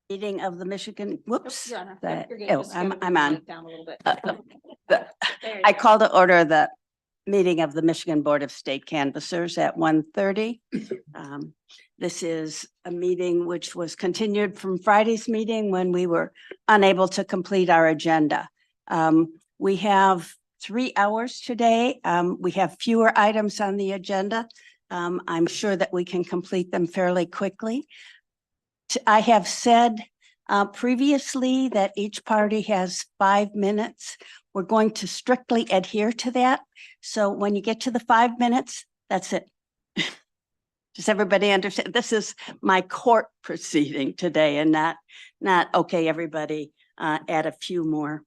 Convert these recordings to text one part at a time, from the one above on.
Meeting of the Michigan, whoops. Yeah, no, the- you're good. oh, Just gotta I'm move on. it down a little bit. The- There you I go. call to order the meeting of the Michigan Board of State Canvassers at 1:30. This is a meeting which was continued from Friday's meeting when we were unable to complete our agenda. We have 3 hours today. We have fewer items on the agenda. I'm sure that we can complete them fairly quickly. I have said previously that each party has 5 minutes. We're going to strictly adhere to that. So when you get to the 5 minutes, that's it. Does everybody understand? This is my court proceeding today and not, okay, everybody add a few more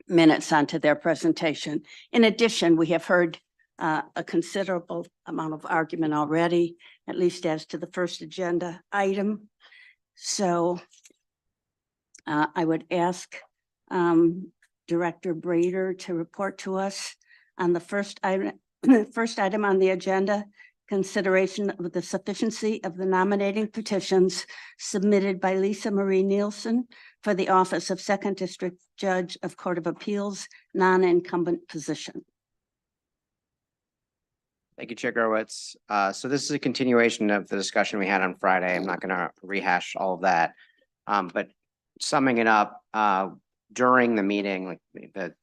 minutes onto their presentation. In addition, we have heard a considerable amount of argument already, at least as to the first agenda item. So I would ask Director Brader to report to us on the first item, first item on the agenda, consideration of the sufficiency of the nominating petitions submitted by Lisa Marie Nielsen for the office of Second District Judge of Court of Appeals, non-incumbent position. Thank you, Chair Gerwitz. So this is a continuation of the discussion we had on Friday. I'm not going to rehash all of that. But summing it up, during the meeting, like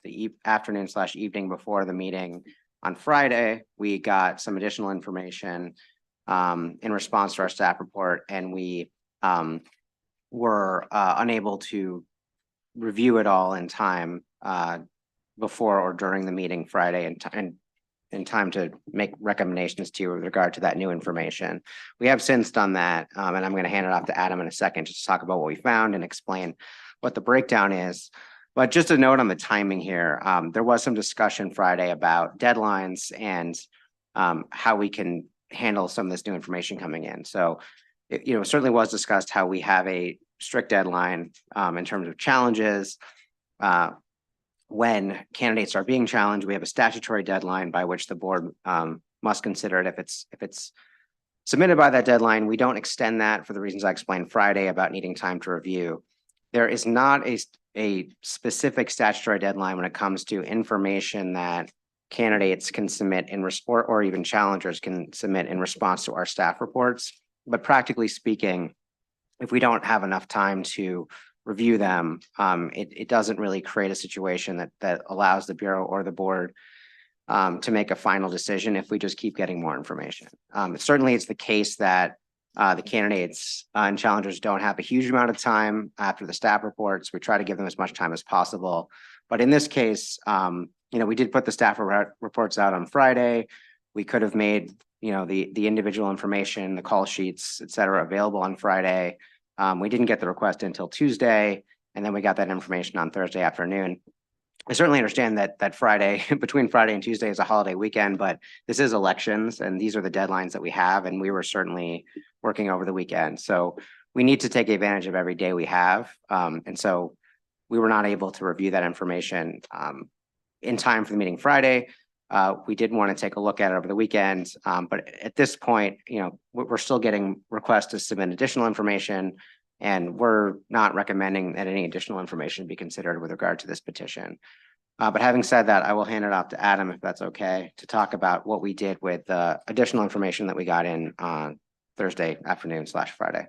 the afternoon / evening before the meeting on Friday, we got some additional information in response to our staff report, and we were unable to review it all in time before or during the meeting Friday and in time to make recommendations to you with regard to that new information. We have since done that, and I'm going to hand it off to Adam in a second just to talk about what we found and explain what the breakdown is. But just a note on the timing here, there was some discussion Friday about deadlines and how we can handle some of this new information coming in. So, it certainly was discussed how we have a strict deadline in terms of challenges. When candidates are being challenged, we have a statutory deadline by which the board must consider it. If it's submitted by that deadline, we don't extend that for the reasons I explained Friday about needing time to review. There is not a specific statutory deadline when it comes to information that candidates can submit in or even challengers can submit in response to our staff reports. But practically speaking, if we don't have enough time to review them, it doesn't really create a situation that allows the Bureau or the board to make a final decision if we just keep getting more information. Certainly it's the case that the candidates and challengers don't have a huge amount of time after the staff reports. We try to give them as much time as possible. But in this case, we did put the staff reports out on Friday. We could have made, the individual information, the call sheets, et cetera, available on Friday. We didn't get the request until Tuesday, and then we got that information on Thursday afternoon. I certainly understand that Friday, between Friday and Tuesday is a holiday weekend, but this is elections and these are the deadlines that we have, and we were certainly working over the weekend. So we need to take advantage of every day we have. And so we were not able to review that information in time for the meeting Friday. We did want to take a look at it over the weekend, but at this point, we're still getting requests to submit additional information, and we're not recommending that any additional information be considered with regard to this petition. But having said that, I will hand it off to Adam, if that's okay, to talk about what we did with the additional information that we got in on Thursday afternoon / Friday.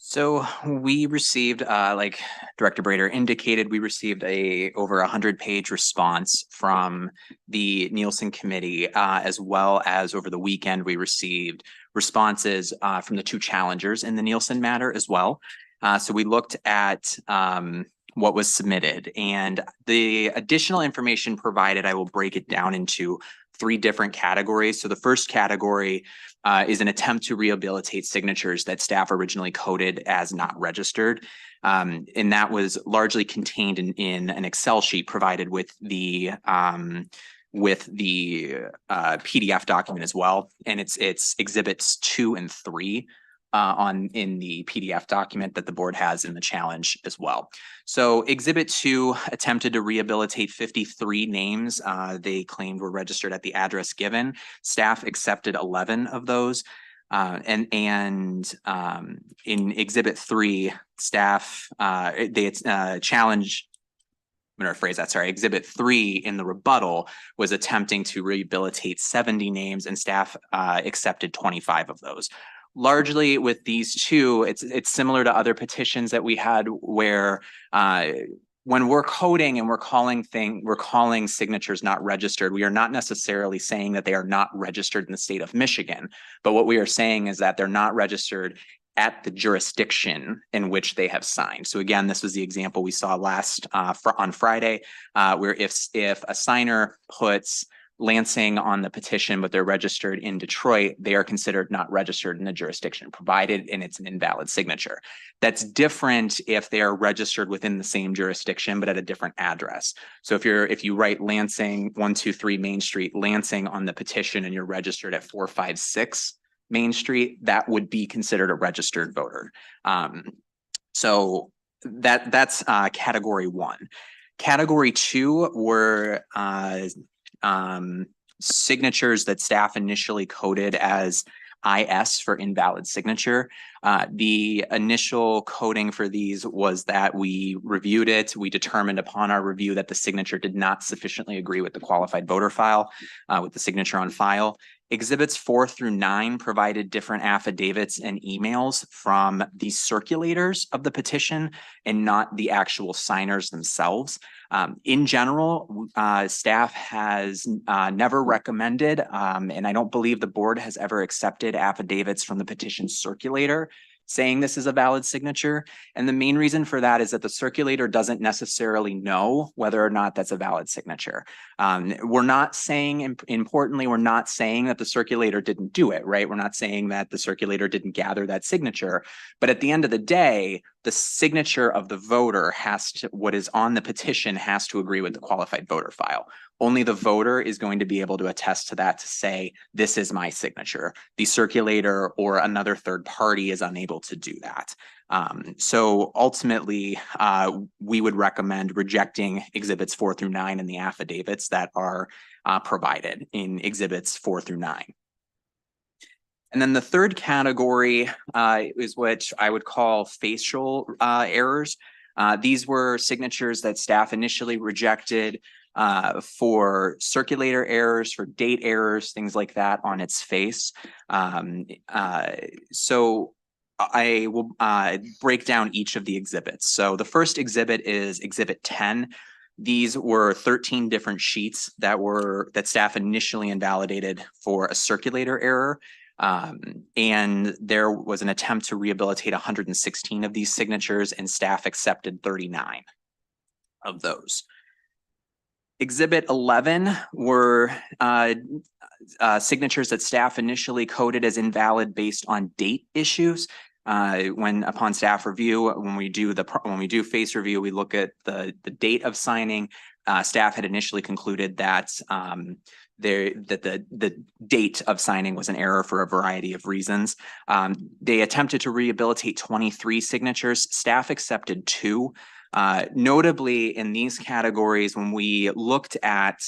So we received, like Director Brader indicated, we received over 100-page response from the Nielsen Committee, as well as over the weekend, we received responses from the 2 challengers in the Nielsen matter as well. So we looked at what was submitted, and the additional information provided, I will break it down into 3 different categories. So the first category is an attempt to rehabilitate signatures that staff originally coded as not registered. And that was largely contained in an Excel sheet provided with the PDF document as well. And it's exhibits 2 and 3 in the PDF document that the board has in the challenge as well. So Exhibit 2 attempted to rehabilitate 53 names they claimed were registered at the address given. Staff accepted 11 of those. In Exhibit 3, staff, they challenge. I'm going to rephrase that, sorry. Exhibit 3 in the rebuttal was attempting to rehabilitate 70 names, and staff accepted 25 of those. Largely with these two, it's similar to other petitions that we had where when we're coding and we're calling signatures not registered, we are not necessarily saying that they are not registered in the state of Michigan, but what we are saying is that they're not registered at the jurisdiction in which they have signed. So again, this was the example we saw last on Friday, where if a signer puts Lansing on the petition, but they're registered in Detroit, they are considered not registered in the jurisdiction provided, and it's an invalid signature. That's different if they are registered within the same jurisdiction, but at a different address. So if you write Lansing 123 Main Street, Lansing on the petition, and you're registered at 456 Main Street, that would be considered a registered voter. So that's category 1. Category 2 were signatures that staff initially coded as IS for invalid signature. The initial coding for these was that we reviewed it. We determined upon our review that the signature did not sufficiently agree with the qualified voter file, with the signature on file. Exhibits 4 through 9 provided different affidavits and emails from the circulators of the petition and not the actual signers themselves. In general, staff has never recommended, and I don't believe the board has ever accepted affidavits from the petition circulator saying this is a valid signature. And the main reason for that is that the circulator doesn't necessarily know whether or not that's a valid signature. We're not saying, importantly, we're not saying that the circulator didn't do it, right? We're not saying that the circulator didn't gather that signature, but at the end of the day, the signature of the voter what is on the petition has to agree with the qualified voter file. Only the voter is going to be able to attest to that, to say, this is my signature. The circulator or another third party is unable to do that. So ultimately, we would recommend rejecting exhibits 4 through 9 and the affidavits that are provided in exhibits 4 through 9. And then the third category is what I would call facial errors. These were signatures that staff initially rejected for circulator errors, for date errors, things like that on its face. So I will break down each of the exhibits. So the first exhibit is Exhibit 10. These were 13 different sheets that staff initially invalidated for a circulator error. And there was an attempt to rehabilitate 116 of these signatures, and staff accepted 39 of those. Exhibit 11 were signatures that staff initially coded as invalid based on date issues. Upon staff review, when we do face review, we look at the date of signing. Staff had initially concluded that the date of signing was an error for a variety of reasons. They attempted to rehabilitate 23 signatures. Staff accepted 2. Notably, in these categories, when we looked at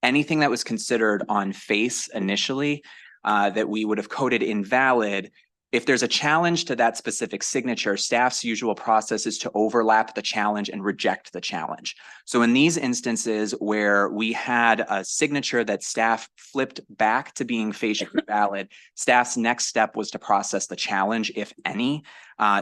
anything that was considered on face initially, that we would have coded invalid, if there's a challenge to that specific signature, staff's usual process is to overlap the challenge and reject the challenge. So in these instances where we had a signature that staff flipped back to being facially valid, staff's next step was to process the challenge, if any.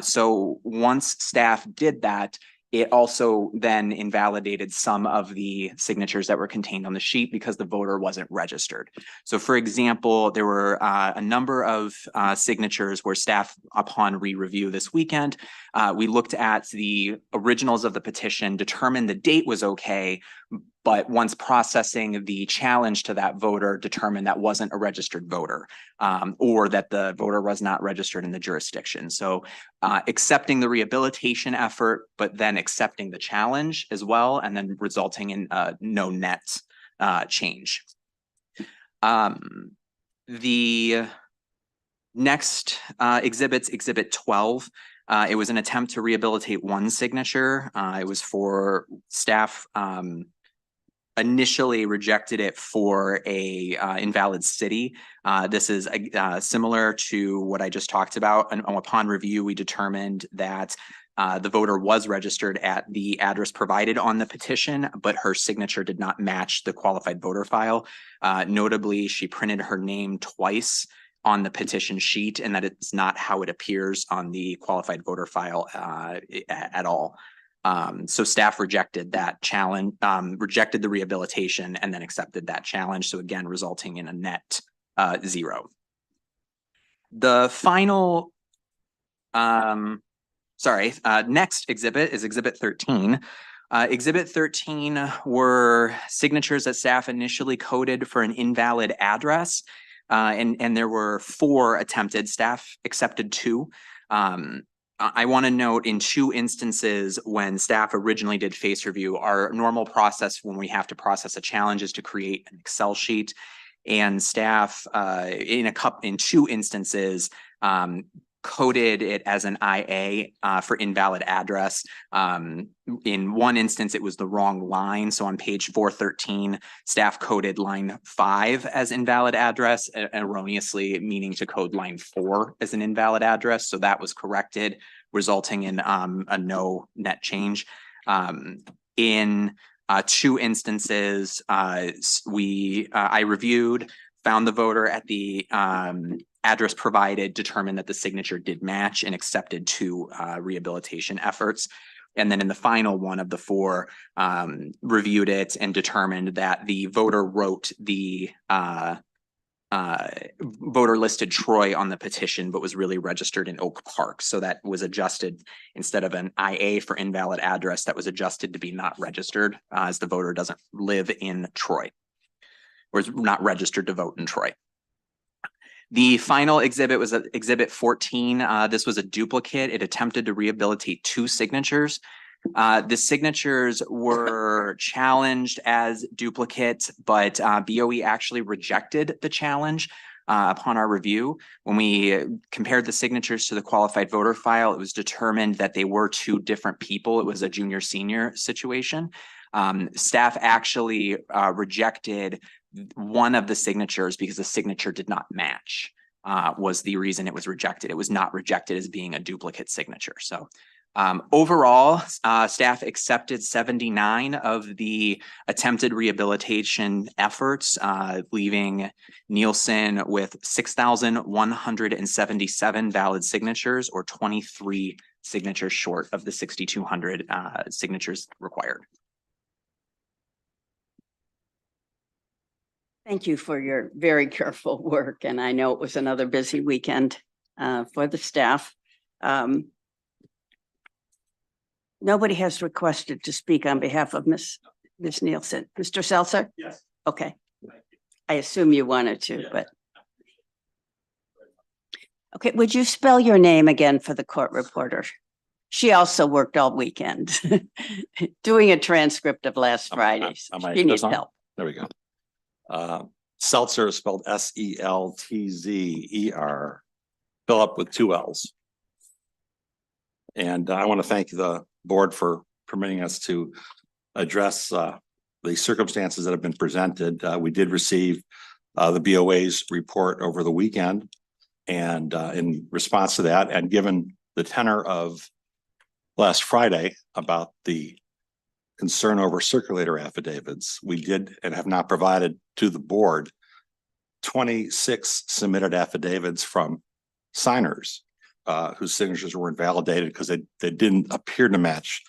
So once staff did that, it also then invalidated some of the signatures that were contained on the sheet because the voter wasn't registered. So for example, there were a number of signatures where staff, upon re-review this weekend, we looked at the originals of the petition, determined the date was okay, but once processing the challenge to that voter, determined that wasn't a registered voter, or that the voter was not registered in the jurisdiction. So accepting the rehabilitation effort, but then accepting the challenge as well, and then resulting in no net change. The next exhibit's Exhibit 12. It was an attempt to rehabilitate one signature. It was for staff initially rejected it for a invalid city. This is similar to what I just talked about. And upon review, we determined that the voter was registered at the address provided on the petition, but her signature did not match the qualified voter file. Notably, she printed her name twice on the petition sheet, and that it's not how it appears on the qualified voter file at all. So staff rejected that challenge, rejected the rehabilitation, and then accepted that challenge. So again, resulting in a net 0. The final, next exhibit is Exhibit 13. Exhibit 13 were signatures that staff initially coded for an invalid address. And there were 4 attempted. Staff accepted 2. I want to note in 2 instances when staff originally did face review, our normal process when we have to process a challenge is to create an Excel sheet, and staff in 2 instances coded it as an IA for invalid address. In one instance, it was the wrong line. So on page 413, staff coded line 5 as invalid address, erroneously meaning to code line 4 as an invalid address. So that was corrected, resulting in a no net change. In 2 instances, I reviewed, found the voter at the address provided, determined that the signature did match, and accepted 2 rehabilitation efforts. And then in the final one of the 4, reviewed it and determined that the voter wrote the voter listed Troy on the petition, but was really registered in Oak Park. So that was adjusted, instead of an IA for invalid address, that was adjusted to be not registered, as the voter doesn't live in Troy, or is not registered to vote in Troy. The final exhibit was Exhibit 14. This was a duplicate. It attempted to rehabilitate 2 signatures. The signatures were challenged as duplicates, but BOE actually rejected the challenge upon our review. When we compared the signatures to the qualified voter file, it was determined that they were 2 different people. It was a junior-senior situation. Staff actually rejected one of the signatures because the signature did not match, was the reason it was rejected. It was not rejected as being a duplicate signature. So overall, staff accepted 79 of the attempted rehabilitation efforts, leaving Nielsen with 6,177 valid signatures, or 23 signatures short of the 6,200 signatures required. Thank you for your very careful work, and I know it was another busy weekend for the staff. Nobody has requested to speak on behalf of Ms. Nielsen. Mr. Seltzer? Yes. Okay. I assume you wanted to, but. Okay, would you spell your name again for the court reporter? She also worked all weekend doing a transcript of last Friday's. She needs help. There we go. Seltzer is spelled Seltzer, Philip with 2 L's. And I want to thank the board for permitting us to address the circumstances that have been presented. We did receive the BOA's report over the weekend, and in response to that, and given the tenor of last Friday about the concern over circulator affidavits, we did and have not provided to the board 26 submitted affidavits from signers whose signatures were invalidated because they didn't appear to match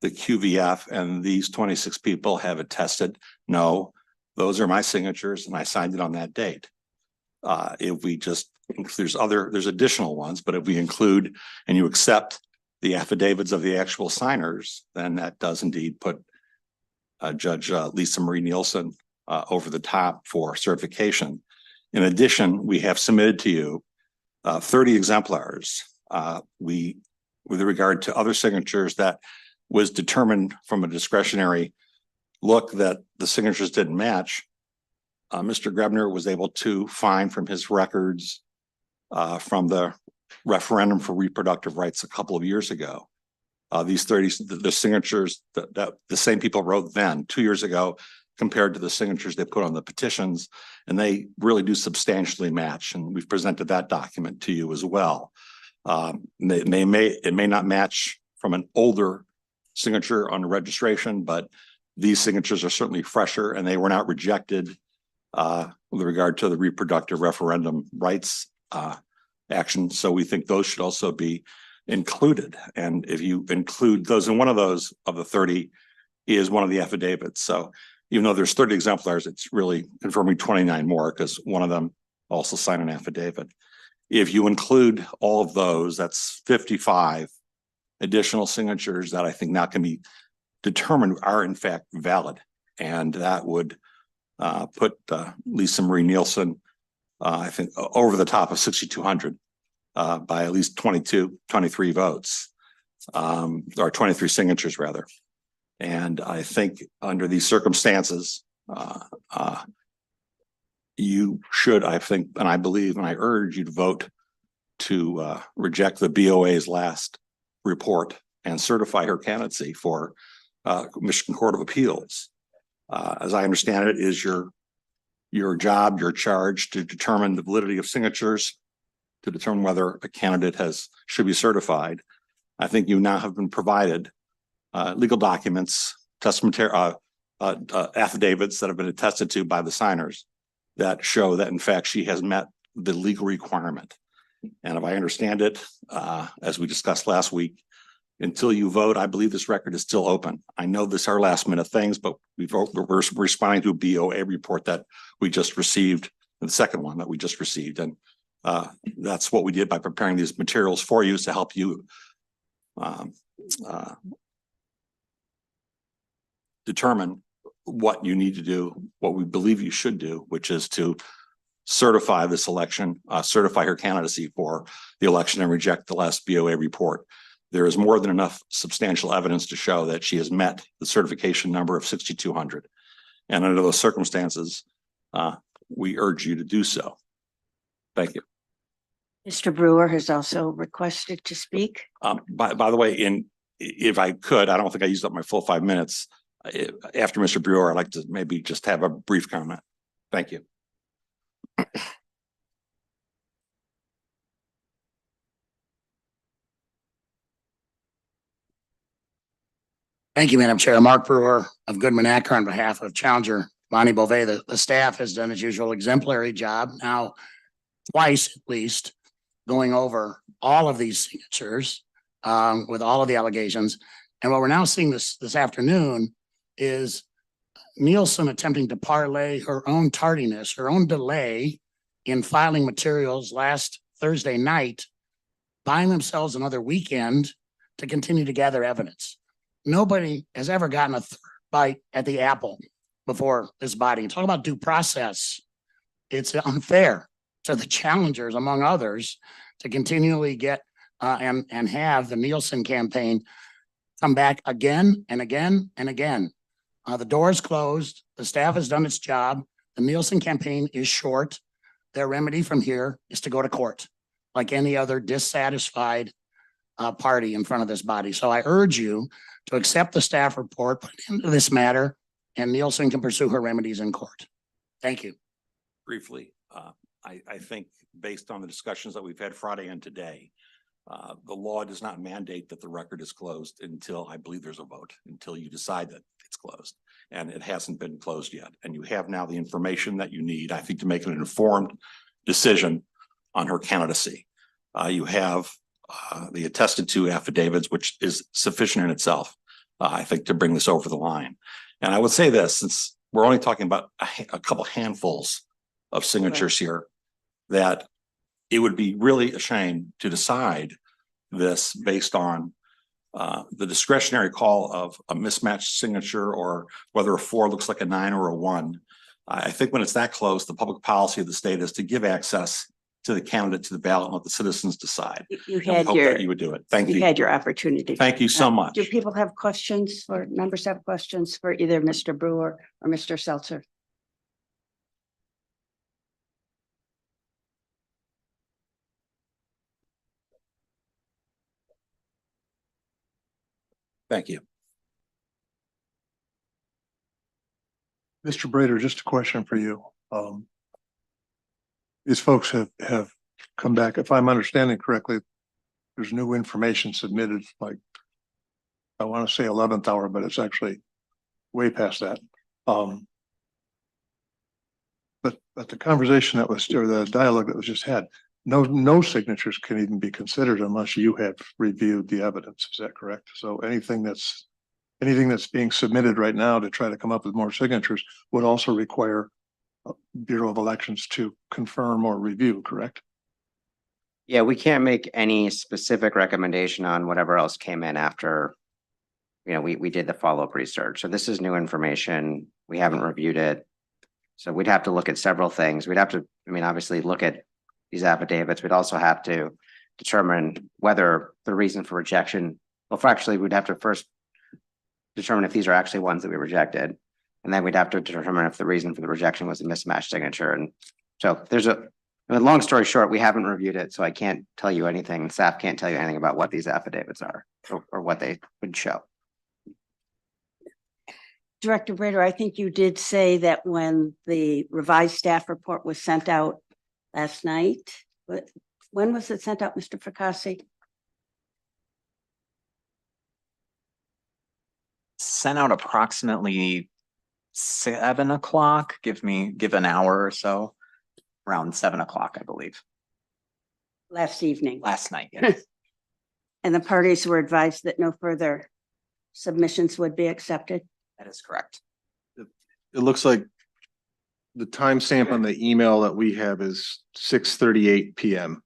the QVF, and these 26 people have attested, no, those are my signatures and I signed it on that date. If we just, there's additional ones, but if we include and you accept the affidavits of the actual signers, then that does indeed put Judge Lisa Marie Nielsen over the top for certification. In addition, we have submitted to you 30 exemplars. With regard to other signatures that was determined from a discretionary look that the signatures didn't match, Mr. Grebner was able to find from his records from the referendum for reproductive rights a couple of years ago. These 30, the signatures that the same people wrote then 2 years ago compared to the signatures they put on the petitions, and they really do substantially match. And we've presented that document to you as well. It may not match from an older signature on the registration, but these signatures are certainly fresher, and they were not rejected with regard to the reproductive referendum rights action. So we think those should also be included. And if you include those, and one of those of the 30 is one of the affidavits. So even though there's 30 exemplars, it's really confirming 29 more because one of them also signed an affidavit. If you include all of those, that's 55 additional signatures that I think now can be determined are in fact valid. And that would put Lisa Marie Nielsen, I think, over the top of 6,200 by at least 23 votes, or 23 signatures rather. And I think under these circumstances, you should, I think, and I believe, and I urge you to vote to reject the BOA's last report and certify her candidacy for Michigan Court of Appeals. As I understand it, is your job, your charge to determine the validity of signatures, to determine whether a candidate should be certified. I think you now have been provided legal documents, affidavits that have been attested to by the signers that show that in fact she has met the legal requirement. And if I understand it, as we discussed last week, until you vote, I believe this record is still open. I know this are last minute things, but we're responding to a BOA report that we just received, the second one that we just received. And that's what we did by preparing these materials for you to help you determine what you need to do, what we believe you should do, which is to certify this election, certify her candidacy for the election and reject the last BOA report. There is more than enough substantial evidence to show that she has met the certification number of 6,200. And under those circumstances, we urge you to do so. Thank you. Mr. Brewer has also requested to speak. By the way, if I could, I don't think I used up my full 5 minutes. After Mr. Brewer, I'd like to maybe just have a brief comment. Thank you. Thank you, Madam Chair. Mark Brewer of Goodman Acker on behalf of Challenger Bonnie Bovee. The staff has done its usual exemplary job now twice at least going over all of these signatures with all of the allegations. And what we're now seeing this afternoon is Nielsen attempting to parlay her own tardiness, her own delay in filing materials last Thursday night, buying themselves another weekend to continue to gather evidence. Nobody has ever gotten a third bite at the apple before this body. Talk about due process. It's unfair to the challengers, among others, to continually get and have the Nielsen campaign come back again and again and again. The door is closed. The staff has done its job. The Nielsen campaign is short. Their remedy from here is to go to court, like any other dissatisfied party in front of this body. So I urge you to accept the staff report, put into this matter, and Nielsen can pursue her remedies in court. Thank you. Briefly, I think based on the discussions that we've had Friday and today, the law does not mandate that the record is closed until I believe there's a vote, until you decide that it's closed. And it hasn't been closed yet. And you have now the information that you need, I think, to make an informed decision on her candidacy. You have the attested to affidavits, which is sufficient in itself, I think, to bring this over the line. And I would say this, since we're only talking about a couple handfuls of signatures here, that it would be really a shame to decide this based on the discretionary call of a mismatched signature or whether a 4 looks like a 9 or a 1. I think when it's that close, the public policy of the state is to give access to the candidate to the ballot and let the citizens decide. You And we had hope your, that you would do it. Thank you you. had your opportunity. Thank you so much. Do people have questions or members have questions for either Mr. Brewer or Mr. Seltzer? Thank you. Mr. Brader, just a question for you. These folks have come back, if I'm understanding correctly, there's new information submitted, like, I want to say 11th hour, but it's actually way past that. But the conversation that was, or the dialogue that was just had, no signatures can even be considered unless you have reviewed the evidence. Is that correct? So anything that's being submitted right now to try to come up with more signatures would also require Bureau of Elections to confirm or review, correct? Yeah, we can't make any specific recommendation on whatever else came in after, we did the follow-up research. So this is new information. We haven't reviewed it. So we'd have to look at several things. We'd have to, obviously look at these affidavits. We'd also have to determine whether the reason for rejection, we'd have to first determine if these are actually ones that we rejected. And then we'd have to determine if the reason for the rejection was a mismatched signature. And so long story short, we haven't reviewed it, so I can't tell you anything. Staff can't tell you anything about what these affidavits are or what they would show. Director Brader, I think you did say that when the revised staff report was sent out last night, but when was it sent out, Mr. Fracassi? Sent out approximately 7 o'clock. Give an hour or so. Around 7 o'clock, I believe. Last evening. Last night, yes. And the parties were advised that no further submissions would be accepted. That is correct. It looks like the timestamp on the email that we have is 6:38 PM.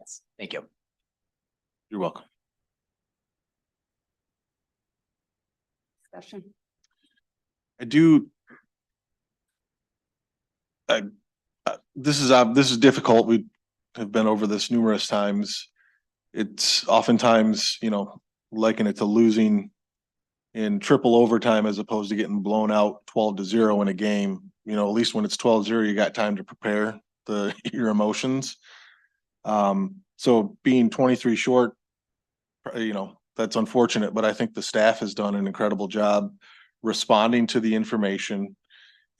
Yes. Thank you. You're welcome. Discussion. This is difficult. We have been over this numerous times. It's oftentimes, liken it to losing in triple overtime as opposed to getting blown out 12-0 in a game. At least when it's 12-0, you got time to prepare your emotions. So being 23 short, that's unfortunate, but I think the staff has done an incredible job responding to the information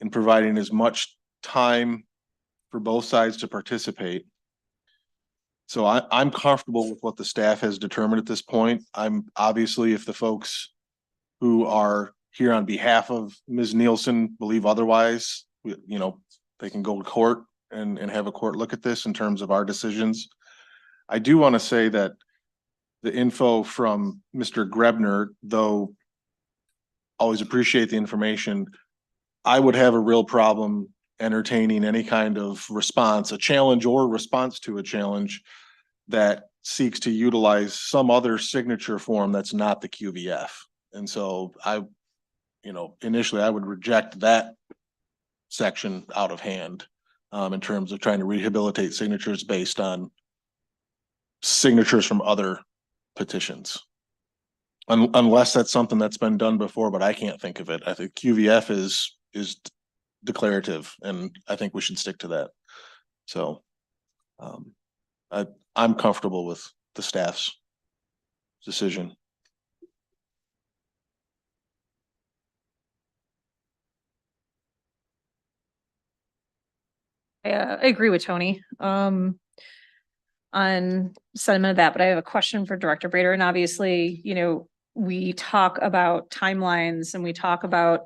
and providing as much time for both sides to participate. So I'm comfortable with what the staff has determined at this point. I'm obviously, if the folks who are here on behalf of Ms. Nielsen believe otherwise, they can go to court and have a court look at this in terms of our decisions. I do want to say that the info from Mr. Grebner, though always appreciate the information, I would have a real problem entertaining any kind of response, a challenge or response to a challenge that seeks to utilize some other signature form that's not the QVF. And so initially I would reject that section out of hand in terms of trying to rehabilitate signatures based on signatures from other petitions. Unless that's something that's been done before, but I can't think of it. I think QVF is declarative, and I think we should stick to that. So I'm comfortable with the staff's decision. I agree with Tony on sentiment of that, but I have a question for Director Brader. And obviously, we talk about timelines and we talk about,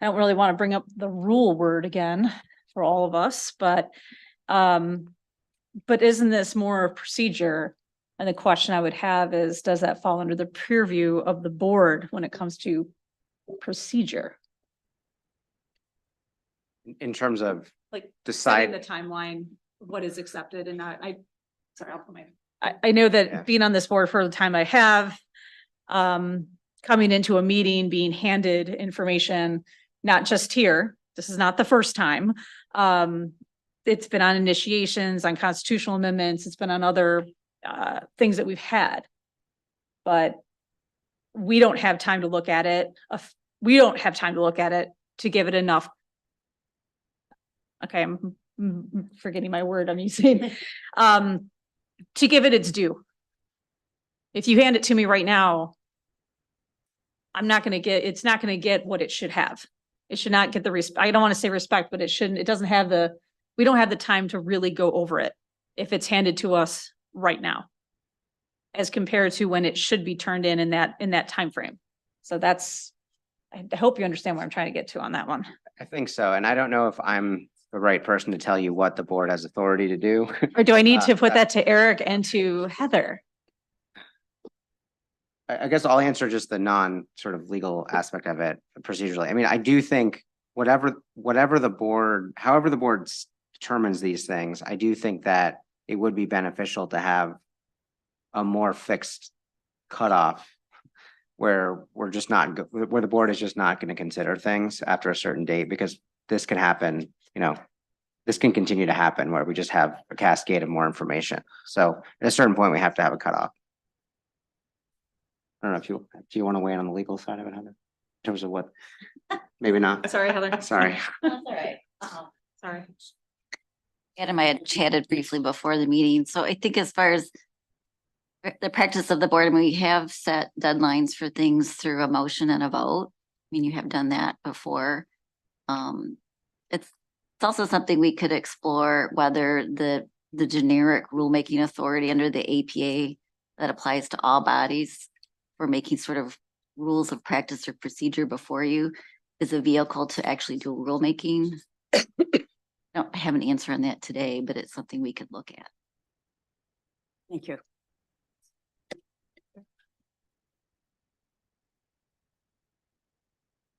I don't really want to bring up the rule word again for all of us, but isn't this more a procedure? And the question I would have is, does that fall under the purview of the board when it comes to procedure? In terms of Like decide setting the timeline, what is accepted and not, sorry, I'll put my, I know that Yeah. being on this board for the time I have, coming into a meeting, being handed information, not just here, this is not the first time. It's been on initiations, on constitutional amendments, it's been on other things that we've had. But we don't have time to look at it. We don't have time to look at it to give it enough. Okay, I'm forgetting my word I'm using. To give it its due. If you hand it to me right now, it's not gonna get what it should have. It should not get the I don't want to say respect, but it doesn't have we don't have the time to really go over it if it's handed to us right now, as compared to when it should be turned in that time frame. So I hope you understand what I'm trying to get to on that one. I think so. And I don't know if I'm the right person to tell you what the board has authority to do. Or do I need to put that to Eric and to Heather? I guess I'll answer just the non sort of legal aspect of it procedurally. I mean, I do think however the board determines these things, I do think that it would be beneficial to have a more fixed cutoff where where the board is just not going to consider things after a certain date, because this can happen, this can continue to happen where we just have a cascade of more information. So at a certain point, we have to have a cutoff. I don't know do you want to weigh in on the legal side of it, Heather? In terms of what, maybe not. Sorry, Heather. Sorry. That's all right. Sorry. Adam, I had chatted briefly before the meeting, so I think as far as the practice of the board, I mean, we have set deadlines for things through a motion and a vote. I mean, you have done that before. It's also something we could explore, whether the generic rulemaking authority under the APA that applies to all bodies for making sort of rules of practice or procedure before you is a vehicle to actually do rulemaking. I don't have an answer on that today, but it's something we could look at. Thank you.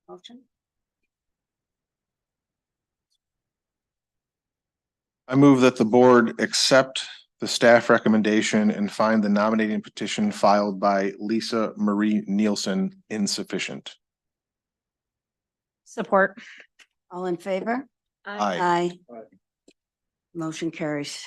Motion? I move that the board accept the staff recommendation and find the nominating petition filed by Lisa Marie Nielsen insufficient. Support. All in favor? Aye. Motion carries.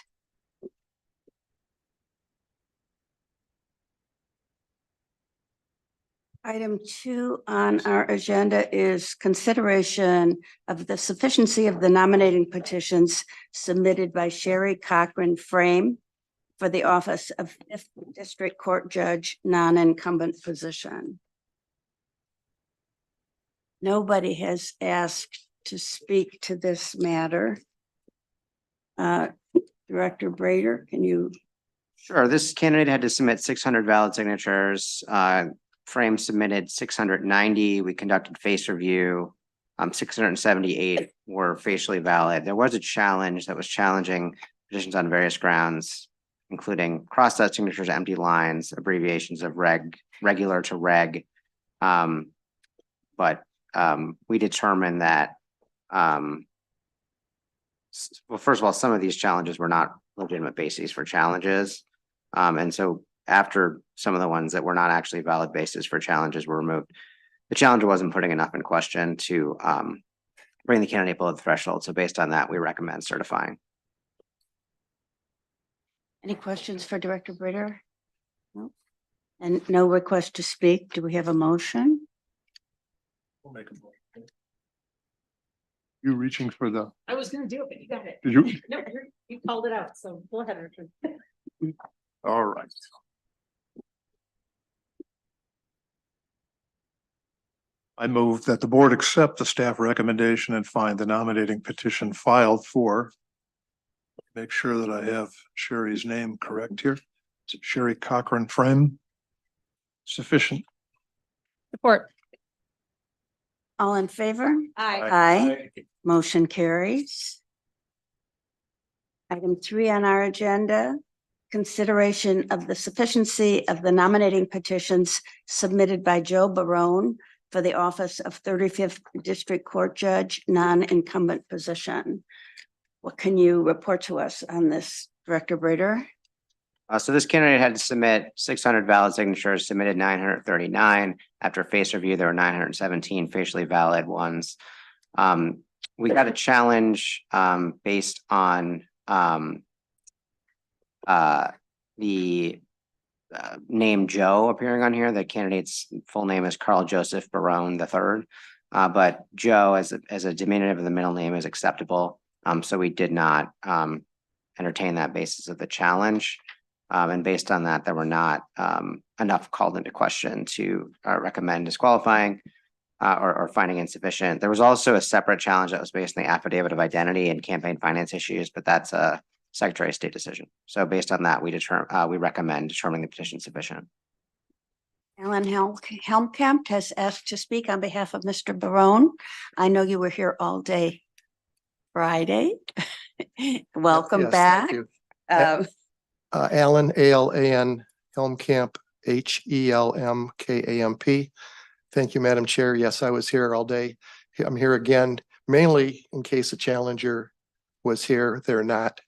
Item 2 on our agenda is consideration of the sufficiency of the nominating petitions submitted by Sherry Cochran Frame for the office of Fifth District Court Judge, non-incumbent position. Nobody has asked to speak to this matter. Director Brader, can you? Sure. This candidate had to submit 600 valid signatures. Frame submitted 690. We conducted face review. 678 were facially valid. There was a challenge that was challenging petitions on various grounds, including cross-out signatures, empty lines, abbreviations of regular to reg. But we determined that, well, first of all, some of these challenges were not legitimate bases for challenges. And so after some of the ones that were not actually valid bases for challenges were removed, the challenger wasn't putting enough in question to bring the candidate below the threshold. So based on that, we recommend certifying. Any questions for Director Britter? No. And no request to speak. Do we have a motion? We'll make a motion. You reaching for the, I was gonna do it, but you got it. did you? No, you called it out, so go ahead, Richard. All right. I move that the board accept the staff recommendation and find the nominating petition filed for. Make sure that I have Sherry's name correct here. Is it Sherry Cochran Frame? Sufficient. Support. All in favor? Aye. Aye. Motion carries. Item 3 on our agenda, consideration of the sufficiency of the nominating petitions submitted by Joe Barone for the office of 35th District Court Judge, non-incumbent position. What can you report to us on this, Director Brader? So this candidate had to submit 600 valid signatures, submitted 939. After face review, there were 917 facially valid ones. We got a challenge based on the name Joe appearing on here. The candidate's full name is Carl Joseph Barone III, but Joe as a diminutive of the middle name is acceptable. So we did not entertain that basis of the challenge. And based on that, there were not enough called into question to recommend disqualifying. or finding insufficient. There was also a separate challenge that was based on the affidavit of identity and campaign finance issues, but that's a Secretary of State decision. So based on that, we recommend determining the petition sufficient. Alan Helmkamp has asked to speak on behalf of Mr. Barone. I know you were here all day Friday. Welcome Yes, back. thank you. Um, Alan, A-L-A-N, Helmkamp, H-E-L-M-K-A-M-P. Thank you, Madam Chair. Yes, I was here all day. I'm here again, mainly in case the challenger was here. They're not.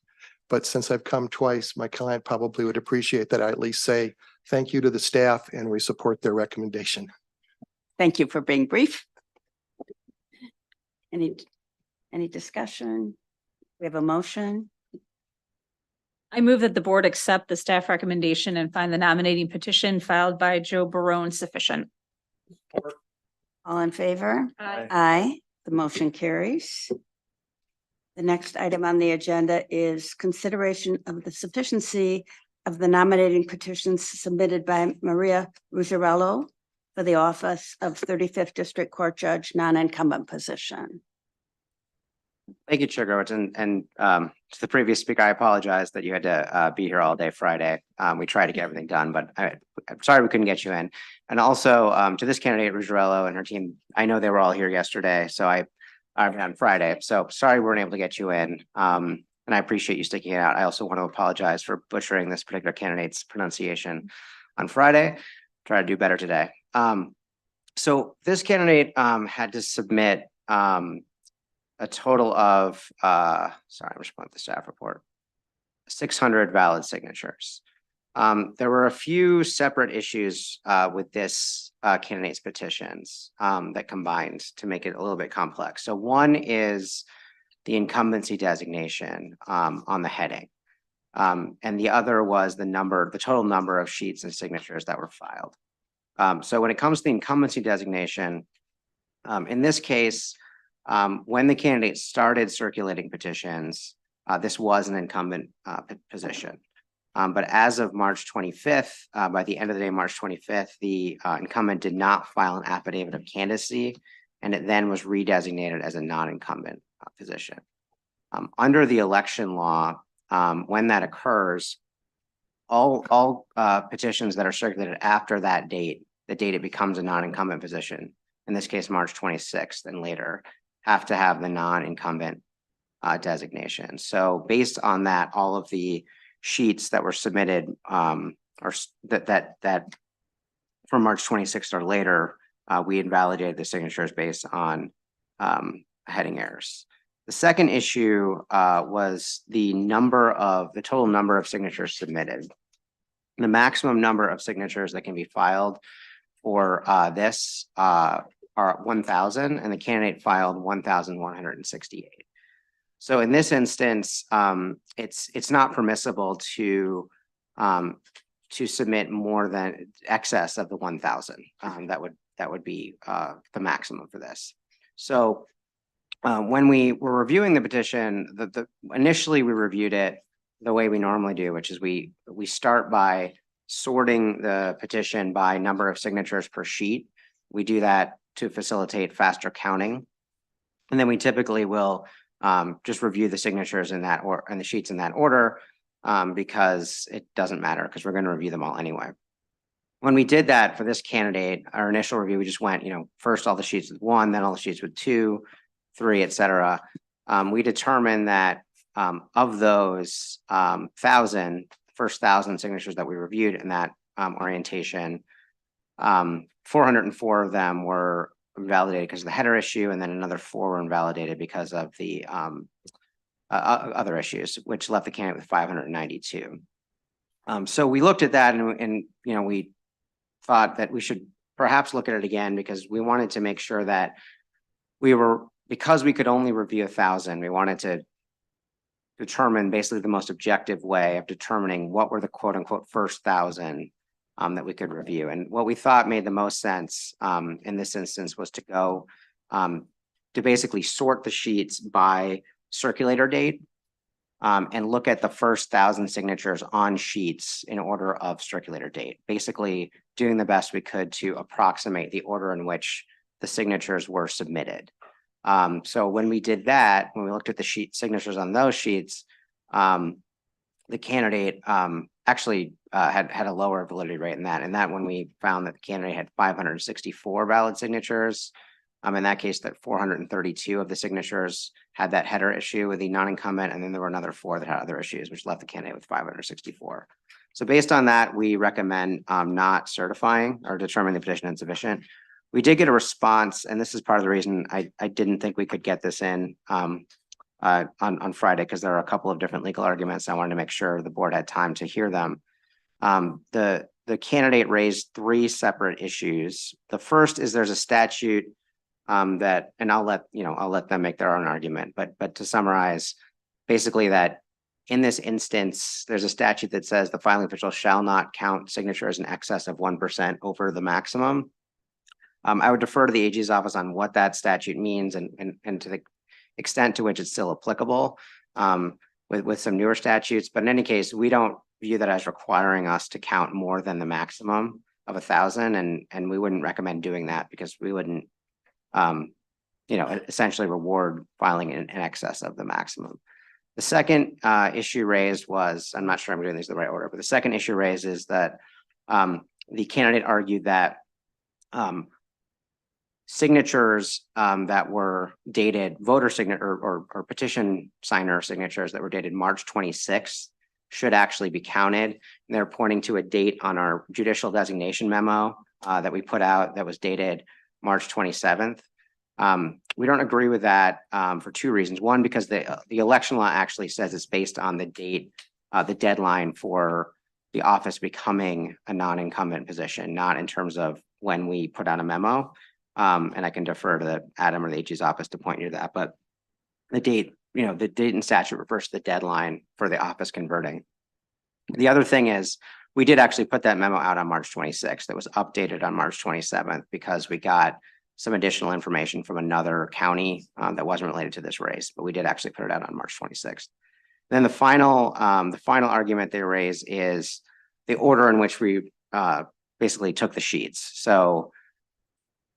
But since I've come twice, my client probably would appreciate that I at least say thank you to the staff and we support their recommendation. Thank you for being brief. Any discussion? We have a motion. I move that the board accept the staff recommendation and find the nominating petition filed by Joe Barone sufficient. All in favor? Aye. Aye, the motion carries. The next item on the agenda is consideration of the sufficiency of the nominating petitions submitted by Maria Ruggiero for the office of 35th District Court Judge, non-incumbent position. Thank you, Chair Growitz. And to the previous speaker, I apologize that you had to be here all day Friday. We tried to get everything done, but I'm sorry we couldn't get you in. And also to this candidate, Ruggiero and her team, I know they were all here yesterday, so I'm on Friday. So sorry we weren't able to get you in. And I appreciate you sticking it out. I also want to apologize for butchering this particular candidate's pronunciation on Friday. Try to do better today. So this candidate had to submit a total of, sorry, I'm just pulling up the staff report, 600 valid signatures. There were a few separate issues with this candidate's petitions that combined to make it a little bit complex. So one is the incumbency designation on the heading. And the other was the total number of sheets and signatures that were filed. So when it comes to the incumbency designation, in this case, when the candidate started circulating petitions, this was an incumbent position. But as of March 25th, by the end of the day, March 25th, the incumbent did not file an affidavit of candidacy, and it then was redesignated as a non-incumbent position. Under the election law, when that occurs, all petitions that are circulated after that date, the date it becomes a non-incumbent position, in this case, March 26th and later, have to have the non-incumbent designation. So based on that, all of the sheets that were submitted or that from March 26th or later, we invalidated the signatures based on heading errors. The second issue was the total number of signatures submitted. The maximum number of signatures that can be filed for this are 1,000, and the candidate filed 1,168. So in this instance, it's not permissible to submit more than excess of the 1,000. That would be the maximum for this. So when we were reviewing the petition, initially we reviewed it the way we normally do, which is we start by sorting the petition by number of signatures per sheet. We do that to facilitate faster counting. And then we typically will just review the signatures in that or and the sheets in that order because it doesn't matter because we're going to review them all anyway. When we did that for this candidate, our initial review, we just went, first all the sheets with 1, then all the sheets with 2, 3, et cetera. We determined that of those 1,000 signatures that we reviewed in that orientation, 404 of them were invalidated because of the header issue, and then another 4 were invalidated because of the other issues, which left the candidate with 592. So we looked at that and we thought that we should perhaps look at it again because we wanted to make sure that because we could only review 1,000, we wanted to determine basically the most objective way of determining what were the quote unquote first 1,000 that we could review. And what we thought made the most sense in this instance was to go to basically sort the sheets by circulator date and look at the first 1,000 signatures on sheets in order of circulator date, basically doing the best we could to approximate the order in which the signatures were submitted. So when we did that, when we looked at the sheet signatures on those sheets, the candidate actually had a lower validity rate in that. And that when we found that the candidate had 564 valid signatures, in that case, that 432 of the signatures had that header issue with the non-incumbent, and then there were another 4 that had other issues, which left the candidate with 564. So based on that, we recommend not certifying or determining the petition insufficient. We did get a response, and this is part of the reason I didn't think we could get this in on Friday, because there are a couple of different legal arguments. I wanted to make sure the board had time to hear them. The candidate raised 3 separate issues. The first is there's a statute that, and I'll let them make their own argument, but to summarize, basically that in this instance, there's a statute that says the filing official shall not count signatures in excess of 1% over the maximum. I would defer to the AG's office on what that statute means and to the extent to which it's still applicable with some newer statutes. But in any case, we don't view that as requiring us to count more than the maximum of 1,000, and we wouldn't recommend doing that because we wouldn't essentially reward filing in excess of the maximum. The second issue raised was, I'm not sure I'm doing these in the right order, but the second issue raised is that the candidate argued that signatures that were dated voter signature or petition signer signatures that were dated March 26th should actually be counted. And they're pointing to a date on our judicial designation memo that we put out that was dated March 27th. We don't agree with that for 2 reasons. One, because the election law actually says it's based on the date, the deadline for the office becoming a non-incumbent position, not in terms of when we put out a memo. And I can defer to Adam or the AG's office to point you to that. But the date, the date in statute refers to the deadline for the office converting. The other thing is we did actually put that memo out on March 26th. That was updated on March 27th because we got some additional information from another county that wasn't related to this race, but we did actually put it out on March 26th. Then the final argument they raise is the order in which we basically took the sheets. So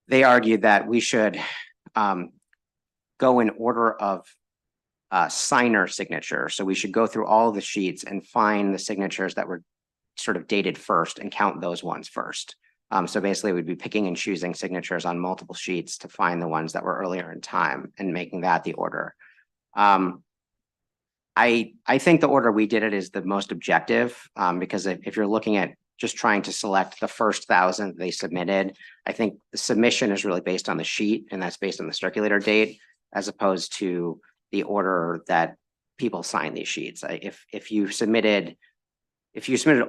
they argued that we should go in order of signer signature. So we should go through all of the sheets and find the signatures that were sort of dated first and count those ones first. So basically we'd be picking and choosing signatures on multiple sheets to find the ones that were earlier in time and making that the order. I think the order we did it is the most objective because if you're looking at just trying to select the first 1,000 they submitted, I think the submission is really based on the sheet, and that's based on the circulator date, as opposed to the order that people sign these sheets. If you submitted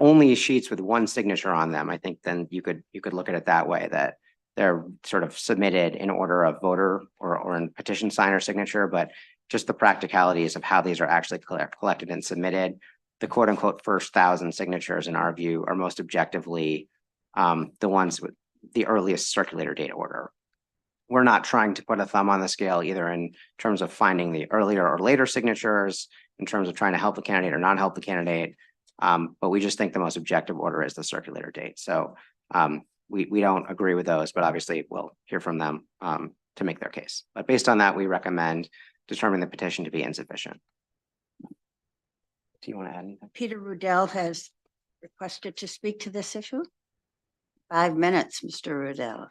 only sheets with one signature on them, I think then you could look at it that way, that they're sort of submitted in order of voter or in petition signer signature, but just the practicalities of how these are actually collected and submitted. The quote unquote first 1,000 signatures in our view are most objectively the ones with the earliest circulator date order. We're not trying to put a thumb on the scale either in terms of finding the earlier or later signatures, in terms of trying to help the candidate or not help the candidate. But we just think the most objective order is the circulator date. So we don't agree with those, but obviously we'll hear from them to make their case. But based on that, we recommend determining the petition to be insufficient. Do you want to add anything? Peter Rudell has requested to speak to this issue. 5 minutes, Mr. Rudell.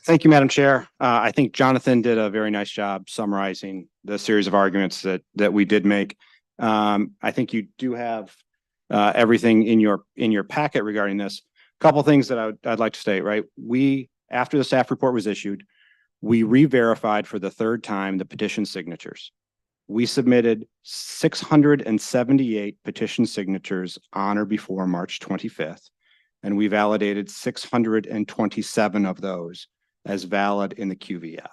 Thank you, Madam Chair. I think Jonathan did a very nice job summarizing the series of arguments that we did make. I think you do have everything in your packet regarding this. A couple things that I'd like to state, right? After the staff report was issued, we re-verified for the 3rd time the petition signatures. We submitted 678 petition signatures on or before March 25th. And we validated 627 of those as valid in the QVF.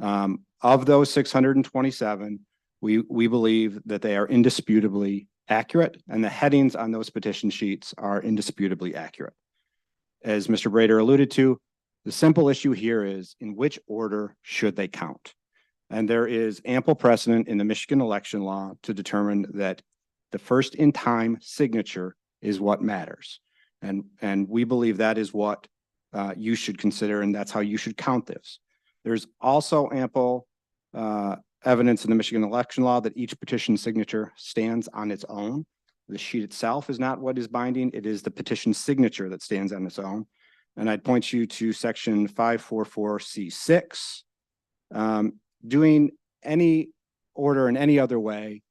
Of those 627, we believe that they are indisputably accurate, and the headings on those petition sheets are indisputably accurate. As Mr. Brader alluded to, the simple issue here is in which order should they count? And there is ample precedent in the Michigan election law to determine that The first in time signature is what matters. And we believe that is what you should consider, and that's how you should count this. There's also ample evidence in the Michigan election law that each petition signature stands on its own. The sheet itself is not what is binding. It is the petition signature that stands on its own. And I'd point you to section 544C6. Doing any order in any other way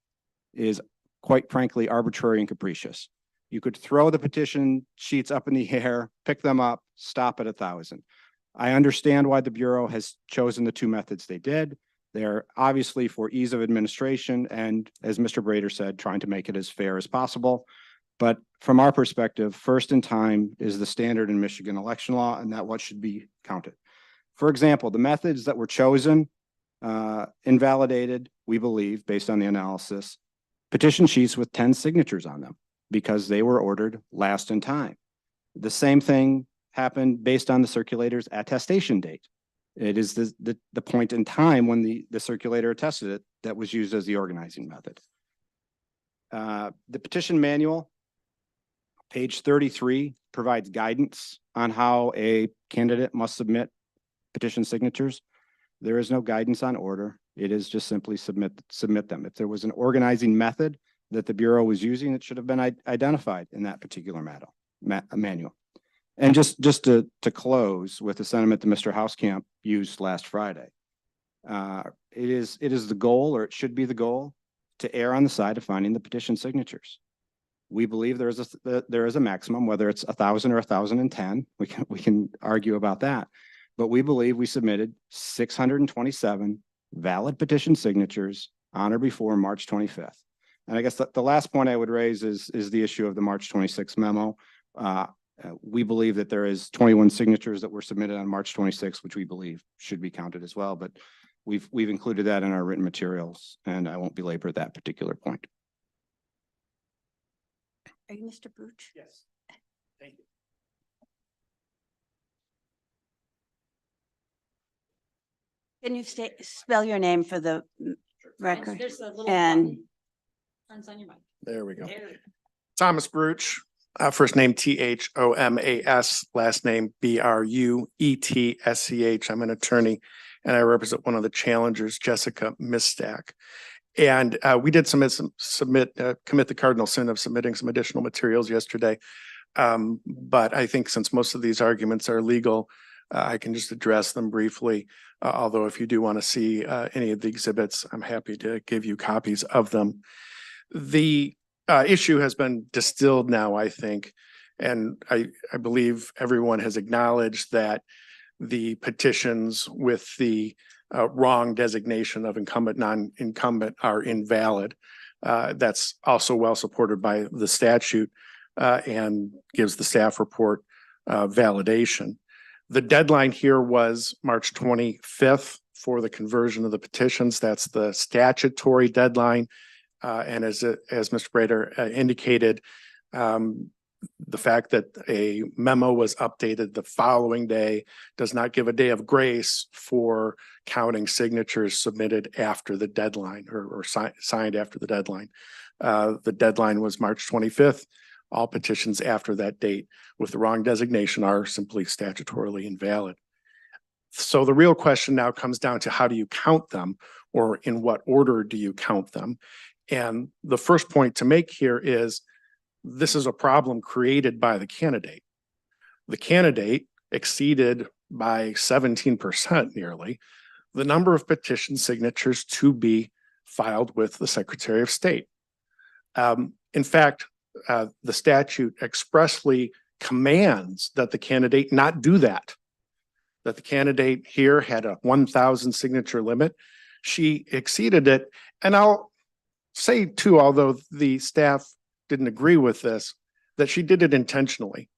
is quite frankly arbitrary and capricious. You could throw the petition sheets up in the air, pick them up, stop at 1,000. I understand why the Bureau has chosen the two methods they did. They're obviously for ease of administration and, as Mr. Brader said, trying to make it as fair as possible. But from our perspective, first in time is the standard in Michigan election law, and that what should be counted. For example, the methods that were chosen invalidated, we believe, based on the analysis, petition sheets with 10 signatures on them because they were ordered last in time. The same thing happened based on the circulator's attestation date. It is the point in time when the circulator attested it that was used as the organizing method. The petition manual, page 33, provides guidance on how a candidate must submit petition signatures. There is no guidance on order. It is just simply submit them. If there was an organizing method that the Bureau was using, it should have been identified in that particular manual. And just to close with the sentiment that Mr. Hauskamp used last Friday, it is the goal, or it should be the goal, to err on the side of finding the petition signatures. We believe there is a maximum, whether it's 1,000 or 1,010. We can argue about that, but we believe we submitted 627 valid petition signatures on or before March 25th. And I guess the last point I would raise is the issue of the March 26th memo. We believe that there is 21 signatures that were submitted on March 26th, which we believe should be counted as well. But we've included that in our written materials, and I won't belabor that particular point. Are you Mr. Brooch? Yes. Thank you. Can you spell your name for the record? There's a little And button. Turns on your mic. There we go. Thomas Bruch, first name Thomas, last name Bruetsch. I'm an attorney and I represent one of the challengers, Jessica Mistack. And we did commit the cardinal sin of submitting some additional materials yesterday. But I think since most of these arguments are legal, I can just address them briefly. Although if you do want to see any of the exhibits, I'm happy to give you copies of them. The issue has been distilled now, I think, and I believe everyone has acknowledged that the petitions with the wrong designation of incumbent, non-incumbent are invalid. That's also well supported by the statute and gives the staff report validation. The deadline here was March 25th for the conversion of the petitions. That's the statutory deadline. And as Mr. Brader indicated, the fact that a memo was updated the following day does not give a day of grace for counting signatures submitted after the deadline or signed after the deadline. The deadline was March 25th. All petitions after that date with the wrong designation are simply statutorily invalid. So the real question now comes down to how do you count them, or in what order do you count them? And the first point to make here is this is a problem created by the candidate. The candidate exceeded by 17% nearly the number of petition signatures to be filed with the Secretary of State. In fact, the statute expressly commands that the candidate not do that. That the candidate here had a 1,000 signature limit. She exceeded it. And I'll say too, although the staff didn't agree with this, that she did it intentionally.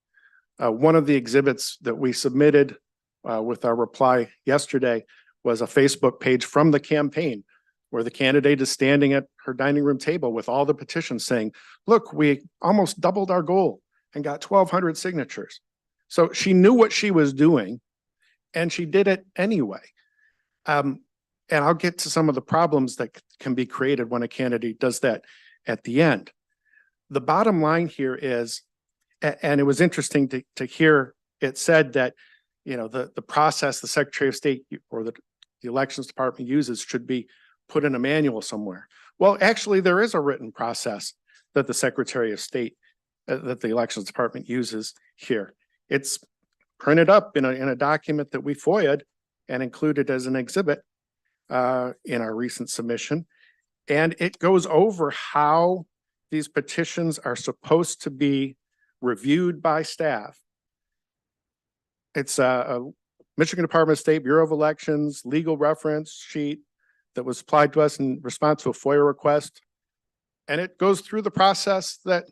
One of the exhibits that we submitted with our reply yesterday was a Facebook page from the campaign where the candidate is standing at her dining room table with all the petitions saying, look, we almost doubled our goal and got 1,200 signatures. So she knew what she was doing and she did it anyway. And I'll get to some of the problems that can be created when a candidate does that at the end. the bottom line here is, and it was interesting to hear it said that, you know, the process the Secretary of State or the Elections Department uses should be put in a manual somewhere. Well, actually, there is a written process that the Secretary of State, that the Elections Department uses here. It's printed up in a document that we FOIA'd and included as an exhibit in our recent submission. And it goes over how these petitions are supposed to be reviewed by staff. It's a Michigan Department of State Bureau of Elections legal reference sheet that was supplied to us in response to a FOIA request. And it goes through the process that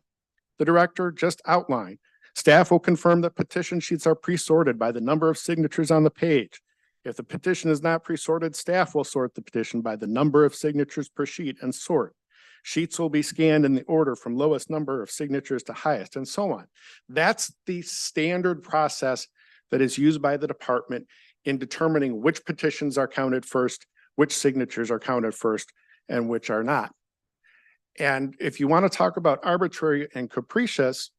the director just outlined. Staff will confirm that petition sheets are pre-sorted by the number of signatures on the page. If the petition is not pre-sorted, staff will sort the petition by the number of signatures per sheet and sort. Sheets will be scanned in the order from lowest number of signatures to highest, and so on. That's the standard process that is used by the department in determining which petitions are counted first, which signatures are counted first, and which are not. And if you want to talk about arbitrary and capricious,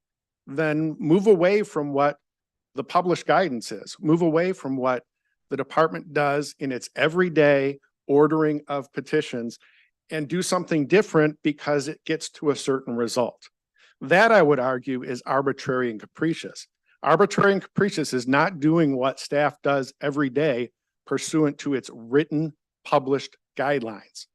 then move away from what the published guidance is. Move away from what the department does in its everyday ordering of petitions and do something different because it gets to a certain result. That, I would argue, is arbitrary and capricious. Arbitrary and capricious is not doing what staff does every day pursuant to its written, published guidelines.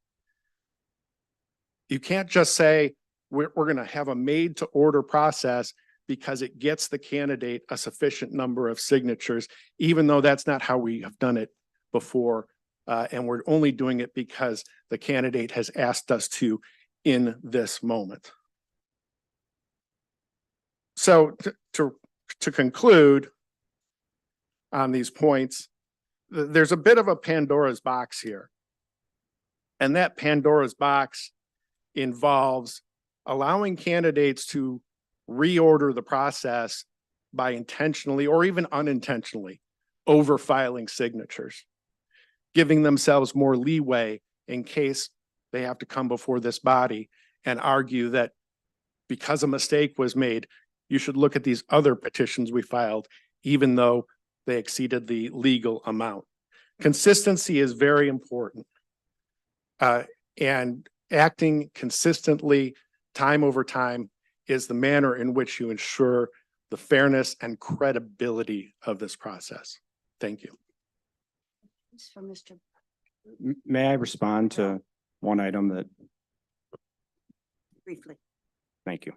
You can't just say, we're going to have a made to order process because it gets the candidate a sufficient number of signatures, even though that's not how we have done it before. And we're only doing it because the candidate has asked us to in this moment. So to conclude on these points, there's a bit of a Pandora's box here. And that Pandora's box involves allowing candidates to reorder the process by intentionally or even unintentionally overfiling signatures, giving themselves more leeway in case they have to come before this body and argue that because a mistake was made, you should look at these other petitions we filed, even though they exceeded the legal amount. Consistency is very important. And acting consistently time over time is the manner in which you ensure the fairness and credibility of this process. Thank you. For Mr. May I respond to one item that, Briefly. thank you.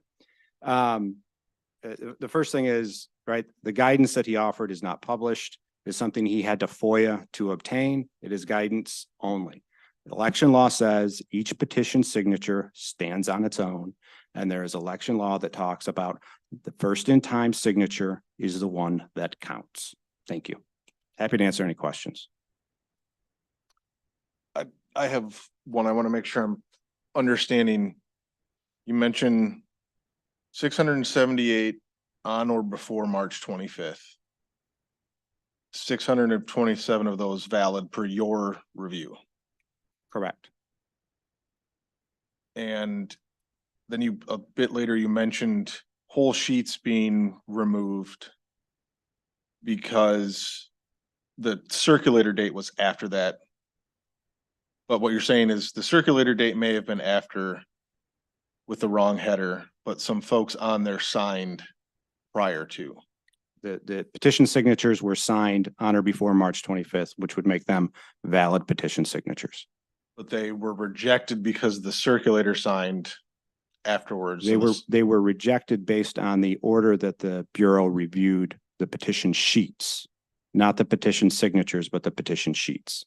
The first thing is, right, the guidance that he offered is not published. It's something he had to FOIA to obtain. It is guidance only. The election law says each petition signature stands on its own, and there is election law that talks about the first in time signature is the one that counts. Thank you. Happy to answer any questions. I have one. I want to make sure I'm understanding. You mentioned 678 on or before March 25th. 627 of those valid per your review. Correct. And then you, a bit later, you mentioned whole sheets being removed because the circulator date was after that. But what you're saying is the circulator date may have been after with the wrong header, but some folks on there signed prior to. The petition signatures were signed on or before March 25th, which would make them valid petition signatures. But they were rejected because the circulator signed afterwards. They were rejected based on the order that the Bureau reviewed the petition sheets, not the petition signatures, but the petition sheets.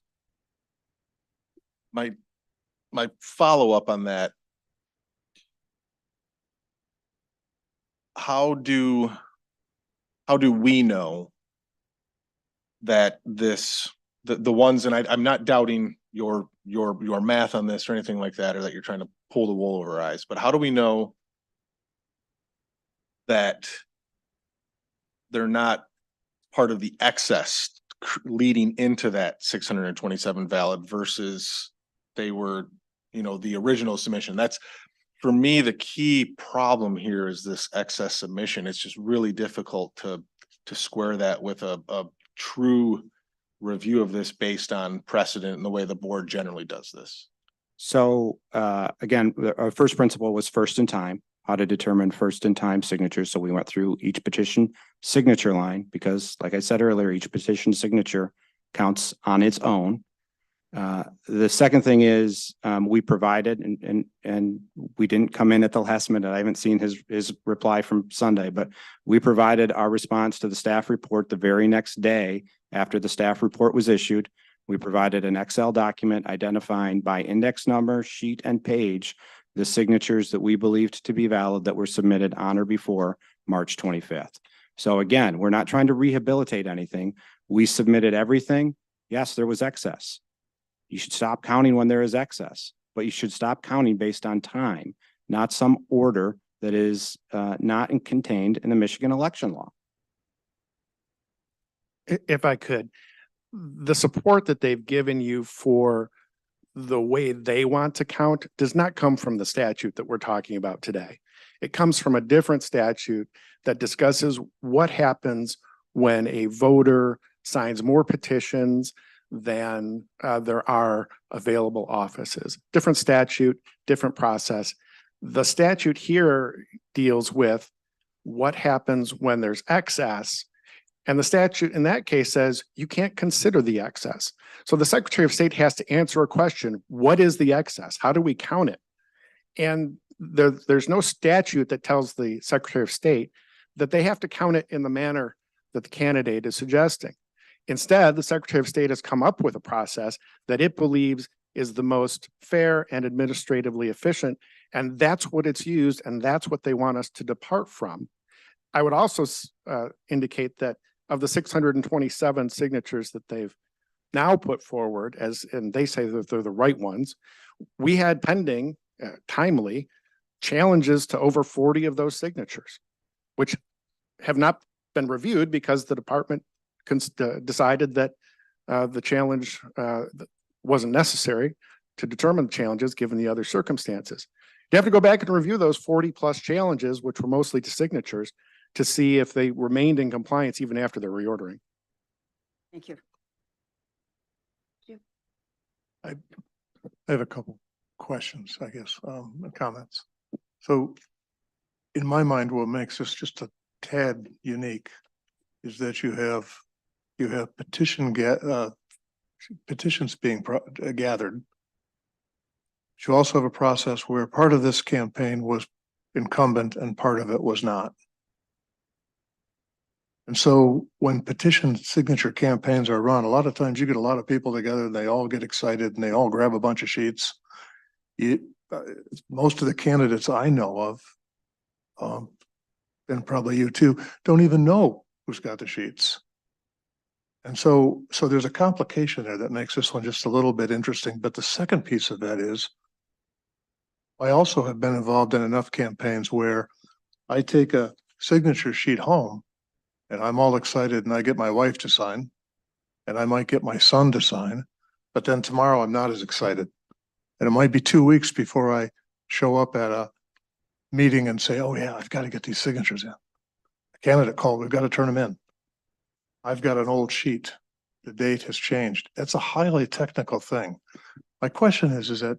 My follow-up on that. How do we know that the ones, and I'm not doubting your math on this or anything like that, or that you're trying to pull the wool over our eyes, but how do we know that they're not part of the excess leading into that 627 valid versus they were, the original submission? for me, the key problem here is this excess submission. It's just really difficult to square that with a true review of this based on precedent and the way the board generally does this. So again, our first principle was first in time, how to determine first in time signatures. So we went through each petition signature line because like I said earlier, each petition signature counts on its own. The second thing is we provided and we didn't come in at the last minute. I haven't seen his reply from Sunday, but we provided our response to the staff report the very next day after the staff report was issued. We provided an Excel document identifying by index number, sheet, and page the signatures that we believed to be valid that were submitted on or before March 25th. So again, we're not trying to rehabilitate anything. We submitted everything. Yes, there was excess. You should stop counting when there is excess, but you should stop counting based on time, not some order that is not contained in the Michigan election law. If I could, the support that they've given you for the way they want to count does not come from the statute that we're talking about today. It comes from a different statute that discusses what happens when a voter signs more petitions than there are available offices. Different statute, different process. The statute here deals with what happens when there's excess. And the statute in that case says you can't consider the excess. So the Secretary of State has to answer a question. What is the excess? How do we count it? And there's no statute that tells the Secretary of State that they have to count it in the manner that the candidate is suggesting. Instead, the Secretary of State has come up with a process that it believes is the most fair and administratively efficient. And that's what it's used. And that's what they want us to depart from. I would also indicate that of the 627 signatures that they've now put forward and they say that they're the right ones, we had pending timely challenges to over 40 of those signatures, which have not been reviewed because the department decided that the challenge wasn't necessary to determine the challenges given the other circumstances. You have to go back and review those 40 plus challenges, which were mostly to signatures, to see if they remained in compliance even after the reordering. Thank you. I have a couple questions, I guess, and comments. So in my mind, what makes this just a tad unique is that you have petitions being gathered. You also have a process where part of this campaign was incumbent and part of it was not. And so when petition signature campaigns are run, a lot of times you get a lot of people together and they all get excited and they all grab a bunch of sheets. Most of the candidates I know of, and probably you too, don't even know who's got the sheets. And so there's a complication there that makes this one just a little bit interesting. But the second piece of that is, I also have been involved in enough campaigns where I take a signature sheet home and I'm all excited and I get my wife to sign and I might get my son to sign, but then tomorrow I'm not as excited. And it might be 2 weeks before I show up at a meeting and say, oh yeah, I've got to get these signatures in. A candidate called, we've got to turn them in. I've got an old sheet. The date has changed. That's a highly technical thing. My question is that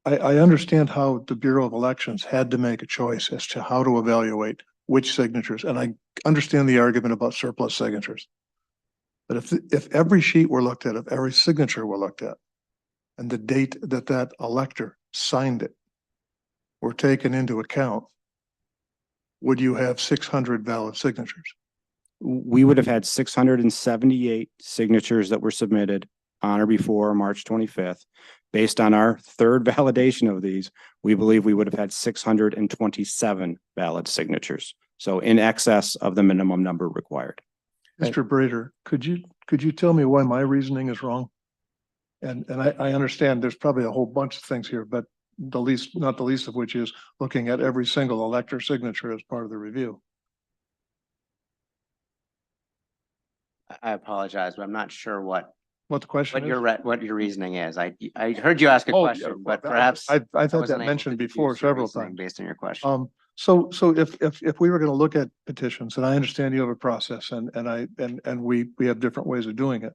I understand how the Bureau of Elections had to make a choice as to how to evaluate which signatures, and I understand the argument about surplus signatures. But if every sheet were looked at, if every signature were looked at, and the date that elector signed it were taken into account, would you have 600 valid signatures? We would have had 678 signatures that were submitted on or before March 25th. Based on our third validation of these, we believe we would have had 627 valid signatures. So in excess of the minimum number required. Mr. Brader, could you tell me why my reasoning is wrong? And I understand there's probably a whole bunch of things here, but not the least of which is looking at every single elector signature as part of the review. I apologize, but I'm not sure what what the question is? What your reasoning is. I heard you ask a Oh, yeah, question, but well, perhaps. I've I had that wasn't able mentioned to before deduce your several reasoning times. Based on your question. So if we were gonna look at petitions, and I understand you have a process and we have different ways of doing it.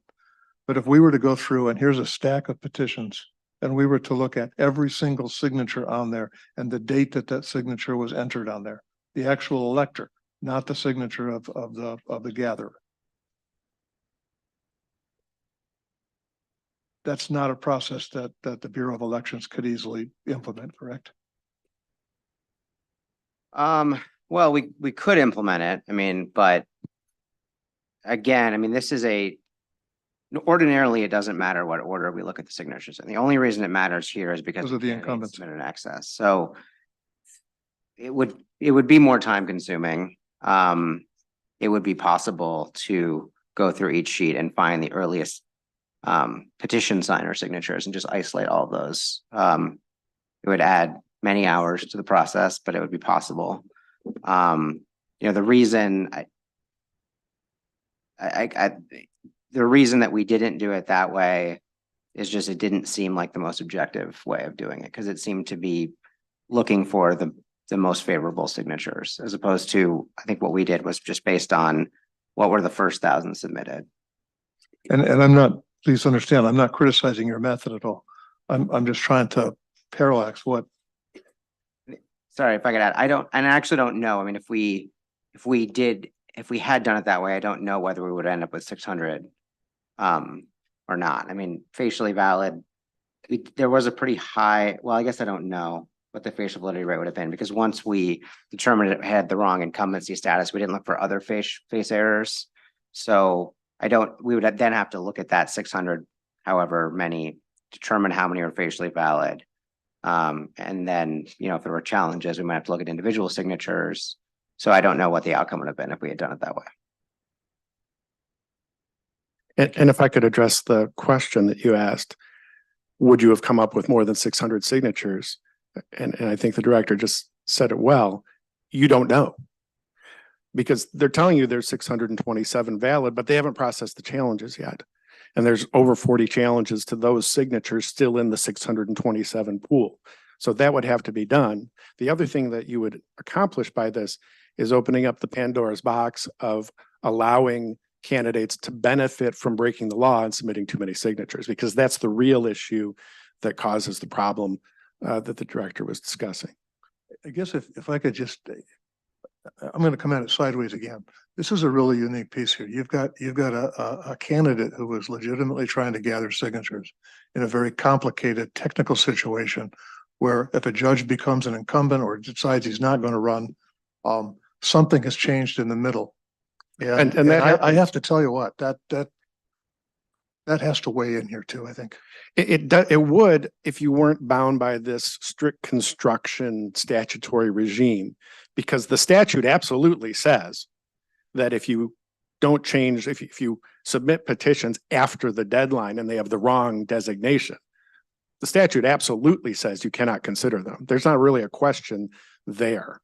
But if we were to go through and here's a stack of petitions, and we were to look at every single signature on there and the date that that signature was entered on there, the actual elector, not the signature of the gatherer. That's not a process that the Bureau of Elections could easily implement, correct? Well, we could implement it. I mean, but again, I mean, this is ordinarily, it doesn't matter what order we look at the signatures. And the only reason it matters here is because Because of the candidates incumbents. submitted access. So it would be more time consuming. It would be possible to go through each sheet and find the earliest petition signer signatures and just isolate all of those. It would add many hours to the process, but it would be possible. The reason the reason that we didn't do it that way is just it didn't seem like the most objective way of doing it because it seemed to be looking for the most favorable signatures as opposed to, I think what we did was just based on what were the first 1,000 submitted. And I'm not, please understand, I'm not criticizing your method at all. I'm just trying to parallax what. Sorry if I could add, I actually don't know. I mean, if we had done it that way, I don't know whether we would end up with 600 or not. I mean, facially valid, there was a pretty high, well, I guess I don't know what the facial validity rate would have been because once we determined it had the wrong incumbency status, we didn't look for other face errors. So we would then have to look at that 600, however many, determine how many are facially valid. And then, if there were challenges, we might have to look at individual signatures. So I don't know what the outcome would have been if we had done it that way. And if I could address the question that you asked, would you have come up with more than 600 signatures? And I think the director just said it well. You don't know. Because they're telling you there's 627 valid, but they haven't processed the challenges yet. And there's over 40 challenges to those signatures still in the 627 pool. So that would have to be done. The other thing that you would accomplish by this is opening up the Pandora's box of allowing candidates to benefit from breaking the law and submitting too many signatures, because that's the real issue that causes the problem that the director was discussing. I guess if I could just, I'm going to come at it sideways again. This is a really unique piece here. You've got a candidate who was legitimately trying to gather signatures in a very complicated technical situation where if a judge becomes an incumbent or decides he's not going to run, something has changed in the middle. And I have to tell you what, that has to weigh in here too, I think. It would if you weren't bound by this strict construction statutory regime, because the statute absolutely says that if you don't change, if you submit petitions after the deadline and they have the wrong designation, the statute absolutely says you cannot consider them. There's not really a question there.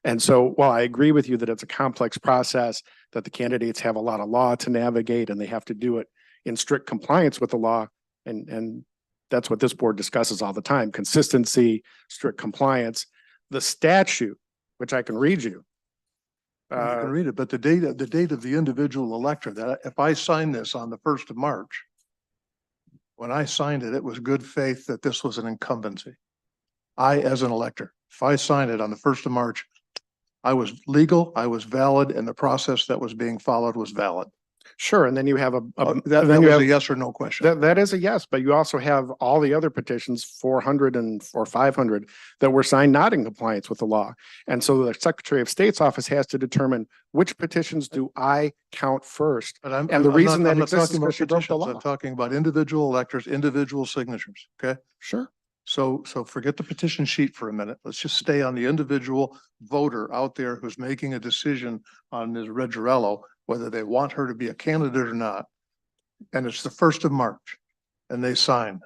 And so while I agree with you that it's a complex process, that the candidates have a lot of law to navigate and they have to do it in strict compliance with the law, and that's what this board discusses all the time, consistency, strict compliance. The statute, which I can read you. You can read it, but the date of the individual elector, that if I sign this on the 1st of March, when I signed it, it was good faith that this was an incumbency. I, as an elector, if I signed it on the 1st of March, I was legal, I was valid, and the process that was being followed was valid. Sure, and then you have that was a yes or no question. That is a yes, but you also have all the other petitions, 400 or 500, that were signed not in compliance with the law. And so the Secretary of State's office has to determine which petitions do I count first. But And the reason that I'm not exists is talking about because you broke the petitions, law. I'm talking about individual electors, individual signatures, okay? Sure. So forget the petition sheet for a minute. Let's just stay on the individual voter out there who's making a decision on Ms. Reggirello, whether they want her to be a candidate or not. And it's the 1st of March and they sign.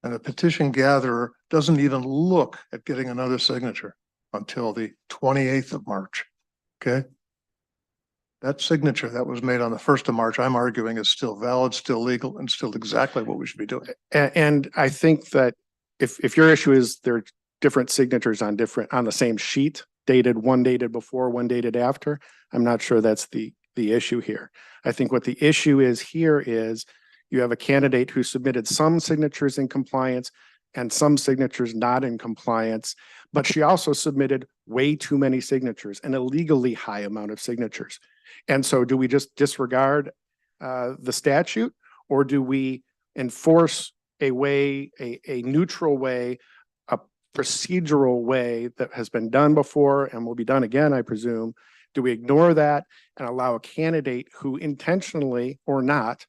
And the petition gatherer doesn't even look at getting another signature until the 28th of March. Okay. that signature that was made on the 1st of March, I'm arguing is still valid, still legal, and still exactly what we should be doing. And I think that if your issue is there are different signatures on on the same sheet, one dated before, one dated after, I'm not sure that's the issue here. I think what the issue is here is you have a candidate who submitted some signatures in compliance and some signatures not in compliance, but she also submitted way too many signatures, an illegally high amount of signatures. And so do we just disregard the statute, or do we enforce a neutral way, a procedural way that has been done before and will be done again, I presume? Do we ignore that and allow a candidate who intentionally or not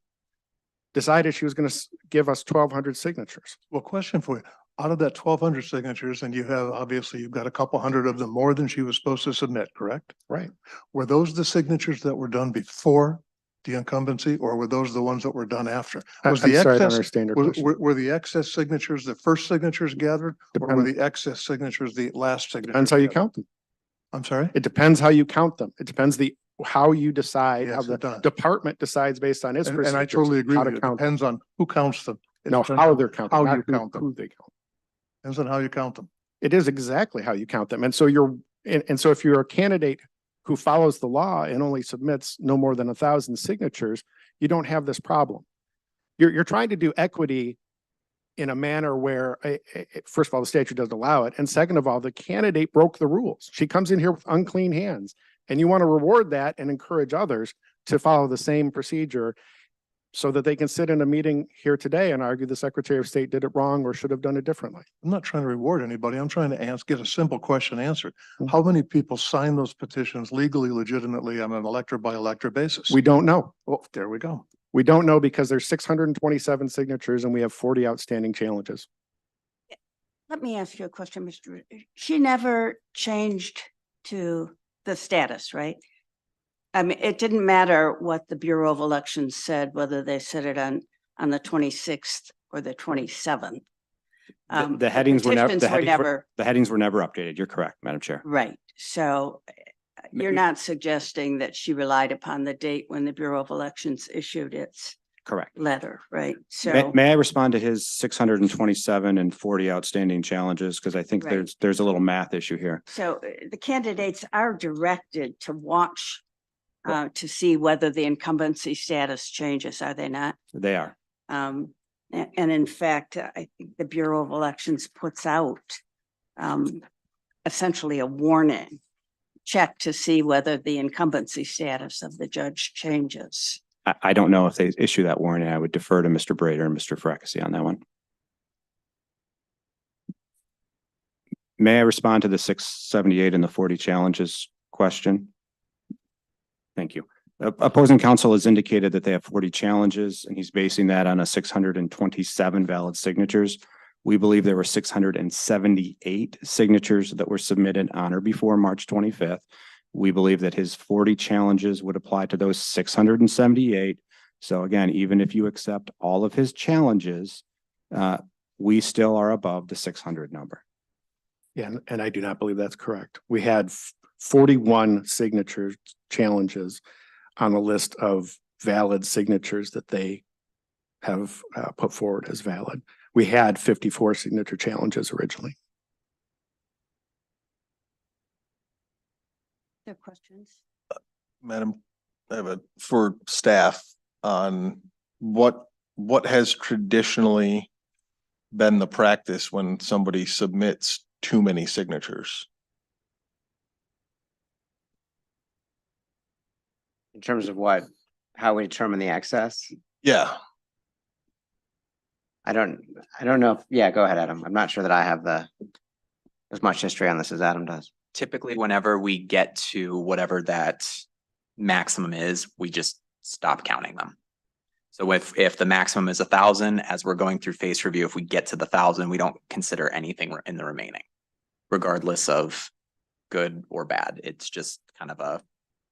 decided she was going to give us 1,200 signatures? Well, question for you. Out of that 1,200 signatures, and obviously you've got a couple hundred of them more than she was supposed to submit, correct? Right. Were those the signatures that were done before the incumbency, or were those the ones that were done after? I'm Was the sorry, I don't excess, understand your were, question. were the excess signatures the first signatures gathered, or were Depends- the excess signatures the last signature? Depends how you count them. I'm sorry? It depends how you count them. It depends how you decide, how Yes, the it does. department decides based on its And procedures. I totally agree how with to you. It count them. depends on who counts them. It No, depends how on they're counted, How not you count them. who they count. Depends on how you count them. It is exactly how you count them. And so so if you're a candidate who follows the law and only submits no more than 1,000 signatures, you don't have this problem. You're trying to do equity in a manner where, first of all, the statute doesn't allow it. And second of all, the candidate broke the rules. She comes in here with unclean hands, and you want to reward that and encourage others to follow the same procedure so that they can sit in a meeting here today and argue the Secretary of State did it wrong or should have done it differently. I'm not trying to reward anybody. I'm trying to get a simple question answered. Mhm. How many people sign those petitions legally, legitimately on an elector by elector basis? We don't know. Oh, there we go. We don't know because there's 627 signatures and we have 40 outstanding challenges. Let me ask you a question, Mr. She never changed to the status, right? I mean, it didn't matter what the Bureau of Elections said, whether they said it on the 26th or the 27th. The headings were never, petitions the headings were never updated. You're correct, Madam Chair. right. So you're not suggesting that she relied upon the date when the Bureau of Elections issued its Correct. letter, right? May, So, may I respond to his 627 and 40 outstanding challenges? Because I think Right. there's a little math issue here. the candidates are directed to watch to see whether the incumbency status changes, are they not? They are. And in fact, I think the Bureau of Elections puts out essentially a warning check to see whether the incumbency status of the judge changes. I don't know if they issue that warning. I would defer to Mr. Brader and Mr. Fracassi on that one. May I respond to the 678 and the 40 challenges question? Thank you. Opposing counsel has indicated that they have 40 challenges and he's basing that on a 627 valid signatures. We believe there were 678 signatures that were submitted on or before March 25th. We believe that his 40 challenges would apply to those 678. So again, even if you accept all of his challenges, we still are above the 600 number. Yeah, and I do not believe that's correct. We had 41 signature challenges on the list of valid signatures that they have put forward as valid. We had 54 signature challenges originally. There are questions? Madam, I have for staff on what has traditionally been the practice when somebody submits too many signatures? In terms of how we determine the excess? Yeah, I don't know if, yeah, go ahead, Adam. I'm not sure that I have as much history on this as Adam does. Typically, whenever we get to whatever that maximum is, we just stop counting them. So if the maximum is 1,000, as we're going through face review, if we get to the 1,000, we don't consider anything in the remaining, regardless of good or bad. It's just kind of a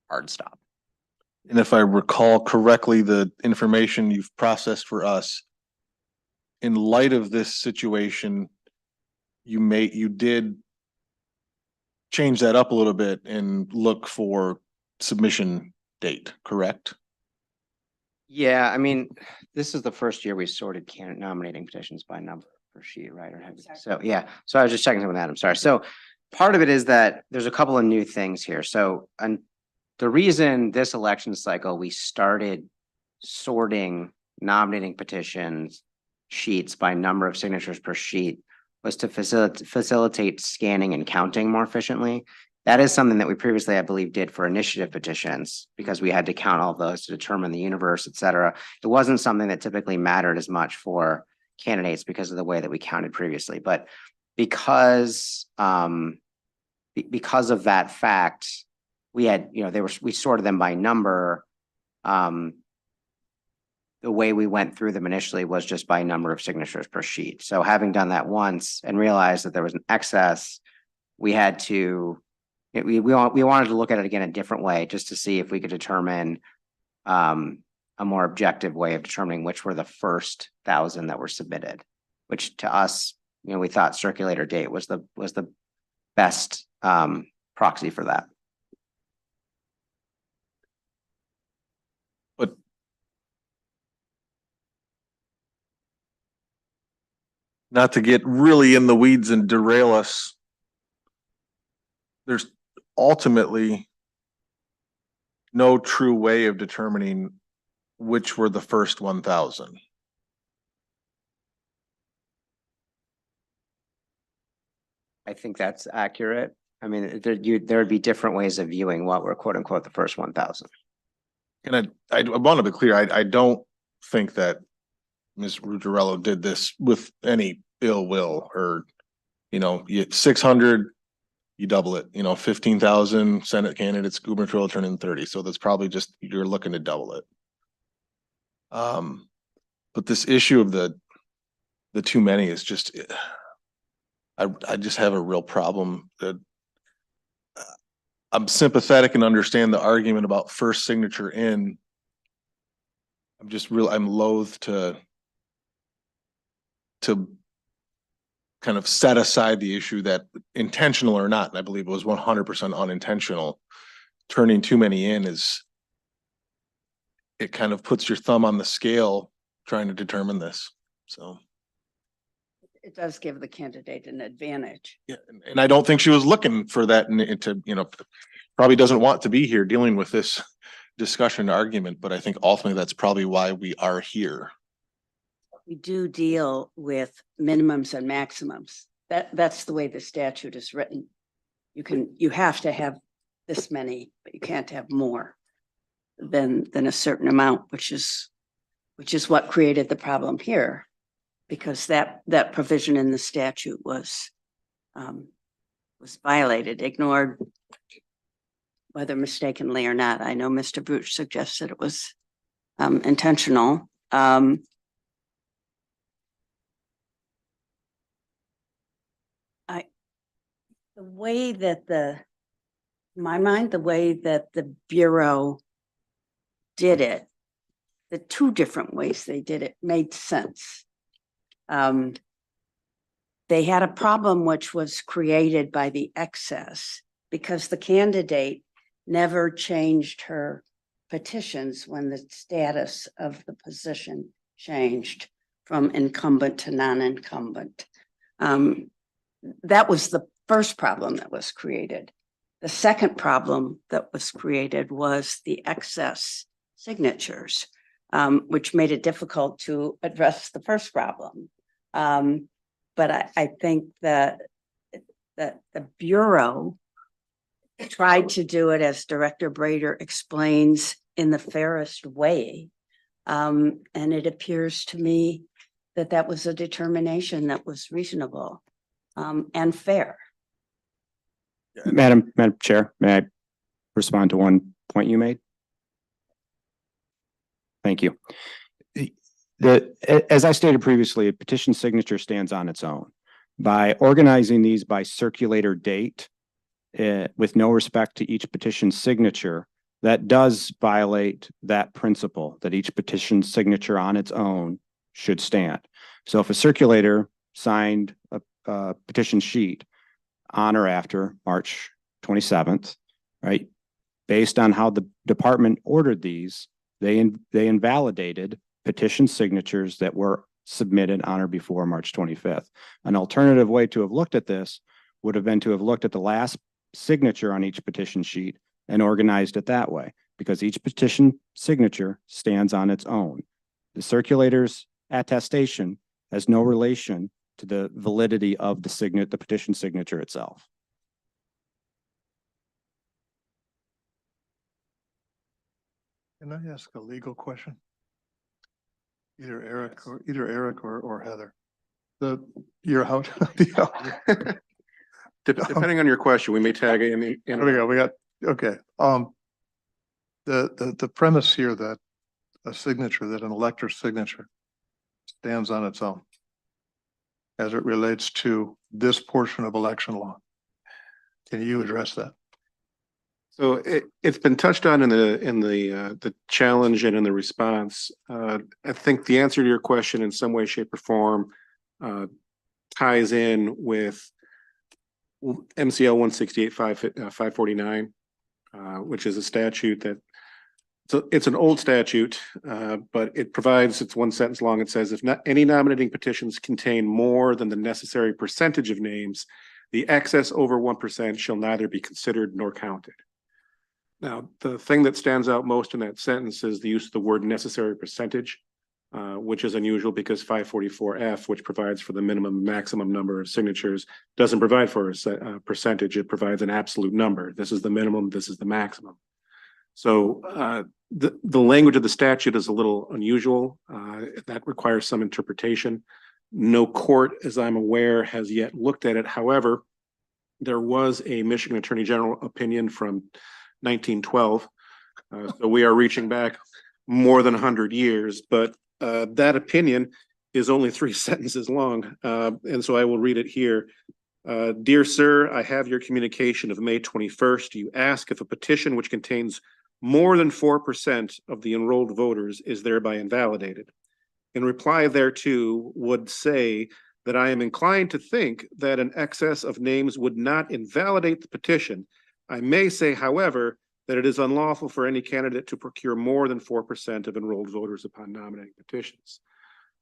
hard stop. and if I recall correctly, the information you've processed for us, in light of this situation, you did change that up a little bit and look for submission date, correct? Yeah, I mean, this is the first year we sorted candidate nominating petitions by number per sheet, right? Or have we- So, yeah, so I was just checking some of that. I'm sorry. So part of it is that there's a couple of new things here. So, and the reason this election cycle, we started sorting nominating petitions sheets by number of signatures per sheet was to facilitate scanning and counting more efficiently. That is something that we previously, I believe, did for initiative petitions because we had to count all of those to determine the universe, et cetera. It wasn't something that typically mattered as much for candidates because of the way that we counted previously. But because because of that fact, we had, we sorted them by number. The way we went through them initially was just by number of signatures per sheet. So having done that once and realized that there was an excess, we had to, we wanted to look at it again a different way just to see if we could determine a more objective way of determining which were the first 1,000 that were submitted, which to us, we thought circulator date was the best proxy for that. But not to get really in the weeds and derail us, there's ultimately no true way of determining which were the first 1,000. I think that's accurate. I mean, there would be different ways of viewing what were quote unquote the first 1,000. And I want to be clear, I don't think that Ms. Rugerello did this with any ill will or, you 600, you double it, 15,000 Senate candidates, gubernatorial turn in 30. So that's probably just, you're looking to double it. But this issue of the too many is just, I just have a real problem that I'm sympathetic and understand the argument about first signature in. I'm loath to kind of set aside the issue that intentional or not, and I believe it was 100% unintentional, turning too many in it kind of puts your thumb on the scale trying to determine this. So. It does give the candidate an advantage. Yeah, and I don't think she was looking for that to, probably doesn't want to be here dealing with this discussion argument, but I think ultimately that's probably why we are here. We do deal with minimums and maximums. That's the way the statute is written. You have to have this many, but you can't have more than a certain amount, which is what created the problem here. Because that provision in the statute was violated, ignored, whether mistakenly or not. I know Mr. Bruch suggested it was intentional. The way that in my mind, the way that the Bureau did it, the two different ways they did it made sense. They had a problem which was created by the excess because the candidate never changed her petitions when the status of the position changed from incumbent to non-incumbent. That was the first problem that was created. The second problem that was created was the excess signatures, which made it difficult to address the first problem. But I think that the Bureau tried to do it, as Director Brader explains, in the fairest way. And it appears to me that was a determination that was reasonable and fair. Madam Chair, may I respond to one point you made? Thank you. As I stated previously, a petition signature stands on its own. By organizing these by circulator date, with no respect to each petition signature, that does violate that principle that each petition signature on its own should stand. So if a circulator signed a petition sheet on or after March 27th, right, Based on how the department ordered these, they invalidated petition signatures that were submitted on or before March 25th. An alternative way to have looked at this would have been to have looked at the last signature on each petition sheet and organized it that way, because each petition signature stands on its own. The circulator's attestation has no relation to the validity of the petition signature itself. Can I ask a legal question? Either Eric or Heather. You're out. Depending on your question, we may tag in. There we go. We got, okay. The premise here that a signature, that an elector's signature stands on its own as it relates to this portion of election law. Can you address that? So it's been touched on in the challenge and in the response. I think the answer to your question in some way, shape or form ties in with MCL 168-549, which is a statute that it's an old statute, but it provides, it's one sentence long. It says, if not any nominating petitions contain more than the necessary percentage of names, the excess over 1% shall neither be considered nor counted. Now, the thing that stands out most in that sentence is the use of the word necessary percentage, which is unusual because 544F, which provides for the minimum and maximum number of signatures, doesn't provide for a percentage. It provides an absolute number. This is the minimum, this is the maximum. So the language of the statute is a little unusual. That requires some interpretation. No court, as I'm aware, has yet looked at it. However, there was a Michigan Attorney General opinion from 1912. So we are reaching back more than 100 years, but that opinion is only 3 sentences long. And so I will read it here. Dear sir, I have your communication of May 21st. You ask if a petition which contains more than 4% of the enrolled voters is thereby invalidated. In reply thereto would say that I am inclined to think that an excess of names would not invalidate the petition. I may say, however, that it is unlawful for any candidate to procure more than 4% of enrolled voters upon nominating petitions.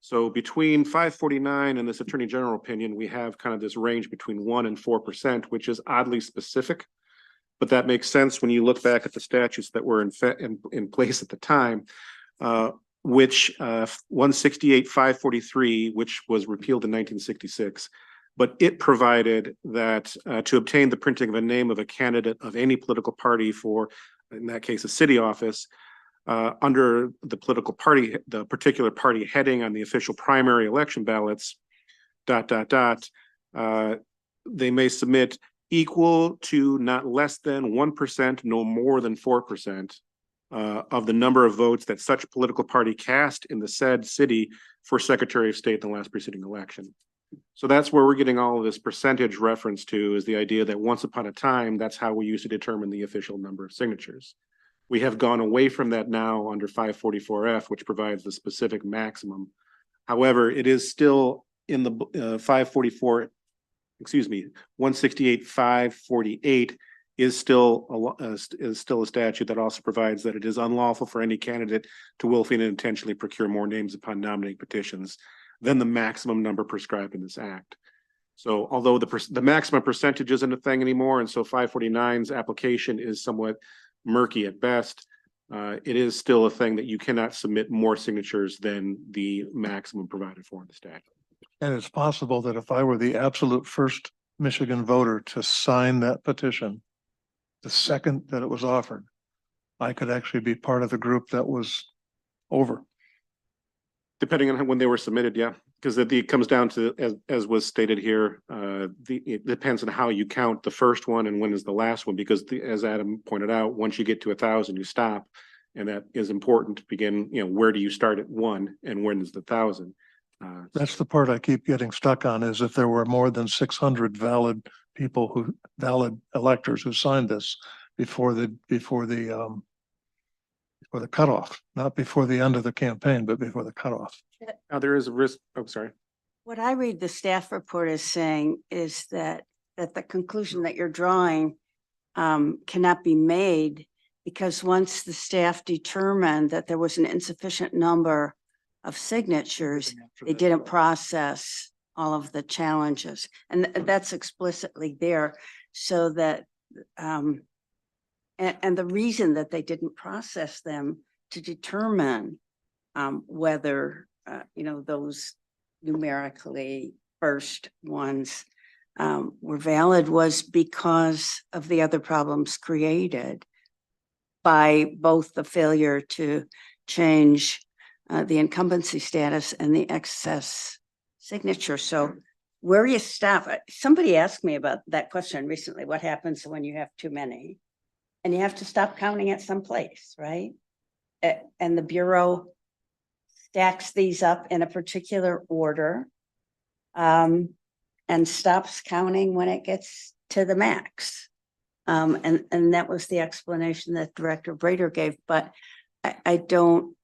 So between 549 and this Attorney General opinion, we have kind of this range between 1% and 4%, which is oddly specific. But that makes sense when you look back at the statutes that were in place at the time, which 168-543, which was repealed in 1966. But it provided that to obtain the printing of a name of a candidate of any political party for, in that case, a city office, under the political party, the particular party heading on the official primary election ballots, ... they may submit equal to not less than 1%, no more than 4% of the number of votes that such political party cast in the said city for Secretary of State in the last preceding election. So that's where we're getting all of this percentage reference to, is the idea that once upon a time, that's how we used to determine the official number of signatures. We have gone away from that now under 544F, which provides the specific maximum. However, it is still in the 168-548 is still a statute that also provides that it is unlawful for any candidate to willfully and intentionally procure more names upon nominating petitions than the maximum number prescribed in this act. So although the maximum percentage isn't a thing anymore, and so 549's application is somewhat murky at best, it is still a thing that you cannot submit more signatures than the maximum provided for in the statute. And it's possible that if I were the absolute first Michigan voter to sign that petition, the second that it was offered, I could actually be part of the group that was over. Depending on when they were submitted, yeah, because it comes down to, as was stated here, it depends on how you count the first one and when is the last one, because as Adam pointed out, once you get to 1,000, you stop. And that is important to begin, where do you start at 1 and when is the 1,000? That's the part I keep getting stuck on, is if there were more than 600 valid electors who signed this before the cutoff, not before the end of the campaign, but before the cutoff. Now there is a risk. Oh, sorry. What I read the staff report is saying is that the conclusion that you're drawing cannot be made because once the staff determined that there was an insufficient number of signatures, they didn't process all of the challenges. And that's explicitly there so that, and the reason that they didn't process them to determine whether, those numerically first ones were valid was because of the other problems created by both the failure to change the incumbency status and the excess signature. So where you stop, somebody asked me about that question recently, what happens when you have too many? And you have to stop counting at some place, right? And the Bureau stacks these up in a particular order and stops counting when it gets to the max. And that was the explanation that Director Brader gave, but I don't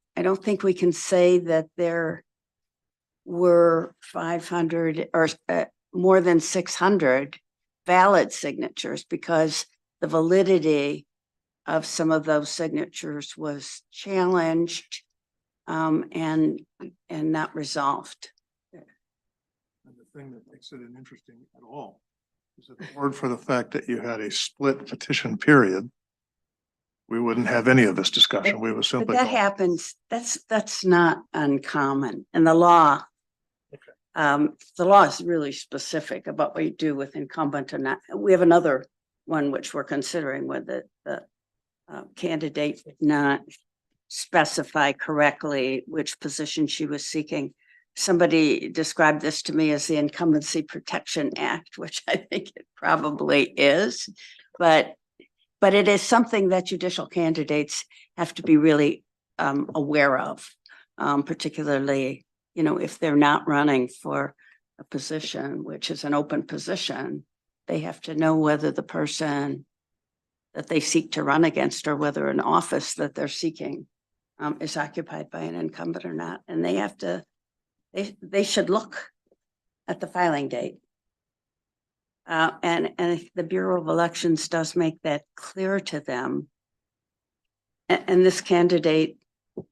think we can say that there were 500 or more than 600 valid signatures because the validity of some of those signatures was challenged and not resolved. And the thing that makes it interesting at all is that the board, for the fact that you had a split petition period, we wouldn't have any of this discussion. We would But simply. that happens, that's not uncommon in the law. The law is really specific about what you do with incumbent or not. We have another one which we're considering where the candidate did not specify correctly which position she was seeking. Somebody described this to me as the Incumbency Protection Act, which I think it probably is, but it is something that judicial candidates have to be really aware of, particularly, if they're not running for a position, which is an open position, they have to know whether the person that they seek to run against or whether an office that they're seeking is occupied by an incumbent or not. And they have to, they should look at the filing date. And the Bureau of Elections does make that clear to them. And this candidate,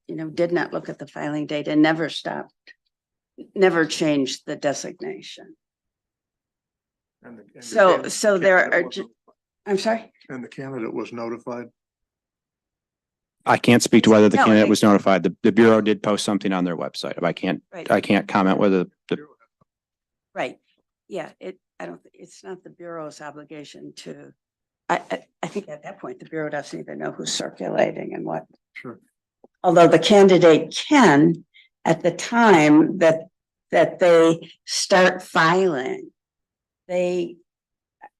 did not look at the filing date and never never changed the designation. So there are, I'm sorry? And the candidate was notified. I can't speak to whether the No, candidate was notified. The Bureau did post something on their website. Right. I can't comment whether the Right. Yeah, it's not the Bureau's obligation to, I think at that point, the Bureau doesn't even know who's circulating and what. Sure. Although the candidate can, at the time that they start filing, they,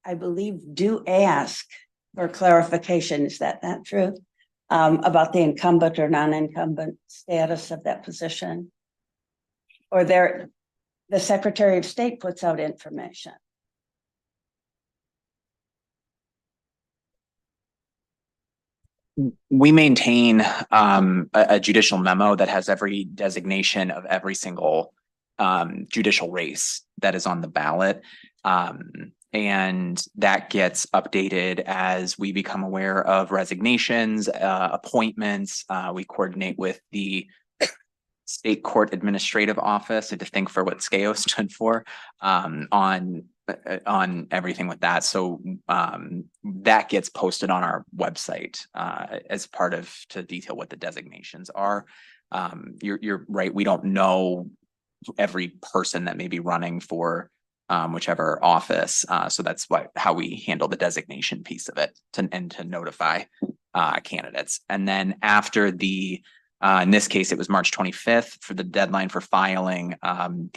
I believe, do ask for clarification. Is that not true? About the incumbent or non-incumbent status of that position? Or the Secretary of State puts out information. We maintain a judicial memo that has every designation of every single judicial race that is on the ballot. And that gets updated as we become aware of resignations, appointments. We coordinate with the State Court Administrative Office, I had to think for what SCAO stood for, on everything with that. So that gets posted on our website as part of to detail what the designations are. You're right. We don't know every person that may be running for whichever office. So that's how we handle the designation piece of it to notify candidates. And then after in this case, it was March 25th for the deadline for filing I'm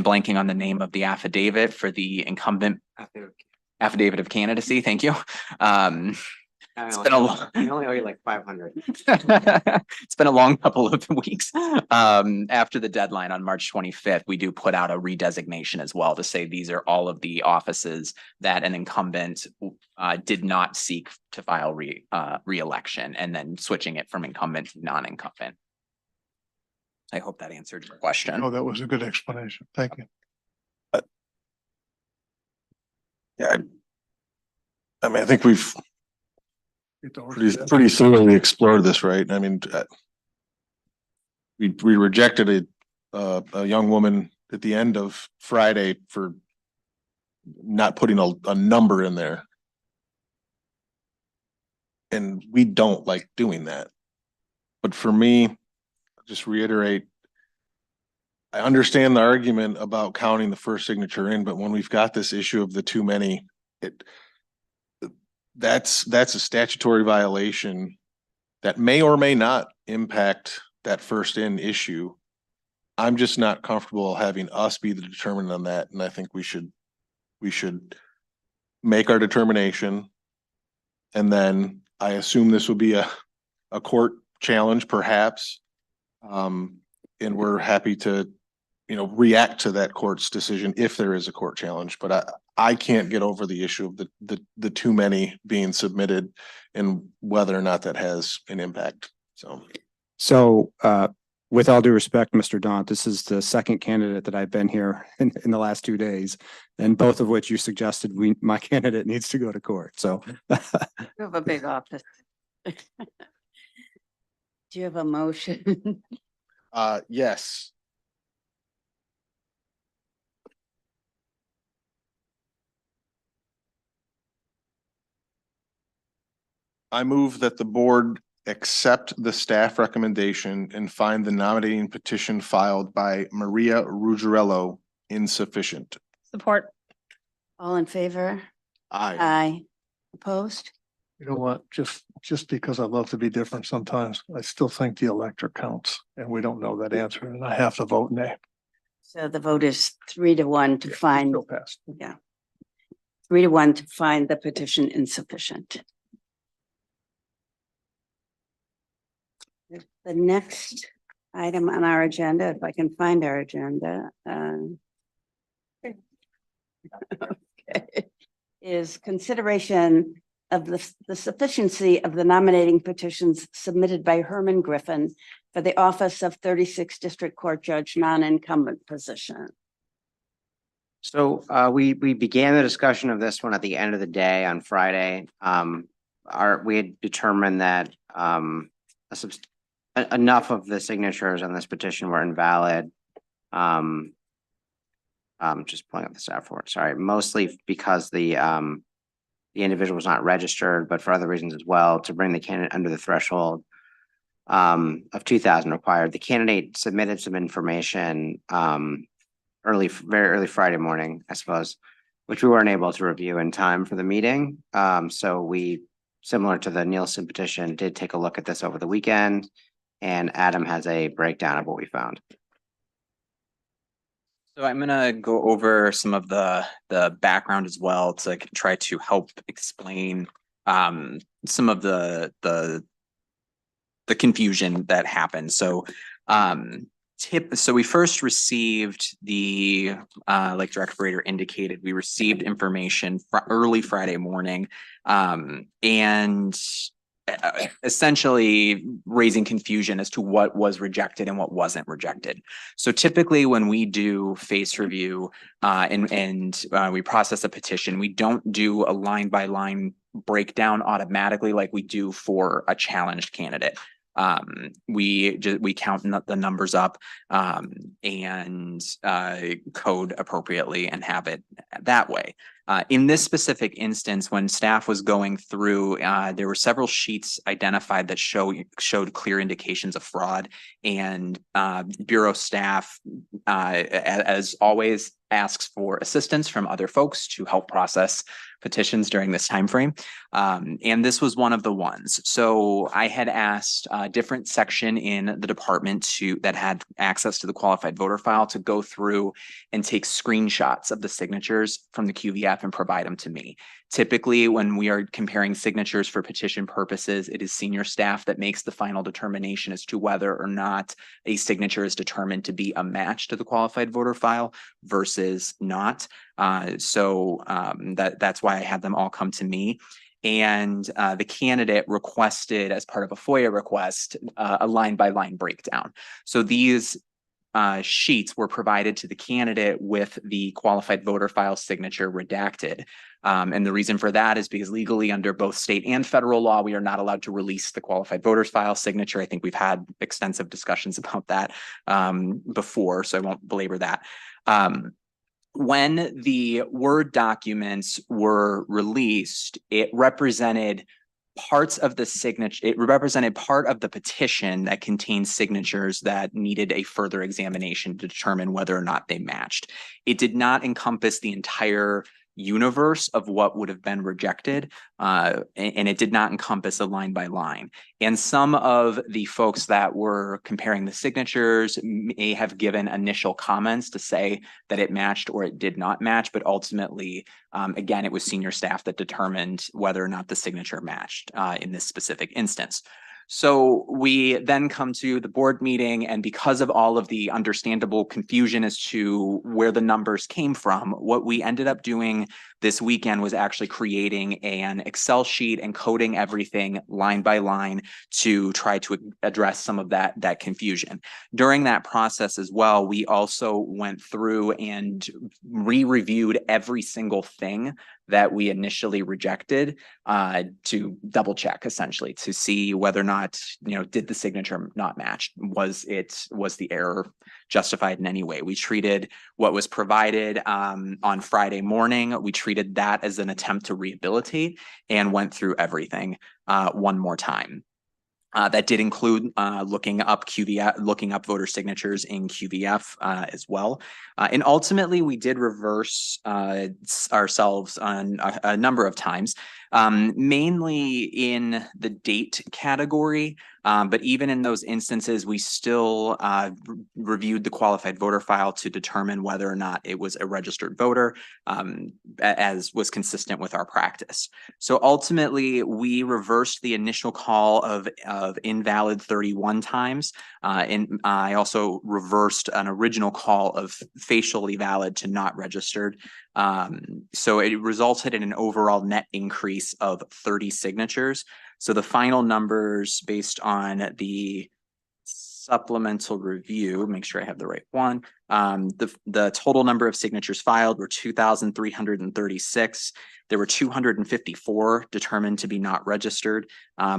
blanking on the name of the affidavit for the incumbent affidavit of candidacy. Thank you. It's been a long. I only owe you like 500. It's been a long couple of weeks. After the deadline on March 25th, we do put out a redesignation as well to say these are all of the offices that an incumbent did not seek to file re-election, and then switching it from incumbent to non-incumbent. I hope that answered your question. Oh, that was a good explanation. Thank you. Yeah, I mean, I think we've pretty thoroughly explored this, right? I mean, we rejected a young woman at the end of Friday for not putting a number in there. And we don't like doing that. But for me, I'll just reiterate, I understand the argument about counting the first signature in, but when we've got this issue of the too many, that's a statutory violation that may or may not impact that first in issue. I'm just not comfortable having us be the determinant on that, and I think we should make our determination. And then I assume this would be a court challenge perhaps. And we're happy to, react to that court's decision if there is a court challenge, but I can't get over the issue of the too many being submitted and whether or not that has an impact. So, with all due respect, Mr. Daunt, this is the second candidate that I've been here in the last 2 days, and both of which you suggested my candidate needs to go to court. So You have a big office. Do you have a motion? Yes. I move that the board accept the staff recommendation and find the nominating petition filed by Maria Ruggiero insufficient. Support. All in favor? Aye. Aye. Opposed? You know what, just because I love to be different sometimes, I still think the elector counts and we don't know that answer and I have to vote nay. So the vote is 3-1 to find, Still passed. yeah. 3-1 to find the petition insufficient. The next item on our agenda, if I can find our agenda, okay, is consideration of the sufficiency of the nominating petitions submitted by Herman Griffin for the office of 36th District Court Judge, non-incumbent position. So we began the discussion of this one at the end of the day on Friday. We had determined that enough of the signatures on this petition were invalid. Just pulling up the staff report, sorry, mostly because the individual was not registered, but for other reasons as well, to bring the candidate under the threshold of 2,000 required. The candidate submitted some information very early Friday morning, I suppose, which we weren't able to review in time for the meeting. So we, similar to the Nielsen petition, did take a look at this over the weekend, and Adam has a breakdown of what we found. So I'm gonna go over some of the background as well to try to help explain some of the confusion that happened. So so we first received the like Director Brader indicated, we received information early Friday morning and essentially raising confusion as to what was rejected and what wasn't rejected. So typically when we do face review and we process a petition, we don't do a line by line breakdown automatically like we do for a challenged candidate. We count the numbers up and code appropriately and have it that way. In this specific instance, when staff was going through, there were several sheets identified that showed clear indications of fraud, and Bureau staff, as always, asks for assistance from other folks to help process petitions during this timeframe. And this was one of the ones. So I had asked a different section in the department that had access to the qualified voter file to go through and take screenshots of the signatures from the QVF and provide them to me. Typically, when we are comparing signatures for petition purposes, it is senior staff that makes the final determination as to whether or not a signature is determined to be a match to the qualified voter file versus not. So that's why I had them all come to me. And the candidate requested, as part of a FOIA request, a line by line breakdown. So these sheets were provided to the candidate with the qualified voter file signature redacted. And the reason for that is because legally under both state and federal law, we are not allowed to release the qualified voters file signature. I think we've had extensive discussions about that before, so I won't belabor that. When the Word documents were released, it represented parts of the signature, it represented part of the petition that contained signatures that needed a further examination to determine whether or not they matched. It did not encompass the entire universe of what would have been rejected, and it did not encompass a line by line. And some of the folks that were comparing the signatures may have given initial comments to say that it matched or it did not match, but ultimately, again, it was senior staff that determined whether or not the signature matched in this specific instance. So we then come to the board meeting, and because of all of the understandable confusion as to where the numbers came from, what we ended up doing this weekend was actually creating an Excel sheet and coding everything line by line to try to address some of that confusion. During that process as well, we also went through and re-reviewed every single thing that we initially rejected to double check, essentially, to see whether or not, did the signature not match? Was the error justified in any way? We treated what was provided on Friday morning, we treated that as an attempt to rehabilitate and went through everything one more time. That did include looking up voter signatures in QVF as well. And ultimately, we did reverse ourselves on a number of times, mainly in the date category. But even in those instances, we still reviewed the qualified voter file to determine whether or not it was a registered voter, as was consistent with our practice. So ultimately, we reversed the initial call of invalid 31 times. And I also reversed an original call of facially valid to not registered. So it resulted in an overall net increase of 30 signatures. So the final numbers based on the supplemental review, make sure I have the right one. The total number of signatures filed were 2,336. There were 254 determined to be not registered.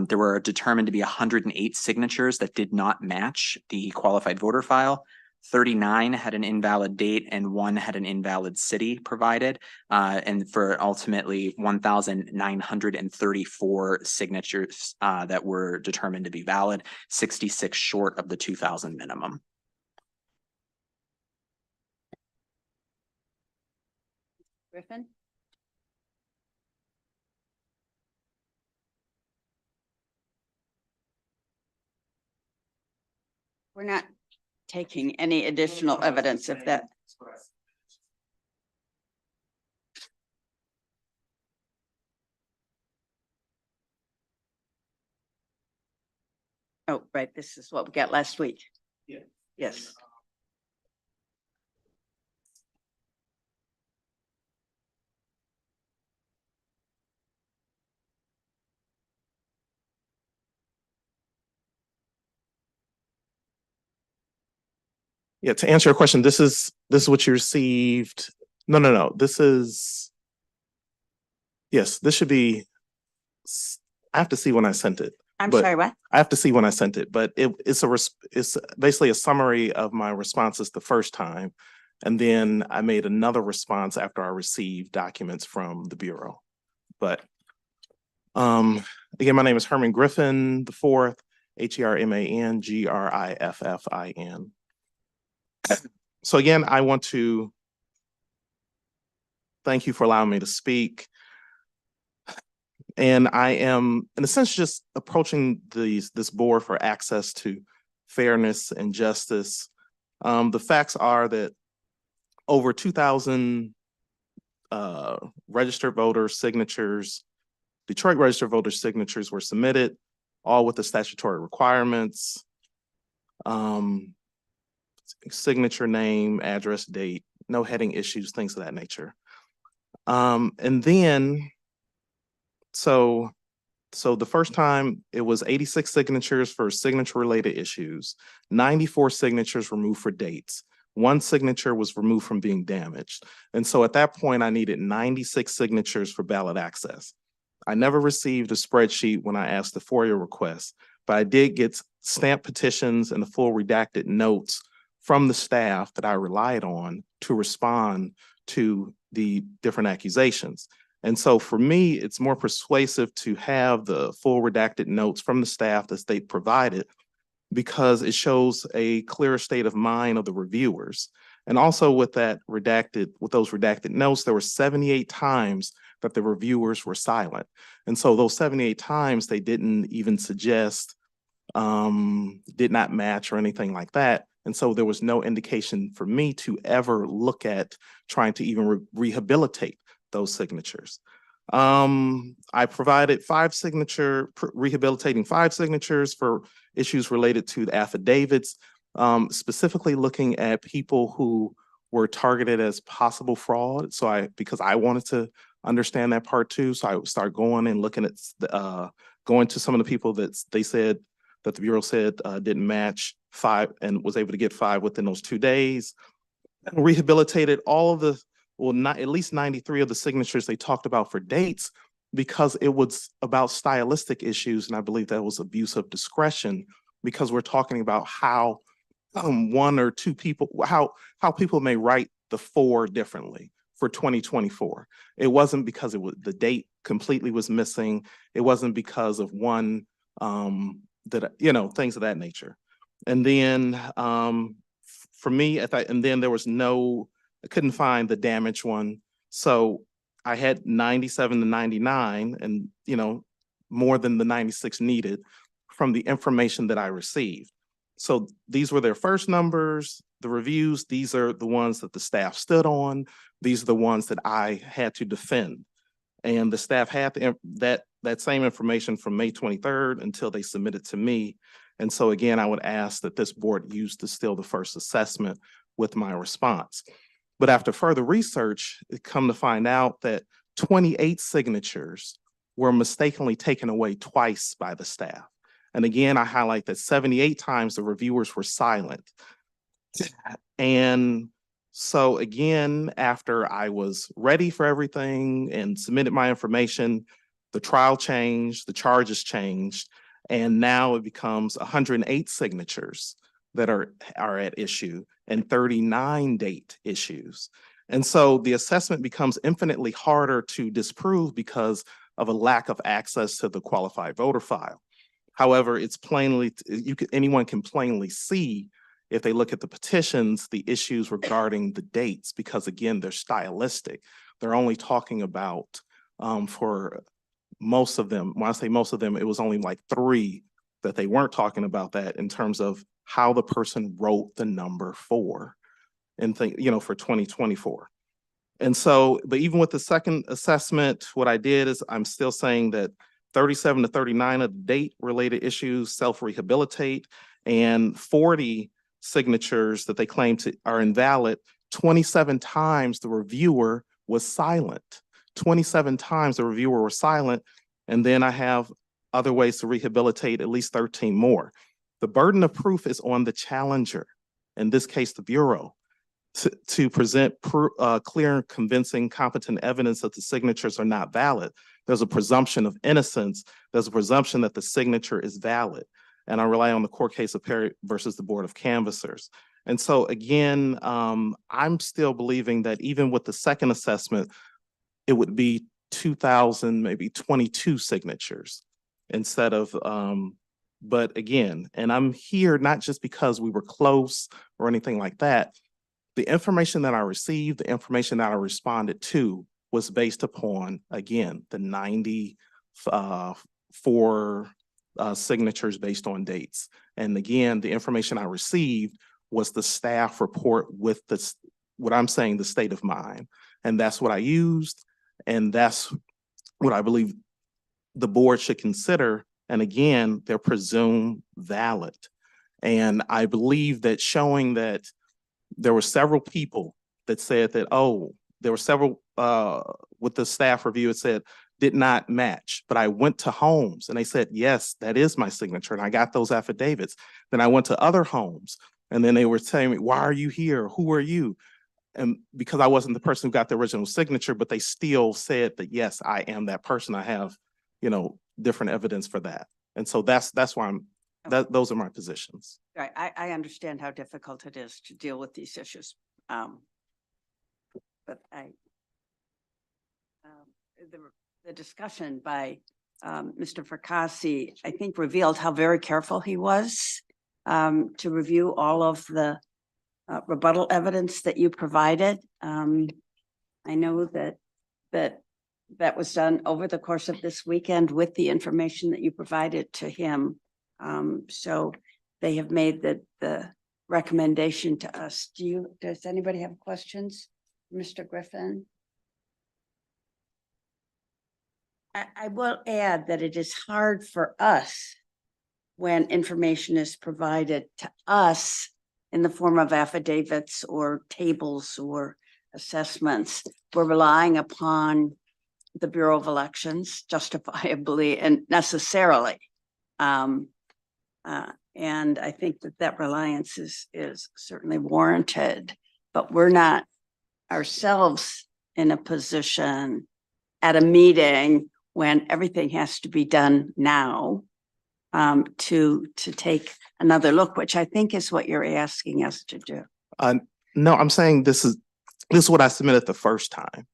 There were determined to be 108 signatures that did not match the qualified voter file. 39 had an invalid date and 1 had an invalid city provided, and for ultimately 1,934 signatures that were determined to be valid, 66 short of the 2,000 minimum. Griffin? We're not taking any additional evidence of that. Oh, right, this is what we got last week. Yeah. Yes. Yeah, to answer your question, this is what you received. No. Yes, this should be, I have to see when I sent it. I'm but sorry, what? I have to see when I sent it, but it's basically a summary of my responses the first time. And then I made another response after I received documents from the Bureau. But again, my name is Herman Griffin IV, HERMAN GRIFFIN. So again, I want to thank you for allowing me to speak. And I am, in a sense, just approaching this board for access to fairness and justice. The facts are that over 2,000 registered voter signatures, Detroit registered voter signatures were submitted, all with the statutory requirements. Signature name, address, date, no heading issues, things of that nature. And then, so So the first time it was 86 signatures for signature related issues, 94 signatures removed for dates. One signature was removed from being damaged. And so at that point, I needed 96 signatures for ballot access. I never received a spreadsheet when I asked the FOIA request, but I did get stamped petitions and the full redacted notes from the staff that I relied on to respond to the different accusations. And so for me, it's more persuasive to have the full redacted notes from the staff that they provided because it shows a clearer state of mind of the reviewers. And also with those redacted notes, there were 78 times that the reviewers were silent. And so those 78 times they didn't even suggest, did not match or anything like that. And so there was no indication for me to ever look at trying to even rehabilitate those signatures. I provided rehabilitating 5 signatures for issues related to the affidavits, specifically looking at people who were targeted as possible fraud. So because I wanted to understand that part too. So I would start going and looking at, going to some of the people that they said, that the Bureau said didn't match 5 and was able to get 5 within those 2 days. And rehabilitated all of the, well, not at least 93 of the signatures they talked about for dates because it was about stylistic issues. And I believe that was abuse of discretion because we're talking about how one or two people, how people may write the 4 differently for 2024. It wasn't because the date completely was missing. It wasn't because of one, things of that nature. And then for me, and then there was I couldn't find the damaged one. So I had 97 to 99 and, more than the 96 needed from the information that I received. So these were their first numbers, the reviews. These are the ones that the staff stood on. These are the ones that I had to defend. And the staff had that same information from May 23rd until they submitted to me. And so again, I would ask that this board use the first assessment with my response. But after further research, it come to find out that 28 signatures were mistakenly taken away twice by the staff. And again, I highlight that 78 times the reviewers were silent. And so again, after I was ready for everything and submitted my information, the trial changed, the charges changed, and now it becomes 108 signatures that are at issue and 39 date issues. And so the assessment becomes infinitely harder to disprove because of a lack of access to the qualified voter file. However, it's anyone can plainly see if they look at the petitions, the issues regarding the dates, because again, they're stylistic. They're only talking about for most of them, when I say most of them, it was only like 3 that they weren't talking about that in terms of how the person wrote the number 4 and for 2024. And so, but even with the second assessment, what I did is I'm still saying that 37 to 39 of the date related issues self-rehabilitate, and 40 signatures that they claim are invalid. 27 times the reviewer was silent. 27 times the reviewer was silent. And then I have other ways to rehabilitate at least 13 more. The burden of proof is on the challenger, in this case, the Bureau, to present clear and convincing competent evidence that the signatures are not valid. There's a presumption of innocence. There's a presumption that the signature is valid. And I rely on the court case of Perry versus the Board of Canvassers. And so again, I'm still believing that even with the second assessment, it would be 2,000, maybe 22 signatures instead of, but again, and I'm here not just because we were close or anything like that. The information that I received, the information that I responded to was based upon, again, the 94 signatures based on dates. And again, the information I received was the staff report with what I'm saying, the state of mind. And that's what I used. And that's what I believe the board should consider. And again, they're presumed valid. And I believe that showing that there were several people that said that, there were several with the staff review, it said did not match, but I went to homes and they said, yes, that is my signature. And I got those affidavits. Then I went to other homes and then they were telling me, why are you here? Who are you? And because I wasn't the person who got the original signature, but they still said that, yes, I am that person. I have, different evidence for that. And so that's why those are my positions. Right, I understand how difficult it is to deal with these issues. But the discussion by Mr. Fracassi, I think, revealed how very careful he was to review all of the rebuttal evidence that you provided. I know that was done over the course of this weekend with the information that you provided to him. So they have made the recommendation to us. Does anybody have questions? Mr. Griffin? I will add that it is hard for us when information is provided to us in the form of affidavits or tables or assessments. We're relying upon the Bureau of Elections justifiably and necessarily. And I think that reliance is certainly warranted, but we're not ourselves in a position at a meeting when everything has to be done now to take another look, which I think is what you're asking us to do. No, I'm saying this is what I submitted the first time.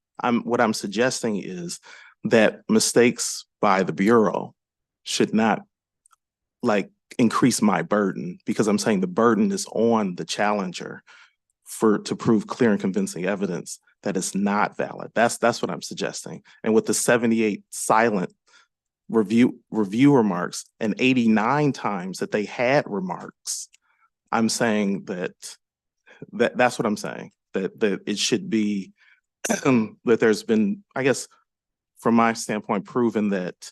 What I'm suggesting is that mistakes by the Bureau should not increase my burden, because I'm saying the burden is on the challenger to prove clear and convincing evidence that is not valid. That's what I'm suggesting. And with the 78 silent review remarks and 89 times that they had remarks, I'm saying that's what I'm saying, that it should be that there's been, I guess, from my standpoint, proven that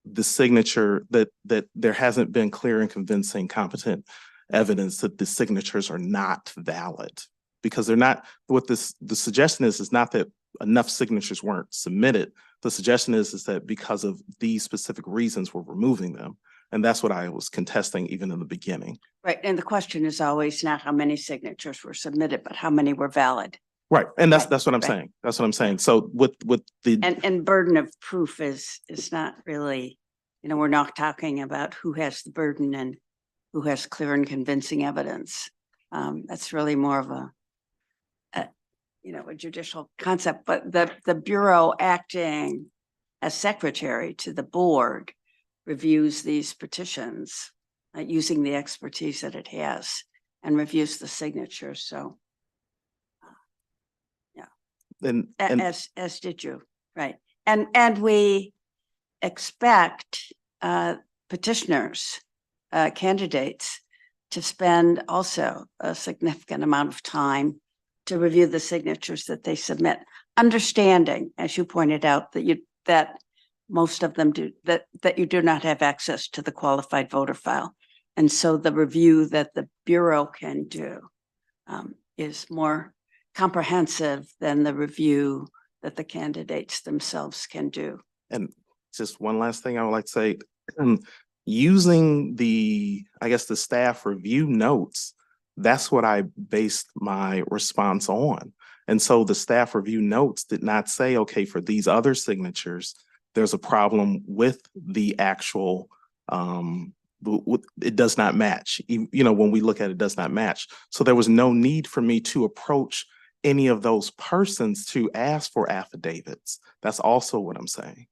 the signature, that there hasn't been clear and convincing competent evidence that the signatures are not valid, because they're not. The suggestion is not that enough signatures weren't submitted. The suggestion is that because of these specific reasons, we're removing them. And that's what I was contesting even in the beginning. Right. And the question is always not how many signatures were submitted, but how many were valid. Right. And that's what I'm right. saying. That's what I'm saying. So with the and burden of proof is not really, we're not talking about who has the burden and who has clear and convincing evidence. That's really more of a judicial concept, but the Bureau acting as secretary to the board reviews these petitions using the expertise that it has and reviews the signatures. So as did you, right? And we expect petitioners, candidates to spend also a significant amount of time to review the signatures that they submit, understanding, as you pointed out, that most of them do, that you do not have access to the qualified voter file. And so the review that the Bureau can do is more comprehensive than the review that the candidates themselves can do. And just one last thing I would like to say, using the staff review notes, that's what I based my response on. And so the staff review notes did not say, okay, for these other signatures, there's a problem with the actual, it does not match. When we look at it, does not match. So there was no need for me to approach any of those persons to ask for affidavits. That's also what I'm saying.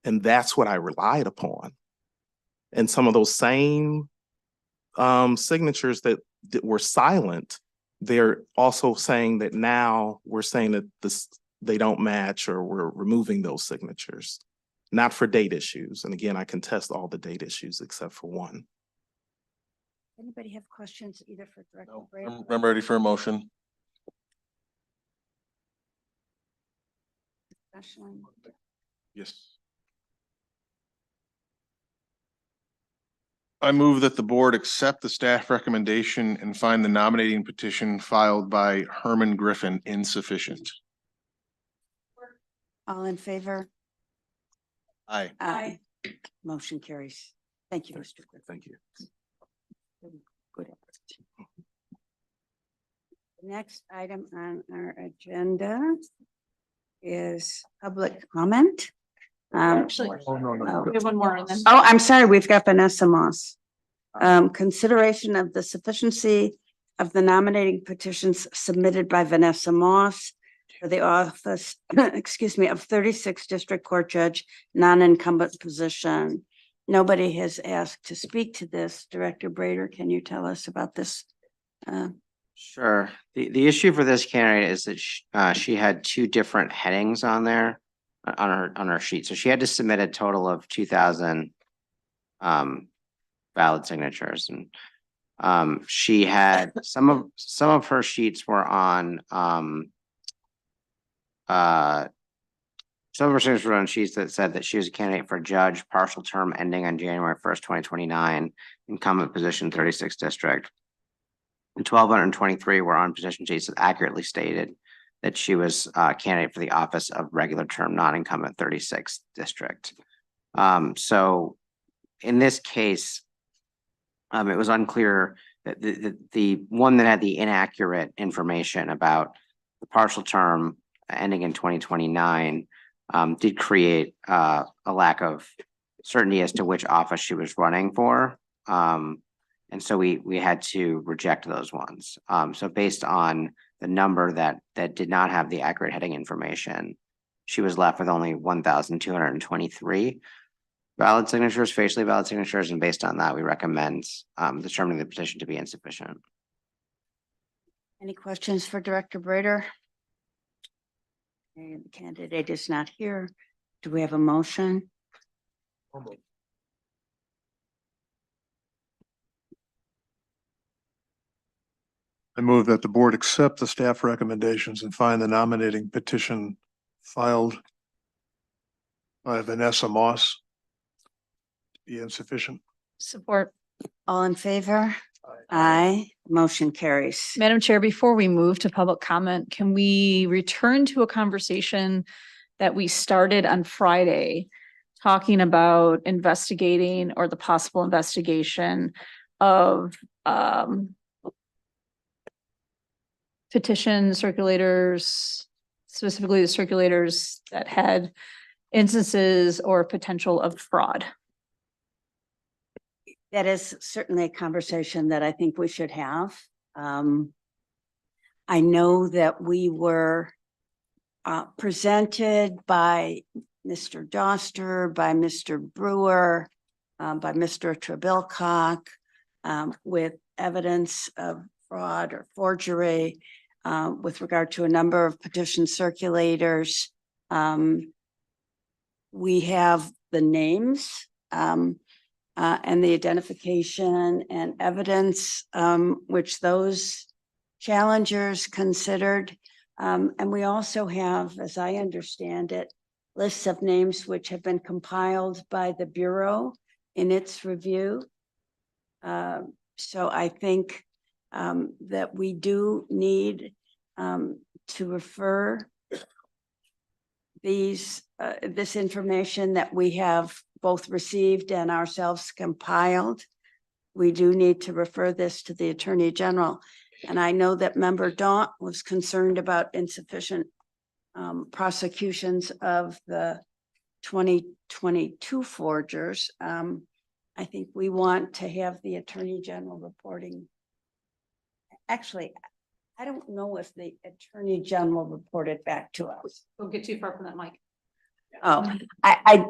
And that's what I relied upon. And some of those same signatures that were silent, they're also saying that now we're saying that they don't match, or we're removing those signatures, not for date issues. And again, I contest all the date issues except for one. Anybody have questions either for Director No, Brady? I'm ready for a motion. Yes. I move that the board accept the staff recommendation and find the nominating petition filed by Herman Griffin insufficient. All in favor? Aye. Aye. Motion carries. Thank you, Mr. Quick. Thank you. Good. The next item on our agenda is public comment. Actually, Oh, no. we have one more and then. Oh, I'm sorry, we've got Vanessa Moss. Consideration of the sufficiency of the nominating petitions submitted by Vanessa Moss for the office, excuse me, of 36th District Court Judge, non-incumbent position. Nobody has asked to speak to this. Director Brader, can you tell us about this? Sure. The issue for this candidate is that she had two different headings on there on her sheet. So she had to submit a total of 2,000 valid signatures, and she had some of her sheets were on some of her signatures were on sheets that said that she was a candidate for judge, partial term ending on January 1st, 2029, incumbent position 36th district. And 1,223 were on position sheets that accurately stated that she was a candidate for the office of regular term non-incumbent 36th district. So in this case, it was unclear that the one that had the inaccurate information about the partial term ending in 2029 did create a lack of certainty as to which office she was running for. And so we had to reject those ones. So based on the number that did not have the accurate heading information, she was left with only 1,223 valid signatures, facially valid signatures, and based on that, we recommend determining the petition to be insufficient. Any questions for Director Brader? And the candidate is not here. Do we have a motion? I move that the board accept the staff recommendations and find the nominating petition filed by Vanessa Moss to be insufficient. Support. All in favor? Aye. Motion carries. Madam Chair, before we move to public comment, can we return to a conversation that we started on Friday, talking about investigating or the possible investigation of petition circulators, specifically the circulators that had instances or potential of fraud? That is certainly a conversation that I think we should have. I know that we were presented by Mr. Doster, by Mr. Brewer, by Mr. Trebilcock, with evidence of fraud or forgery with regard to a number of petition circulators. We have the names and the identification and evidence which those challengers considered. And we also have, as I understand it, lists of names which have been compiled by the Bureau in its review. So I think that we do need to refer this information that we have both received and ourselves compiled. We do need to refer this to the Attorney General. And I know that Member Daunt was concerned about insufficient prosecutions of the 2022 forgers. I think we want to have the Attorney General reporting. Actually, I don't know if the Attorney General reported back to us. Don't get too far from that mic. Oh, I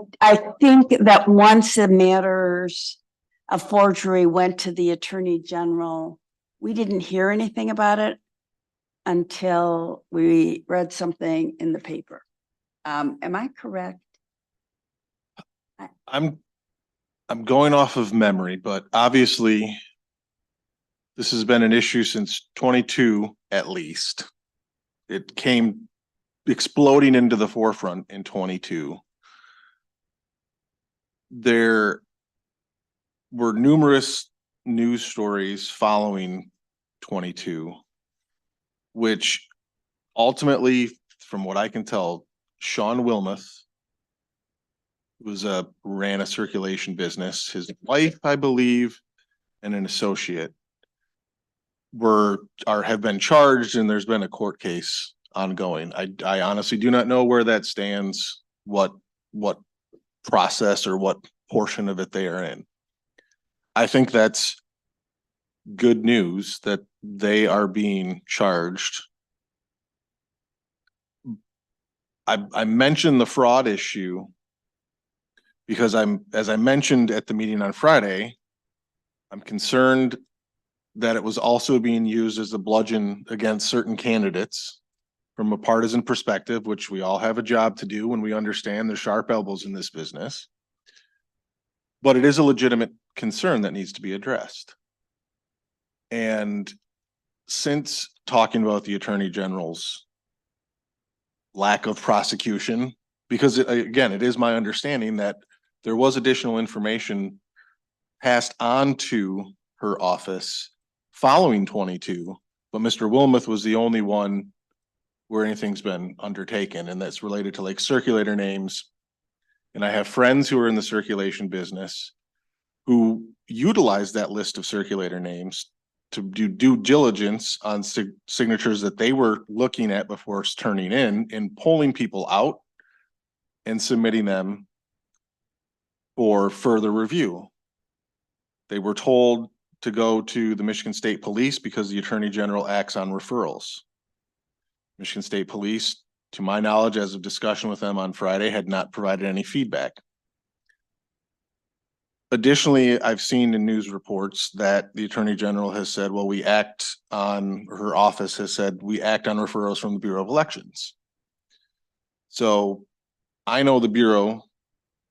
think that once the matters of forgery went to the Attorney General, we didn't hear anything about it until we read something in the paper. Am I correct? I'm going off of memory, but obviously this has been an issue since 22 at least. It came exploding into the forefront in 22. There were numerous news stories following 22, which ultimately, from what I can tell, Sean Wilmoth ran a circulation business. His wife, I believe, and an associate have been charged, and there's been a court case ongoing. I honestly do not know where that stands, what process or what portion of it they are in. I think that's good news that they are being charged. I mentioned the fraud issue because as I mentioned at the meeting on Friday, I'm concerned that it was also being used as a bludgeon against certain candidates from a partisan perspective, which we all have a job to do when we understand the sharp elbows in this business. But it is a legitimate concern that needs to be addressed. And since talking about the Attorney General's lack of prosecution, because again, it is my understanding that there was additional information passed on to her office following 22, but Mr. Wilmoth was the only one where anything's been undertaken, and that's related to like circulator names. And I have friends who are in the circulation business who utilize that list of circulator names to do due diligence on signatures that they were looking at before turning in and pulling people out and submitting them for further review. They were told to go to the Michigan State Police because the Attorney General acts on referrals. Michigan State Police, to my knowledge, as of discussion with them on Friday, had not provided any feedback. Additionally, I've seen in news reports that the Attorney General has said, well, her office has said, we act on referrals from the Bureau of Elections. So I know the Bureau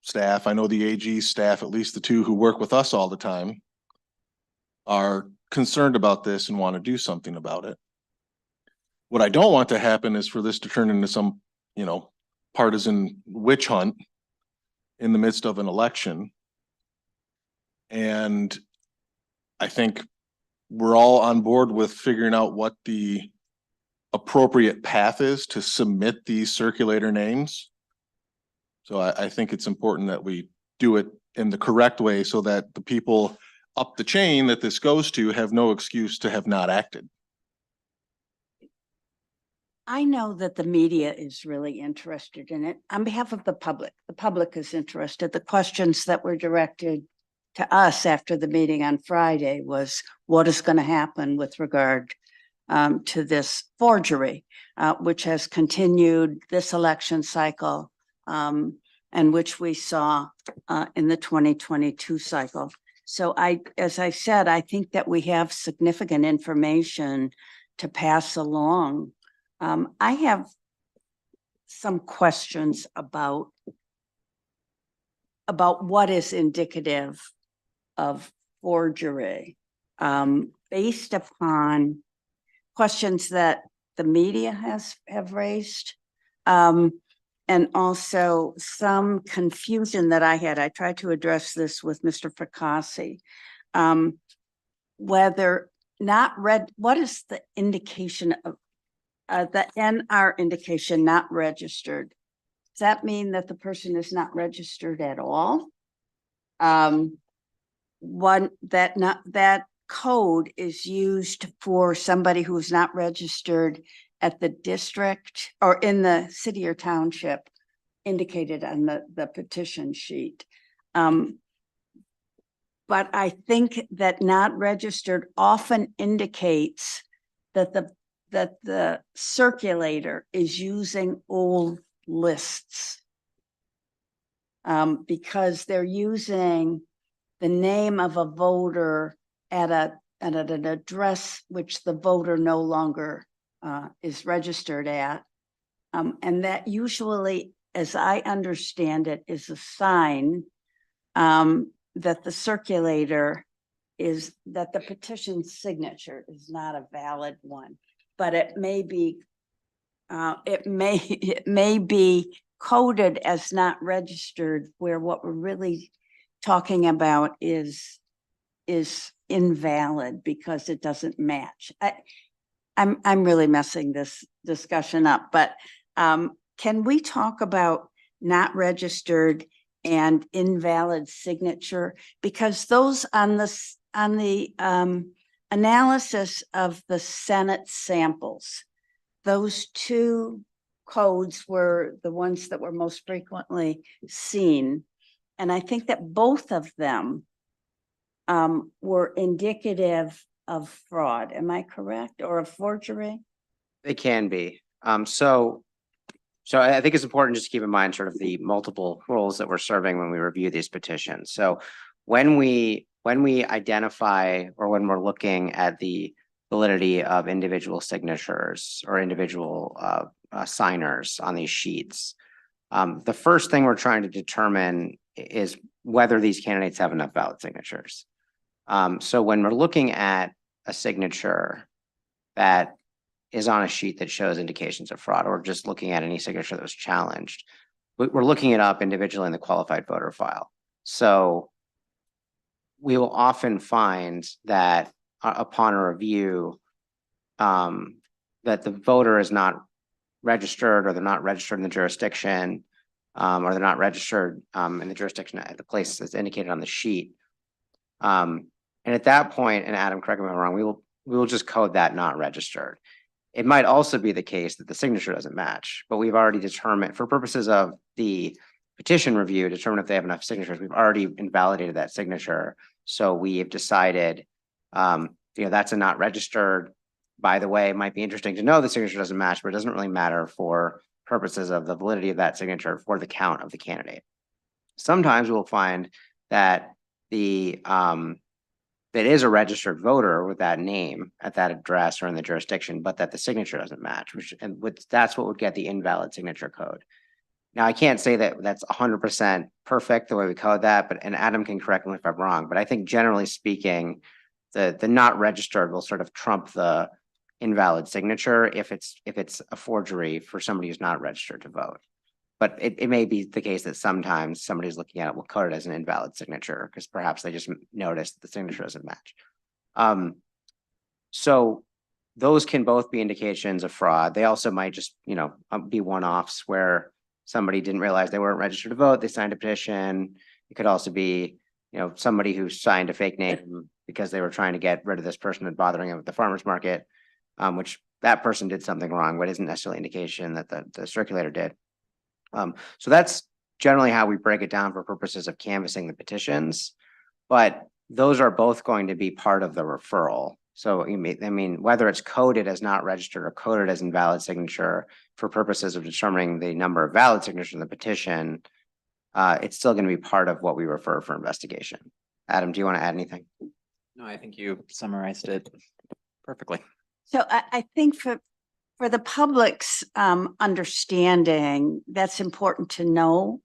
staff, I know the AG staff, at least the two who work with us all the time, are concerned about this and want to do something about it. What I don't want to happen is for this to turn into some, partisan witch hunt in the midst of an election. And I think we're all on board with figuring out what the appropriate path is to submit these circulator names. So I think it's important that we do it in the correct way so that the people up the chain that this goes to have no excuse to have not acted. I know that the media is really interested in it. On behalf of the public is interested. The questions that were directed to us after the meeting on Friday was what is going to happen with regard to this forgery, which has continued this election cycle and which we saw in the 2022 cycle. So as I said, I think that we have significant information to pass along. I have some questions about what is indicative of forgery, based upon questions that the media have raised, and also some confusion that I had. I tried to address this with Mr. Fracassi, whether not read. What is the indication of the NR indication not registered? Does that mean that the person is not registered at all? That code is used for somebody who is not registered at the district or in the city or township indicated on the petition sheet. But I think that not registered often indicates that the circulator is using old lists, because they're using the name of a voter at an address which the voter no longer is registered at. And that usually, as I understand it, is a sign that the circulator that the petition signature is not a valid one. But it may be coded as not registered, where what we're really talking about is invalid because it doesn't match. I'm really messing this discussion up, but can we talk about not registered and invalid signature? Because those on the analysis of the Senate samples, those two codes were the ones that were most frequently seen. And I think that both of them were indicative of fraud. Am I correct? Or of forgery? They can be. So I think it's important just to keep in mind sort of the multiple roles that we're serving when we review these petitions. So when we identify or when we're looking at the validity of individual signatures or individual signers on these sheets, the first thing we're trying to determine is whether these candidates have enough valid signatures. So when we're looking at a signature that is on a sheet that shows indications of fraud, or just looking at any signature that was challenged, we're looking it up individually in the qualified voter file. So we will often find that upon a review, that the voter is not registered, or they're not registered in the jurisdiction, or they're not registered in the jurisdiction at the place that's indicated on the sheet. And at that point, and Adam, correct me if I'm wrong, we will just code that not registered. It might also be the case that the signature doesn't match, but we've already determined, for purposes of the petition review, determine if they have enough signatures. We've already invalidated that signature. So we have decided, that's a not registered. By the way, it might be interesting to know the signature doesn't match, but it doesn't really matter for purposes of the validity of that signature for the count of the candidate. Sometimes we'll find that that is a registered voter with that name at that address or in the jurisdiction, but that the signature doesn't match, that's what would get the invalid signature code. Now, I can't say that that's 100% perfect the way we code that, and Adam can correct me if I'm wrong, but I think generally speaking, the not registered will sort of trump the invalid signature if it's a forgery for somebody who's not registered to vote. But it may be the case that sometimes somebody's looking at it will code it as an invalid signature because perhaps they just noticed that the signature doesn't match. So those can both be indications of fraud. They also might just, be one-offs where somebody didn't realize they weren't registered to vote. They signed a petition. It could also be, somebody who signed a fake name because they were trying to get rid of this person and bothering them at the farmer's market, which that person did something wrong, but isn't necessarily an indication that the circulator did. So that's generally how we break it down for purposes of canvassing the petitions, but those are both going to be part of the referral. So whether it's coded as not registered or coded as invalid signature for purposes of determining the number of valid signatures in the petition, it's still going to be part of what we refer for investigation. Adam, do you want to add anything? No, I think you summarized it perfectly. So I think for the public's understanding, that's important to know.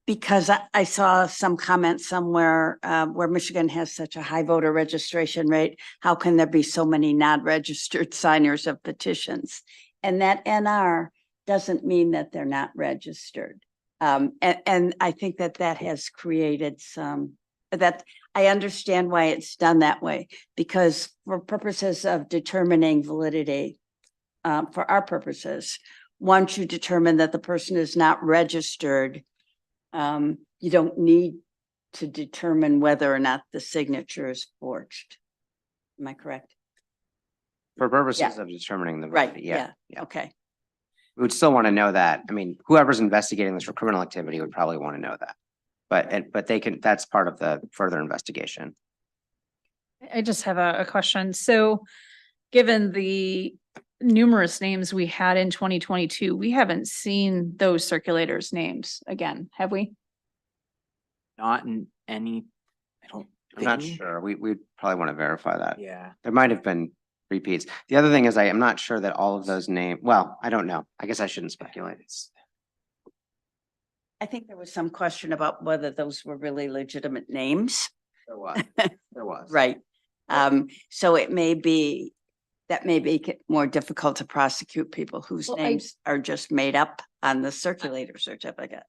Because I saw some comments somewhere where Michigan has such a high voter registration rate, how can there be so many non-registered signers of petitions? And that NR doesn't mean that they're not registered. And I think that has created that I understand why it's done that way, because for purposes of determining validity, for our purposes, once you determine that the person is not registered, you don't need to determine whether or not the signature is forged. Am I correct? For purposes of determining the Right, validity, yeah. Okay. We would still want to know that. I mean, whoever's investigating this for criminal activity would probably want to know that. But that's part of the further investigation. I just have a question. So given the numerous names we had in 2022, we haven't seen those circulators' names again, have we? Not in any, I'm not sure. We'd probably want to verify that. Yeah. There might have been repeats. The other thing is I'm not sure that all of those names, well, I don't know. I guess I shouldn't speculate. I think there was some question about whether those were really legitimate names. There was. There was. Right. So it may be, that may make it more difficult to prosecute people whose names are just made up on the circulator certificate.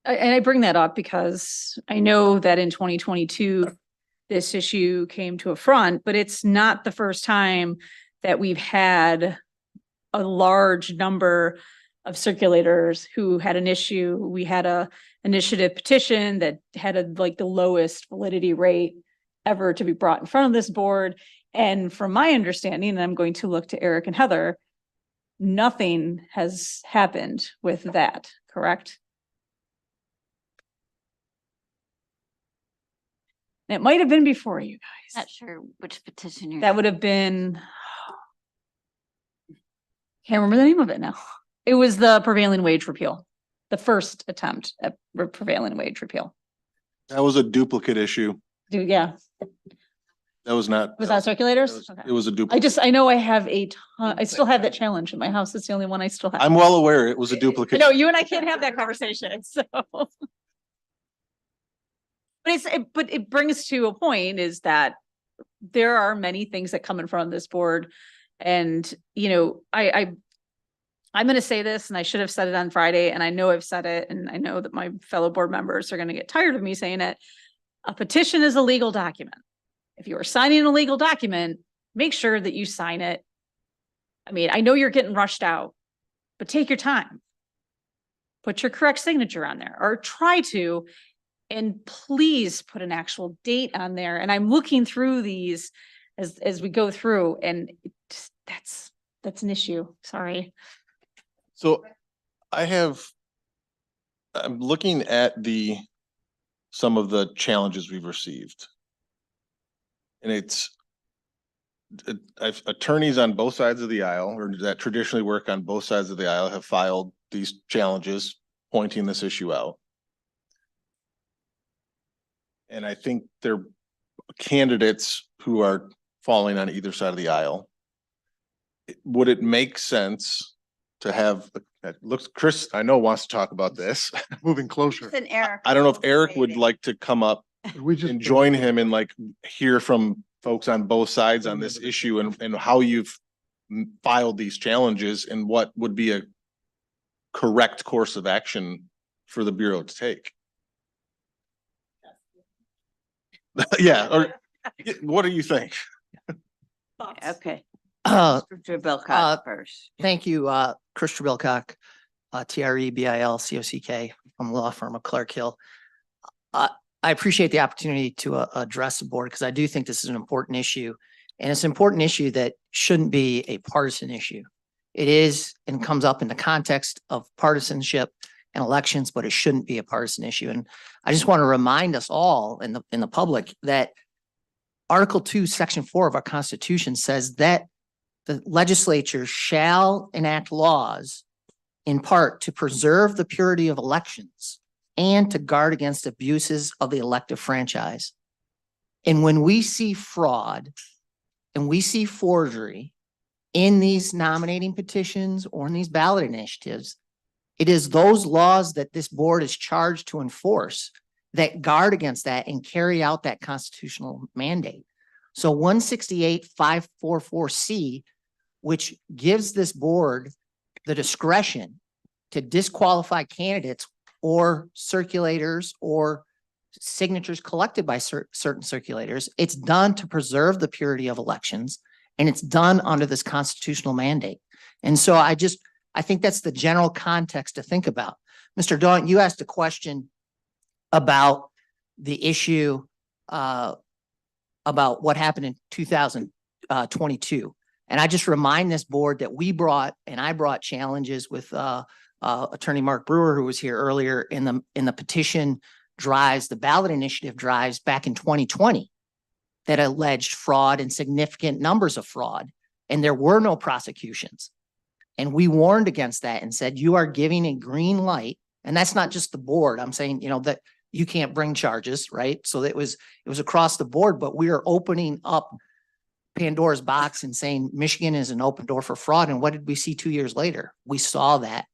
And I bring that up because I know that in 2022, this issue came to a front, but it's not the first time that we've had a large number of circulators who had an issue. We had a initiative petition that had like the lowest validity rate ever to be brought in front of this board. And from my understanding, and I'm going to look to Eric and Heather, nothing has happened with that, correct? And it might have been before you guys. Not sure which petition you're. That would have been, can't remember the name of it now. It was the prevailing wage repeal, the first attempt at prevailing wage repeal. That was a duplicate issue. Yeah, That was not. was that circulators? Okay. It was a duplicate. I know I have a ton, I still have that challenge in my house. It's the only one I still have. I'm well aware it was a I duplicate. know you and I can't have that conversation, so. But but it brings to a point is that there are many things that come in front of this board. And, you know, I'm going to say this, and I should have said it on Friday, and I know I've said it, and I know that my fellow board members are going to get tired of me saying it. A petition is a legal document. If you are signing a legal document, make sure that you sign it. I mean, I know you're getting rushed out, but take your time. Put your correct signature on there, or try to, and please put an actual date on there. And I'm looking through these as we go through, and that's an issue. Sorry. So I'm looking at some of the challenges we've received. And attorneys on both sides of the aisle, or that traditionally work on both sides of the aisle, have filed these challenges, pointing this issue out. And I think they're candidates who are falling on either side of the aisle. Would it make sense to have, Chris, I know wants to talk about this. Moving closer. It's an Eric. I don't know if Eric would like to come up We just. and join him and like hear from folks on both sides on this issue and how you've filed these challenges and what would be a correct course of action for the Bureau to take. Yeah, or what do you think? Okay. Uh, Mr. Bilcock first. Thank you, Chris Bilcock, TREBIL-COCK from the law firm of Clark Hill. I appreciate the opportunity to address the board because I do think this is an important issue. And it's an important issue that shouldn't be a partisan issue. It is and comes up in the context of partisanship and elections, but it shouldn't be a partisan issue. And I just want to remind us all in the public that Article 2, Section 4 of our Constitution says that the legislature shall enact laws in part to preserve the purity of elections and to guard against abuses of the elective franchise. And when we see fraud and we see forgery in these nominating petitions or in these ballot initiatives, it is those laws that this board is charged to enforce that guard against that and carry out that constitutional mandate. So 168-544C, which gives this board the discretion to disqualify candidates or circulators or signatures collected by certain circulators, it's done to preserve the purity of elections, and it's done under this constitutional mandate. And so I think that's the general context to think about. Mr. Daunt, you asked a question about the issue about what happened in 2022. And I just remind this board that I brought challenges with Attorney Mark Brewer, who was here earlier in the petition drives, the ballot initiative drives back in 2020 that alleged fraud and significant numbers of fraud. And there were no prosecutions. And we warned against that and said, you are giving a green light. And that's not just the board. I'm saying, that you can't bring charges, right? So it was across the board, but we are opening up Pandora's box and saying Michigan is an open door for fraud. And what did we see 2 years later? We saw that.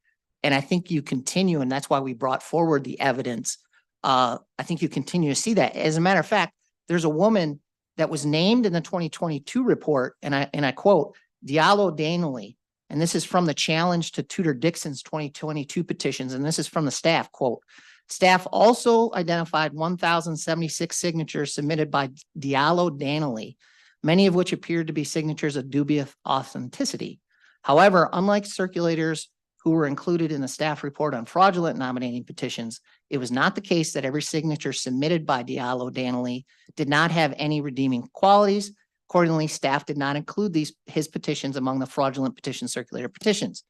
And I think you continue, and that's why we brought forward the evidence. I think you continue to see that. As a matter of fact, there's a woman that was named in the 2022 report, and I quote, Diallo Danley, and this is from the challenge to Tudor Dixon's 2022 petitions, and this is from the staff, quote, staff also identified 1,076 signatures submitted by Diallo Danley, many of which appeared to be signatures of dubious authenticity. However, unlike circulators who were included in the staff report on fraudulent nominating petitions, it was not the case that every signature submitted by Diallo Danley did not have any redeeming qualities. Accordingly, staff did not include his petitions among the fraudulent petition circulator petitions.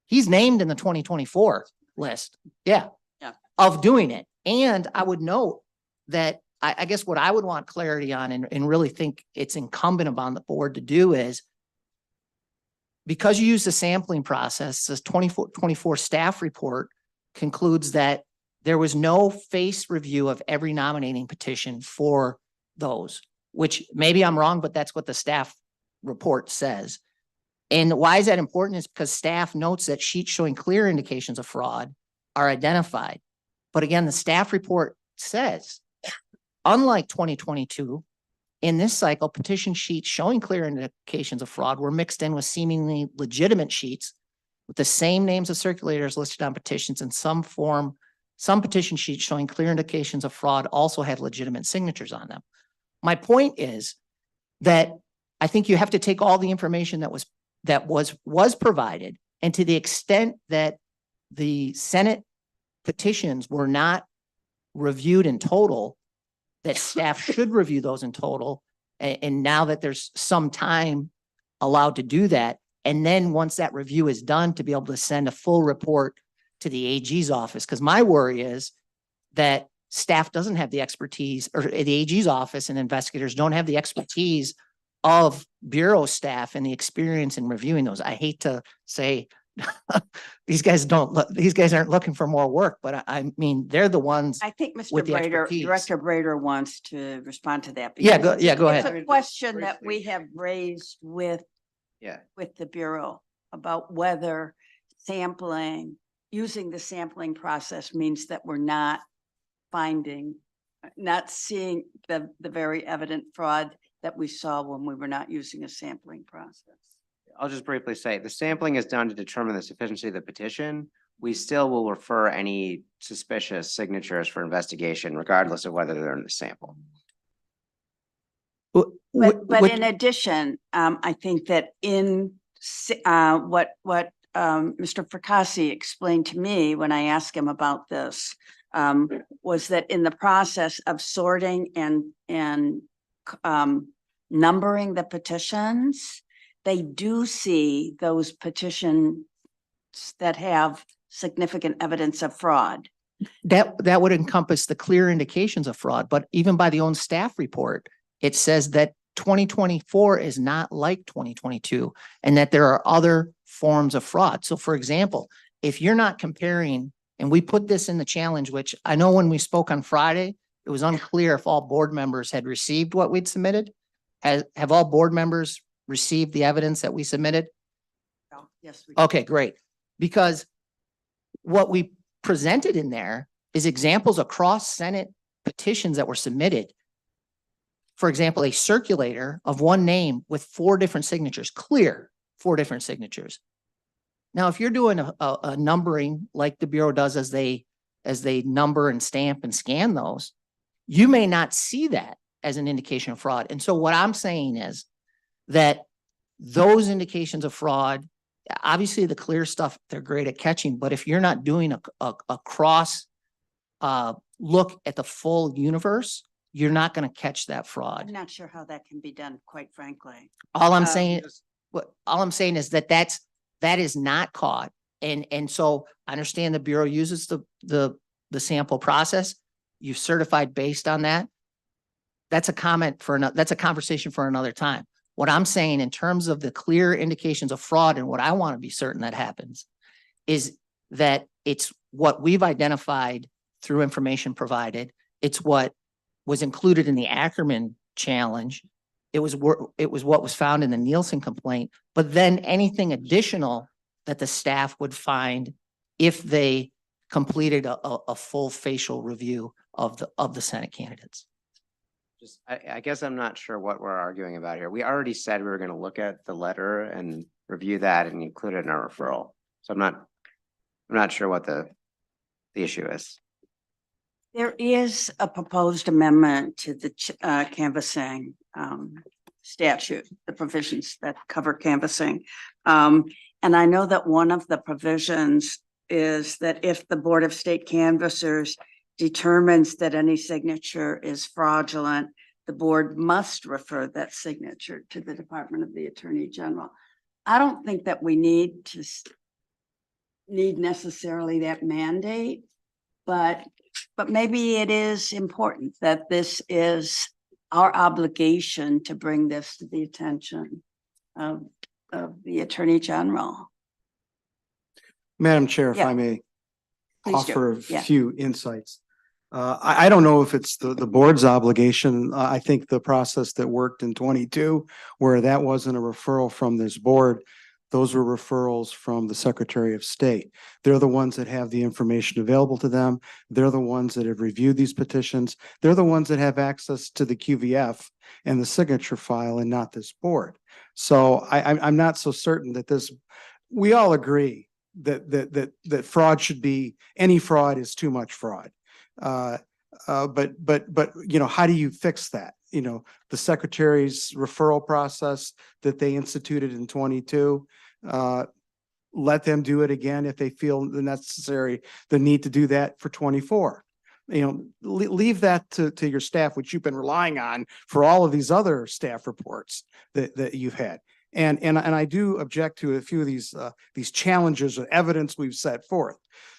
He's named in the 2024 list. Yeah. Yeah. Of doing it. And I would note that I guess what I would want clarity on and really think it's incumbent upon the board to do is, because you use the sampling process, this 24 staff report concludes that there was no face review of every nominating petition for those, which maybe I'm wrong, but that's what the staff report says. And why is that important is because staff notes that sheets showing clear indications of fraud are identified. But again, the staff report says, unlike 2022, in this cycle, petition sheets showing clear indications of fraud were mixed in with seemingly legitimate sheets with the same names of circulators listed on petitions in some form. Some petition sheets showing clear indications of fraud also had legitimate signatures on them. My point is that I think you have to take all the information that was provided, and to the extent that the Senate petitions were not reviewed in total, that staff should review those in total. And now that there's some time allowed to do that, and then once that review is done, to be able to send a full report to the AG's office. Because my worry is that staff doesn't have the expertise, or the AG's office and investigators don't have the expertise of Bureau staff and the experience in reviewing those. I hate to say these guys aren't looking for more work, but I mean, they're the ones. I think Mr. with the Brader, expertise. Director Brader wants to respond to that. Yeah, because go it's ahead. a question that we have raised with the Bureau about whether using the sampling process means that we're not seeing the very evident fraud that we saw when we were not using a sampling process. I'll just briefly say, the sampling is done to determine the sufficiency of the petition. We still will refer any suspicious signatures for investigation, regardless of whether they're in the sample. But in addition, I think that in what Mr. Fracassi explained to me when I asked him about this, was that in the process of sorting and numbering the petitions, they do see those petitions that have significant evidence of fraud. That would encompass the clear indications of fraud, but even by the own staff report, it says that 2024 is not like 2022 and that there are other forms of fraud. So for example, if you're not comparing, and we put this in the challenge, which I know when we spoke on Friday, it was unclear if all board members had received what we'd submitted. Have all board members received the evidence that we submitted? Yes. Okay, great. Because what we presented in there is examples across Senate petitions that were submitted. For example, a circulator of one name with 4 different signatures, clear 4 different signatures. Now, if you're doing a numbering like the Bureau does as they number and stamp and scan those, you may not see that as an indication of fraud. And so what I'm saying is that those indications of fraud, obviously the clear stuff, they're great at catching, but if you're not doing a cross look at the full universe, you're not going to catch that fraud. I'm not sure how that can be done, quite frankly. All I'm saying is that is not caught. And so I understand the Bureau uses the sample process. You've certified based on that. That's a conversation for another time. What I'm saying in terms of the clear indications of fraud and what I want to be certain that happens is that it's what we've identified through information provided. It's what was included in the Ackerman challenge. It was what was found in the Nielsen complaint, but then anything additional that the staff would find if they completed a full facial review of the Senate candidates. I guess I'm not sure what we're arguing about here. We already said we were going to look at the letter and review that and include it in our referral. So I'm not sure what the issue is. There is a proposed amendment to the canvassing statute, the provisions that cover canvassing. And I know that one of the provisions is that if the Board of State Canvassers determines that any signature is fraudulent, the board must refer that signature to the Department of the Attorney General. I don't think that we need to need necessarily that mandate, but maybe it is important that this is our obligation to bring this to the attention of the Attorney General. Madam Chair, if Yeah. I may Please do. offer a Yeah. few insights. I don't know if it's the board's obligation. I think the process that worked in 22, where that wasn't a referral from this board, those were referrals from the Secretary of State. They're the ones that have the information available to them. They're the ones that have reviewed these petitions. They're the ones that have access to the QVF and the signature file and not this board. So I'm not so certain that we all agree that fraud should be, any fraud is too much fraud. But you know, how do you fix that? You know, the secretary's referral process that they instituted in 22, let them do it again if they feel the need to do that for 24. You know, leave that to your staff, which you've been relying on for all of these other staff reports that you've had. And I do object to a few of these challenges or evidence we've set forth.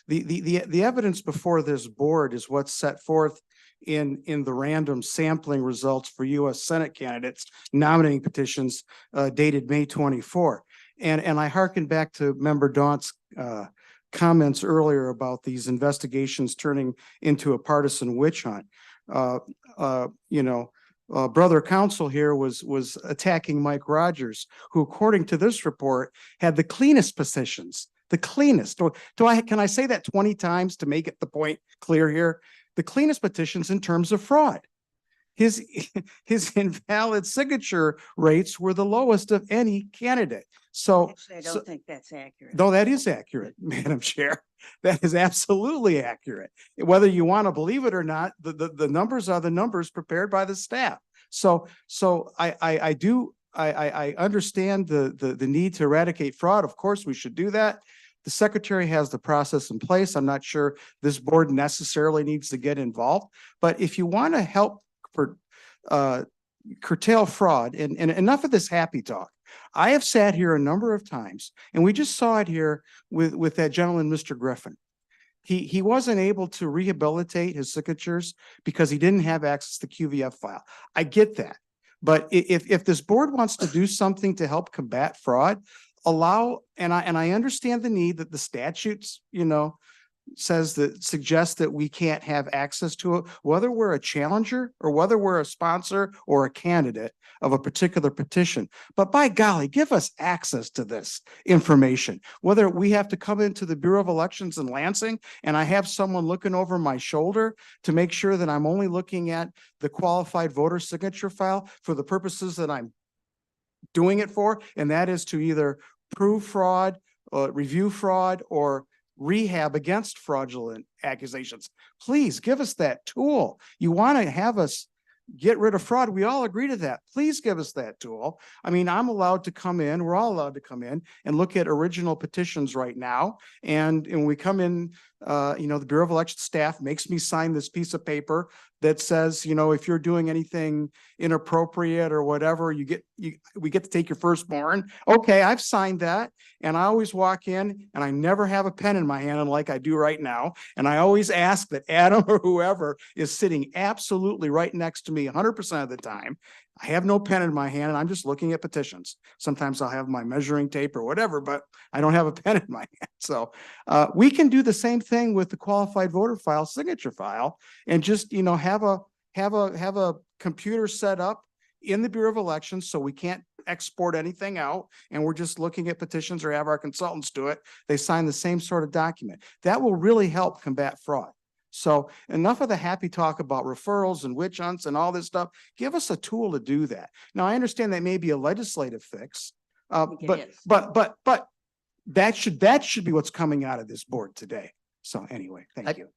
The evidence before this board is what's set forth in the random sampling results for U.S. Senate candidates nominating petitions dated May 24. And I hearken back to Member Daunt's comments earlier about these investigations turning into a partisan witch hunt. You know, brother counsel here was attacking Mike Rogers, who according to this report had the cleanest petitions, the cleanest. Can I say that 20 times to make it the point clear here? The cleanest petitions in terms of fraud. His invalid signature rates were the lowest of any candidate. So Actually, I don't think that's accurate. no, that is accurate, Madam Chair. That is absolutely accurate. Whether you want to believe it or not, the numbers are the numbers prepared by the staff. So I understand the need to eradicate fraud. Of course, we should do that. The secretary has the process in place. I'm not sure this board necessarily needs to get involved, but if you want to help curtail fraud and enough of this happy talk. I have sat here a number of times and we just saw it here with that gentleman, Mr. Griffin. He wasn't able to rehabilitate his signatures because he didn't have access to QVF file. I get that. But if this board wants to do something to help combat fraud, and I understand the need that the statutes, you know, suggests that we can't have access to it, whether we're a challenger or whether we're a sponsor or a candidate of a particular petition. But by golly, give us access to this information, whether we have to come into the Bureau of Elections in Lansing and I have someone looking over my shoulder to make sure that I'm only looking at the qualified voter signature file for the purposes that I'm doing it for, and that is to either prove fraud, review fraud, or rehab against fraudulent accusations. Please give us that tool. You want to have us get rid of fraud. We all agree to that. Please give us that tool. I mean, I'm allowed to come in, we're all allowed to come in and look at original petitions right now. And we come in, you know, the Bureau of Election staff makes me sign this piece of paper that says, you know, if you're doing anything inappropriate or whatever, we get to take your firstborn. Okay, I've signed that. And I always walk in and I never have a pen in my hand like I do right now. And I always ask that Adam or whoever is sitting absolutely right next to me 100% of the time. I have no pen in my hand and I'm just looking at petitions. Sometimes I'll have my measuring tape or whatever, but I don't have a pen in my hand. So we can do the same thing with the qualified voter file, signature file, and just, you know, have a computer set up in the Bureau of Elections so we can't export anything out and we're just looking at petitions or have our consultants do it. They sign the same sort of document. That will really help combat fraud. So enough of the happy talk about referrals and witch hunts and all this stuff. Give us a tool to do that. Now, I understand that may be a legislative fix, but that should be what's coming out of this board today. So anyway, thank you.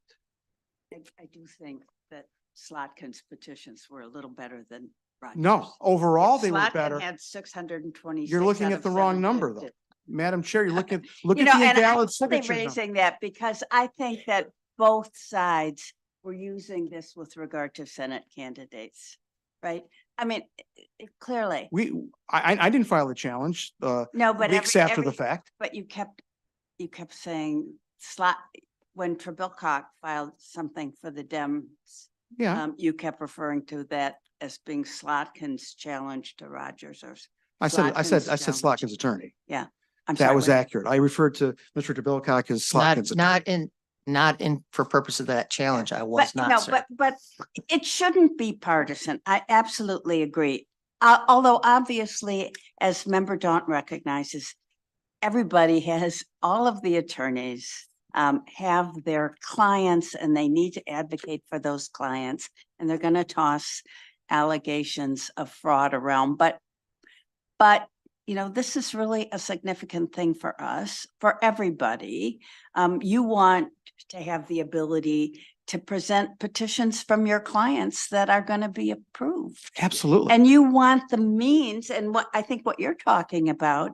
I do think that Slotkin's petitions were a little better than No, overall they were better. Had 626. You're looking out at of the wrong number though. 750. Madam Chair, you're looking, look You at know, the and I'm invalid only signature number. raising that because I think that both sides were using this with regard to Senate candidates, right? I mean, clearly, I didn't file a challenge, no, but weeks every- after the every- fact. But you kept saying slot, when Trebilcock filed something for the Dems. Yeah. You kept referring to that as being Slotkin's challenge to Rogers or. I said challenge. Slotkin's attorney. Yeah. I'm That sorry, was what- accurate. I referred to Mr. DeBilcock as Slotkin's. Not in for purpose of that challenge. I was But not, no, sir. but it shouldn't be partisan. I absolutely agree. Although obviously, as Member Daunt recognizes, everybody has, all of the attorneys have their clients and they need to advocate for those clients. And they're going to toss allegations of fraud around. But, you know, this is really a significant thing for us, for everybody. You want to have the ability to present petitions from your clients that are going to be approved. Absolutely. And you want the means, and what I think what you're talking about,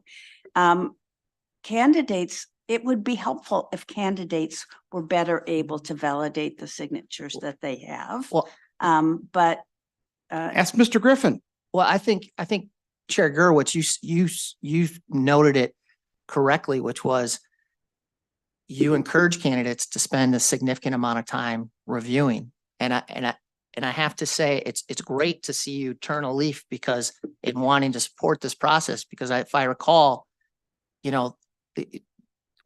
candidates, it would be helpful if candidates were better able to validate the signatures that they have. Well, But Ask Mr. Griffin. well, I think Chair Gurwitz, you noted it correctly, which was you encourage candidates to spend a significant amount of time reviewing. And I have to say, it's great to see you turn a leaf because in wanting to support this process, because if I recall, you know,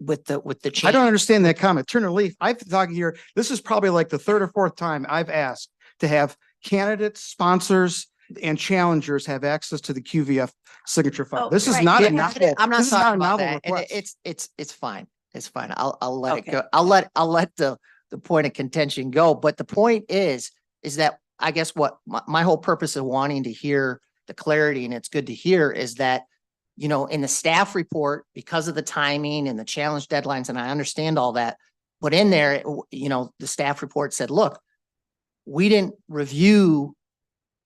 with the I change. don't understand that comment. Turn a leaf. I've been talking here. This is probably like the third or fourth time I've asked to have candidates, sponsors, and challengers have access to the QVF signature file. Oh, This is right. not Yeah, a novel. I'm not this is not talking a about novel that. And request. it's fine. It's fine. I'll let it Okay. go. I'll let the point of contention go. But the point is that I guess what my whole purpose of wanting to hear the clarity, and it's good to hear, is that, you know, in the staff report, because of the timing and the challenge deadlines, and I understand all that, but in there, you know, the staff report said, look, we didn't review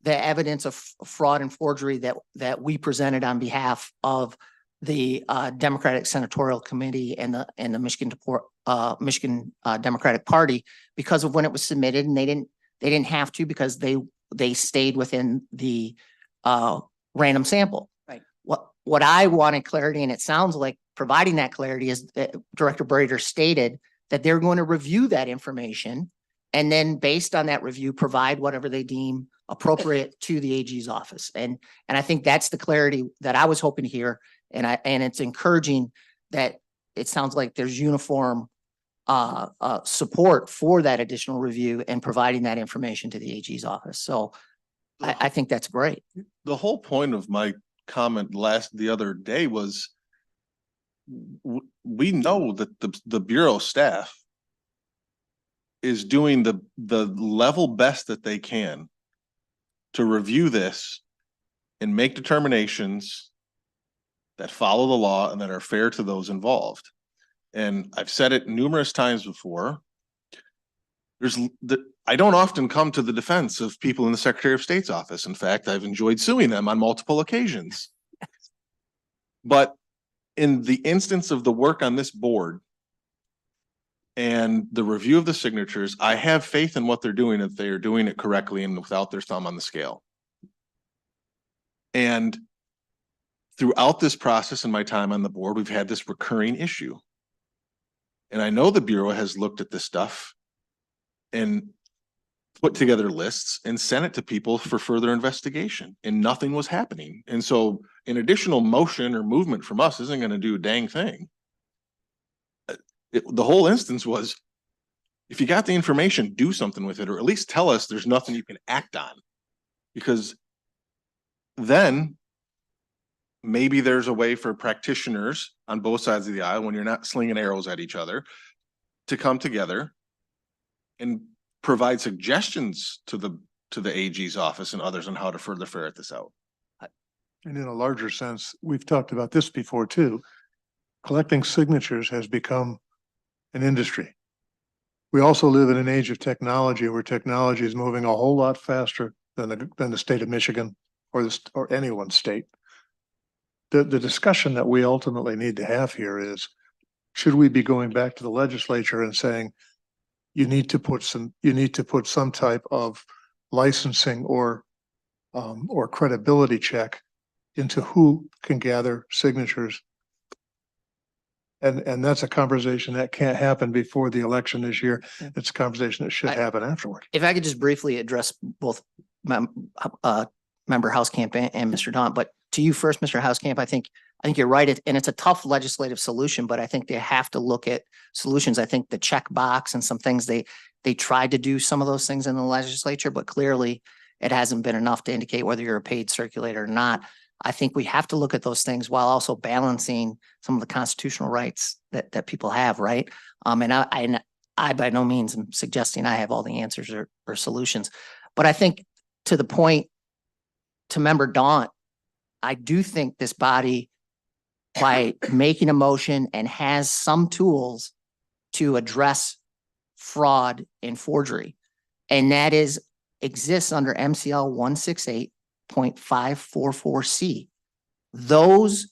the evidence of fraud and forgery that we presented on behalf of the Democratic Senatorial Committee and the Michigan Democratic Party because of when it was submitted, and they didn't have to because they stayed within the random sample. Right. What I wanted clarity, and it sounds like providing that clarity, is that Director Brader stated that they're going to review that information and then based on that review, provide whatever they deem appropriate to the AG's office. And I think that's the clarity that I was hoping to hear. And it's encouraging that it sounds like there's uniform support for that additional review and providing that information to the AG's office. So I think that's great. The whole point of my comment the other day was we know that the Bureau staff is doing the level best that they can to review this and make determinations that follow the law and that are fair to those involved. And I've said it numerous times before. I don't often come to the defense of people in the Secretary of State's office. In fact, I've enjoyed suing them on multiple occasions. But in the instance of the work on this board and the review of the signatures, I have faith in what they're doing, if they are doing it correctly and without their thumb on the scale. And throughout this process and my time on the board, we've had this recurring issue. And I know the Bureau has looked at this stuff and put together lists and sent it to people for further investigation, and nothing was happening. And so an additional motion or movement from us isn't going to do a dang thing. The whole instance was, if you got the information, do something with it, or at least tell us there's nothing you can act on. Because then maybe there's a way for practitioners on both sides of the aisle, when you're not slinging arrows at each other, to come together and provide suggestions to the AG's office and others on how to further ferret this out. And in a larger sense, we've talked about this before too. Collecting signatures has become an industry. We also live in an age of technology where technology is moving a whole lot faster than the state of Michigan or this, or anyone's state. The discussion that we ultimately need to have here is, should we be going back to the legislature and saying, you need to put some type of licensing or credibility check into who can gather signatures. And that's a conversation that can't happen before the election this year. It's a conversation that should happen afterward. If I could just briefly address both member Hauskamp and Mr. Daunt, but to you first, Mr. Hauskamp, I think you're right. And it's a tough legislative solution, but I think they have to look at solutions. I think the checkbox and some things they tried to do some of those things in the legislature, but clearly it hasn't been enough to indicate whether you're a paid circulator or not. I think we have to look at those things while also balancing some of the constitutional rights that people have, right? And I by no means am suggesting I have all the answers or solutions, but I think to the point to member Daunt, I do think this body, by making a motion and has some tools to address fraud and forgery, and that exists under MCL 168.544C. Those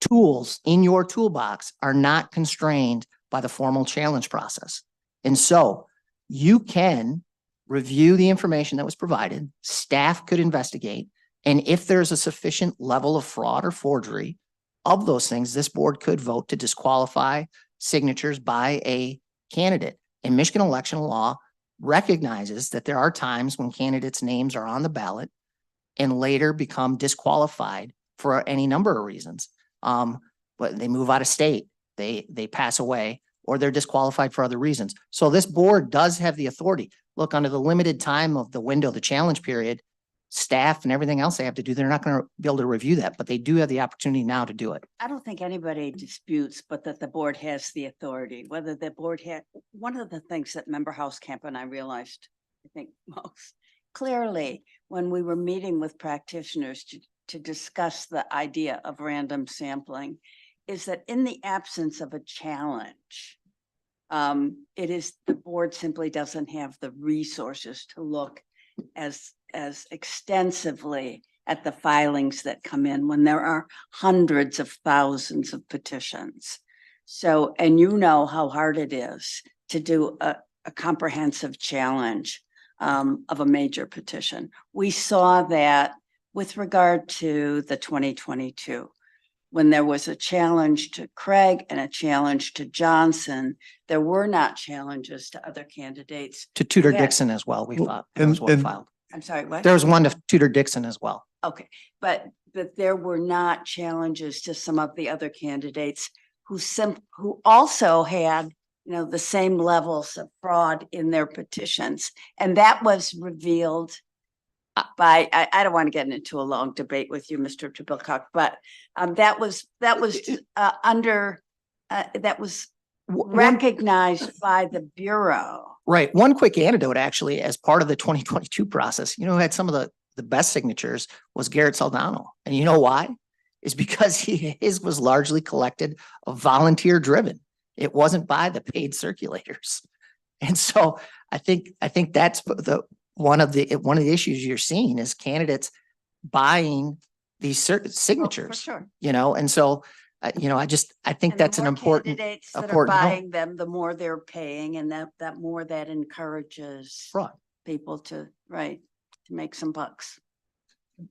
tools in your toolbox are not constrained by the formal challenge process. And so you can review the information that was provided, staff could investigate, and if there's a sufficient level of fraud or forgery of those things, this board could vote to disqualify signatures by a candidate. And Michigan election law recognizes that there are times when candidates' names are on the ballot and later become disqualified for any number of reasons. But they move out of state, they pass away, or they're disqualified for other reasons. So this board does have the authority. Look, under the limited time of the window, the challenge period, staff and everything else they have to do, they're not going to be able to review that, but they do have the opportunity now to do it. I don't think anybody disputes, but that the board has the authority, whether the board had, one of the things that member Hauskamp and I realized, I think most clearly, when we were meeting with practitioners to discuss the idea of random sampling, is that in the absence of a challenge, it is, the board simply doesn't have the resources to look as extensively at the filings that come in when there are hundreds of thousands of petitions. So, and you know how hard it is to do a comprehensive challenge of a major petition. We saw that with regard to the 2022, when there was a challenge to Craig and a challenge to Johnson, there were not challenges to other candidates. To Tudor Yeah. Dixon as well, we thought. That and- was what and- filed. I'm sorry, what? There was one to Tudor Dixon as well. Okay, but there were not challenges to some of the other candidates who also had, you know, the same levels of fraud in their petitions. And that was revealed by, I don't want to get into a long debate with you, Mr. Trebilcock, but that was recognized by the Bureau. Right. One quick anecdote, actually, as part of the 2022 process, you know, who had some of the best signatures was Garrett Saldano. And you know why? It's because his was largely collected of volunteer driven. It wasn't by the paid circulators. And so I think that's one of the issues you're seeing is candidates buying these signatures, sure. you know, and so you know, I think And that's the an more important candidates that are important note. buying them, the more they're paying, and that more that encourages Fraud. people to make some bucks. You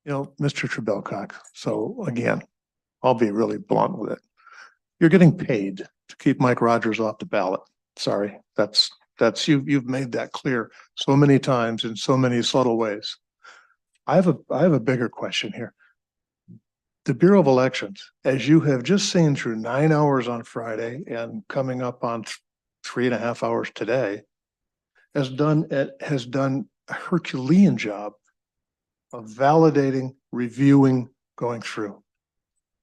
know, Mr. Trebilcock, so again, I'll be really blunt with it. You're getting paid to keep Mike Rogers off the ballot. Sorry, that's you've made that clear so many times in so many subtle ways. I have a bigger question here. The Bureau of Elections, as you have just seen through 9 hours on Friday and coming up on 3.5 hours today, has done a Herculean job of validating, reviewing, going through.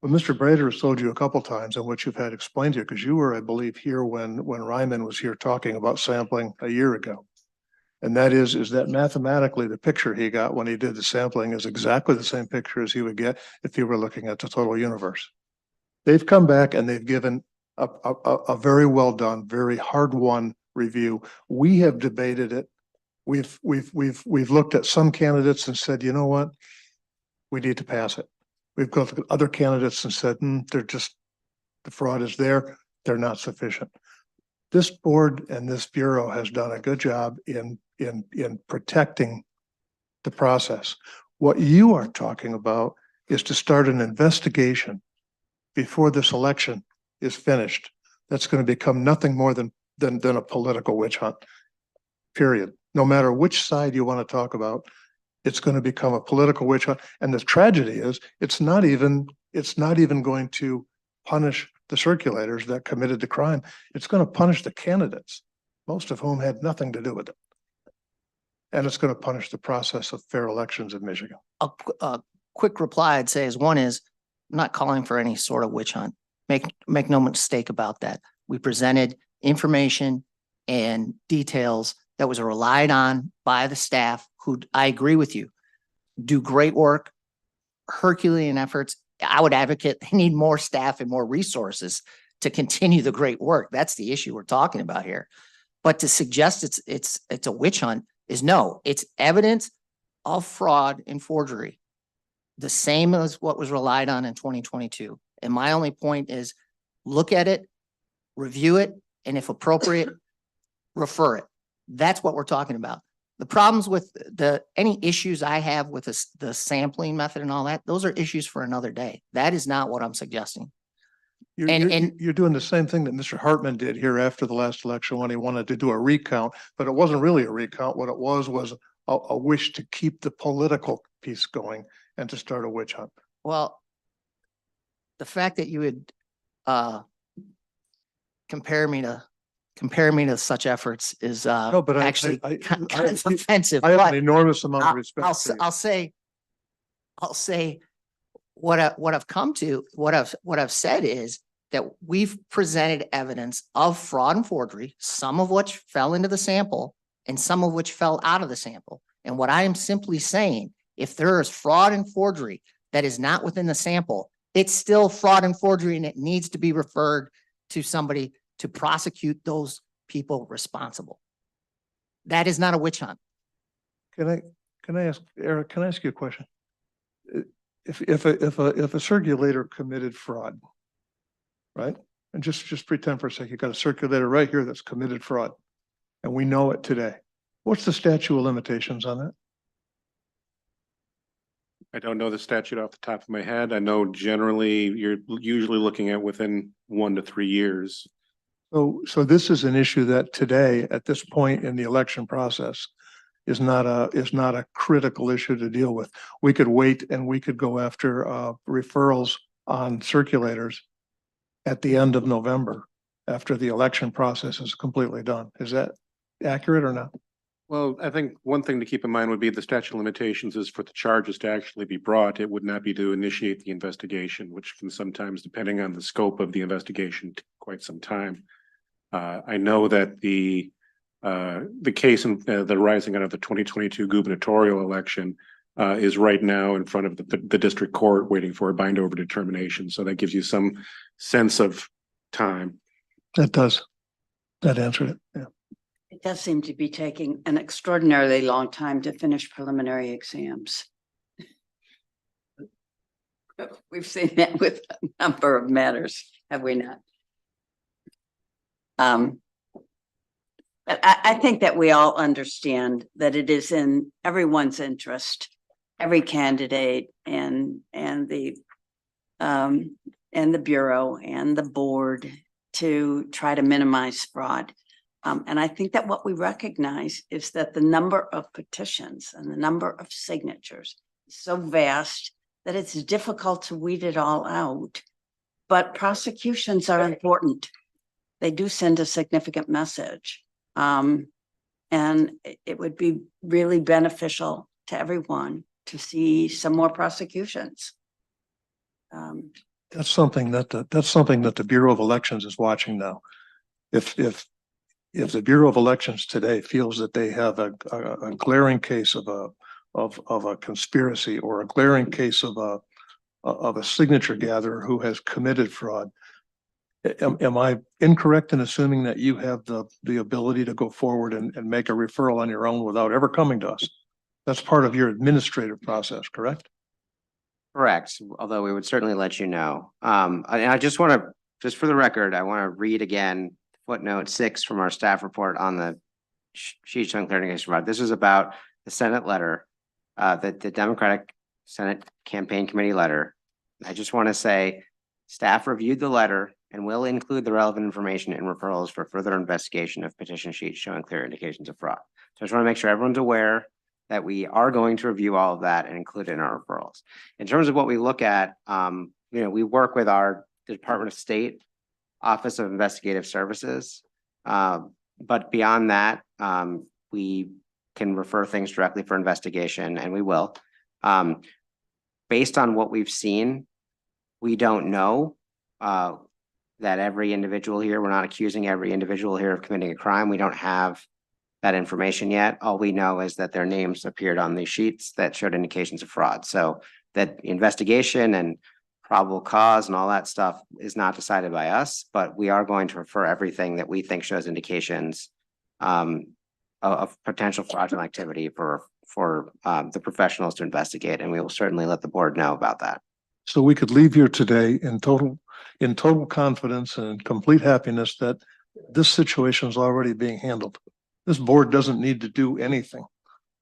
But Mr. Brader has told you a couple times, and what you've had explained to you, because you were, I believe, here when Ryman was here talking about sampling a year ago. And that is that mathematically the picture he got when he did the sampling is exactly the same picture as he would get if he were looking at the total universe. They've come back and they've given a very well done, very hard won review. We have debated it We've looked at some candidates and said, you know what? We need to pass it. We've got other candidates and said, they're just, the fraud is there. They're not sufficient. This board and this bureau has done a good job in protecting the process. What you are talking about is to start an investigation before this election is finished. That's going to become nothing more than a political witch hunt, period. No matter which side you want to talk about, it's going to become a political witch hunt. And the tragedy is it's not even going to punish the circulators that committed the crime. It's going to punish the candidates, most of whom had nothing to do with it. And it's going to punish the process of fair elections in Michigan. A quick reply I'd say is one is I'm not calling for any sort of witch hunt. Make no mistake about that. We presented information and details that was relied on by the staff who, I agree with you, do great work, Herculean efforts. I would advocate they need more staff and more resources to continue the great work. That's the issue we're talking about here. But to suggest it's a witch hunt is no, it's evidence of fraud and forgery. The same as what was relied on in 2022. And my only point is look at it, review it, and if appropriate, refer it. That's what we're talking about. The problems with any issues I have with the sampling method and all that, those are issues for another day. That is not what I'm suggesting. You're doing the same thing that Mr. Hartman did here after the last election when he wanted to do a recount, but it wasn't really a recount. What it was a wish to keep the political piece going and to start a witch hunt. Well, the fact that you would compare me to such efforts is No, but actually kind of offensive. I have but an enormous amount of I'll respect for you. I'll say what I've said is that we've presented evidence of fraud and forgery, some of which fell into the sample and some of which fell out of the sample. And what I am simply saying, if there is fraud and forgery that is not within the sample, it's still fraud and forgery and it needs to be referred to somebody to prosecute those people responsible. That is not a witch hunt. Can I ask Eric, can I ask you a question? If a circulator committed fraud, right? And just pretend for a second, you got a circulator right here that's committed fraud and we know it today. What's the statute of limitations on that? I don't know the statute off the top of my head. I know generally you're usually looking at within 1 to 3 years. So this is an issue that today, at this point in the election process, is not a critical issue to deal with. We could wait and we could go after referrals on circulators at the end of November after the election process is completely done. Is that accurate or not? Well, I think one thing to keep in mind would be the statute of limitations is for the charges to actually be brought. It would not be to initiate the investigation, which can sometimes, depending on the scope of the investigation, take quite some time. I know that the case in the rising out of the 2022 gubernatorial election is right now in front of the district court waiting for a bind over determination. So that gives you some sense of time. That does. That answered it. Yeah. It does seem to be taking an extraordinarily long time to finish preliminary exams. We've seen that with a number of matters, have we not? But I think that we all understand that it is in everyone's interest, every candidate and the Bureau and the board to try to minimize fraud. And I think that what we recognize is that the number of petitions and the number of signatures is so vast that it's difficult to weed it all out. But prosecutions are important. They do send a significant message. And it would be really beneficial to everyone to see some more prosecutions. That's something that the Bureau of Elections is watching now. If the Bureau of Elections today feels that they have a glaring case of a conspiracy or a glaring case of a signature gatherer who has committed fraud, Am I incorrect in assuming that you have the ability to go forward and make a referral on your own without ever coming to us? That's part of your administrative process, correct? Correct, although we would certainly let you know. And I just want to, just for the record, I want to read again footnote 6 from our staff report on the sheet showing clear indication fraud. This is about the Senate letter, the Democratic Senate Campaign Committee letter. I just want to say, staff reviewed the letter and will include the relevant information in referrals for further investigation of petition sheets showing clear indications of fraud. So I just want to make sure everyone's aware that we are going to review all of that and include it in our referrals. In terms of what we look at, we work with our Department of State Office of Investigative Services. But beyond that, we can refer things directly for investigation, and we will. Based on what we've seen, we don't know that every individual here, we're not accusing every individual here of committing a crime. We don't have that information yet. All we know is that their names appeared on these sheets that showed indications of fraud. So that investigation and probable cause and all that stuff is not decided by us, but we are going to refer everything that we think shows indications of potential fraudulent activity for the professionals to investigate, and we will certainly let the board know about that. So we could leave here today in total confidence and complete happiness that this situation is already being handled. This board doesn't need to do anything.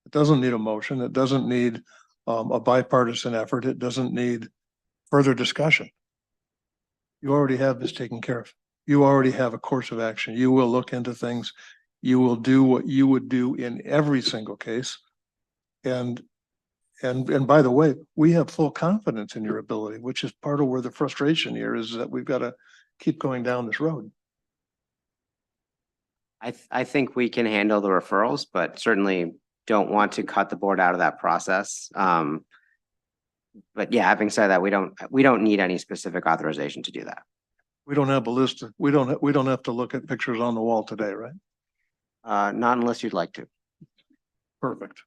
It doesn't need a motion. It doesn't need a bipartisan effort. It doesn't need further discussion. You already have this taken care of. You already have a course of action. You will look into things. You will do what you would do in every single case. And by the way, we have full confidence in your ability, which is part of where the frustration here is, that we've got to keep going down this road. I think we can handle the referrals, but certainly don't want to cut the board out of that process. But yeah, having said that, we don't need any specific authorization to do that. We don't have a list. We don't have to look at pictures on the wall today, right? Not unless you'd like to. Perfect.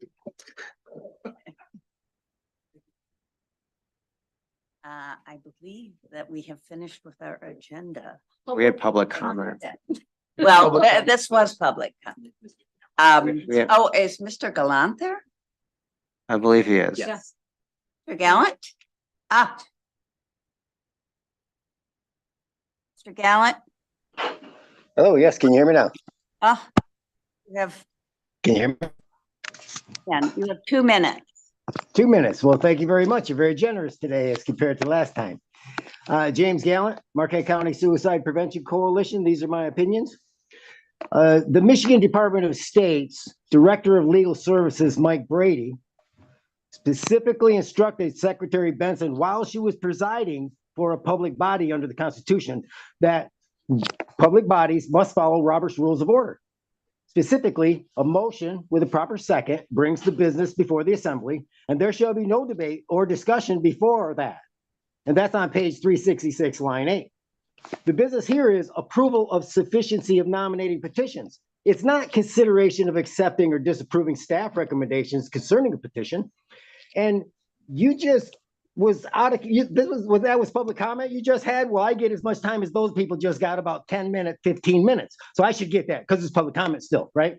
I believe that we have finished with our agenda. We had public comment. Well, this was public comment. We have- Oh, is Mr. Gallant there? I believe he is. Yes. Mr. Gallant? Ah. Mr. Gallant? Oh, yes. Can you hear me now? Ah, you have, Can you hear me? you have 2 minutes. 2 minutes. Well, thank you very much. You're very generous today as compared to last time. James Gallant, Marquette County Suicide Prevention Coalition. These are my opinions. The Michigan Department of State's Director of Legal Services, Mike Brady, specifically instructed Secretary Benson while she was presiding for a public body under the Constitution that public bodies must follow Robert's Rules of Order. Specifically, a motion with a proper second brings the business before the assembly, and there shall be no debate or discussion before that. And that's on page 366, line 8. The business here is approval of sufficiency of nominating petitions. It's not consideration of accepting or disapproving staff recommendations concerning a petition. And you just was out of, that was public comment you just had? Well, I get as much time as those people just got, about 10 minutes, 15 minutes. So I should get that because it's public comment still, right?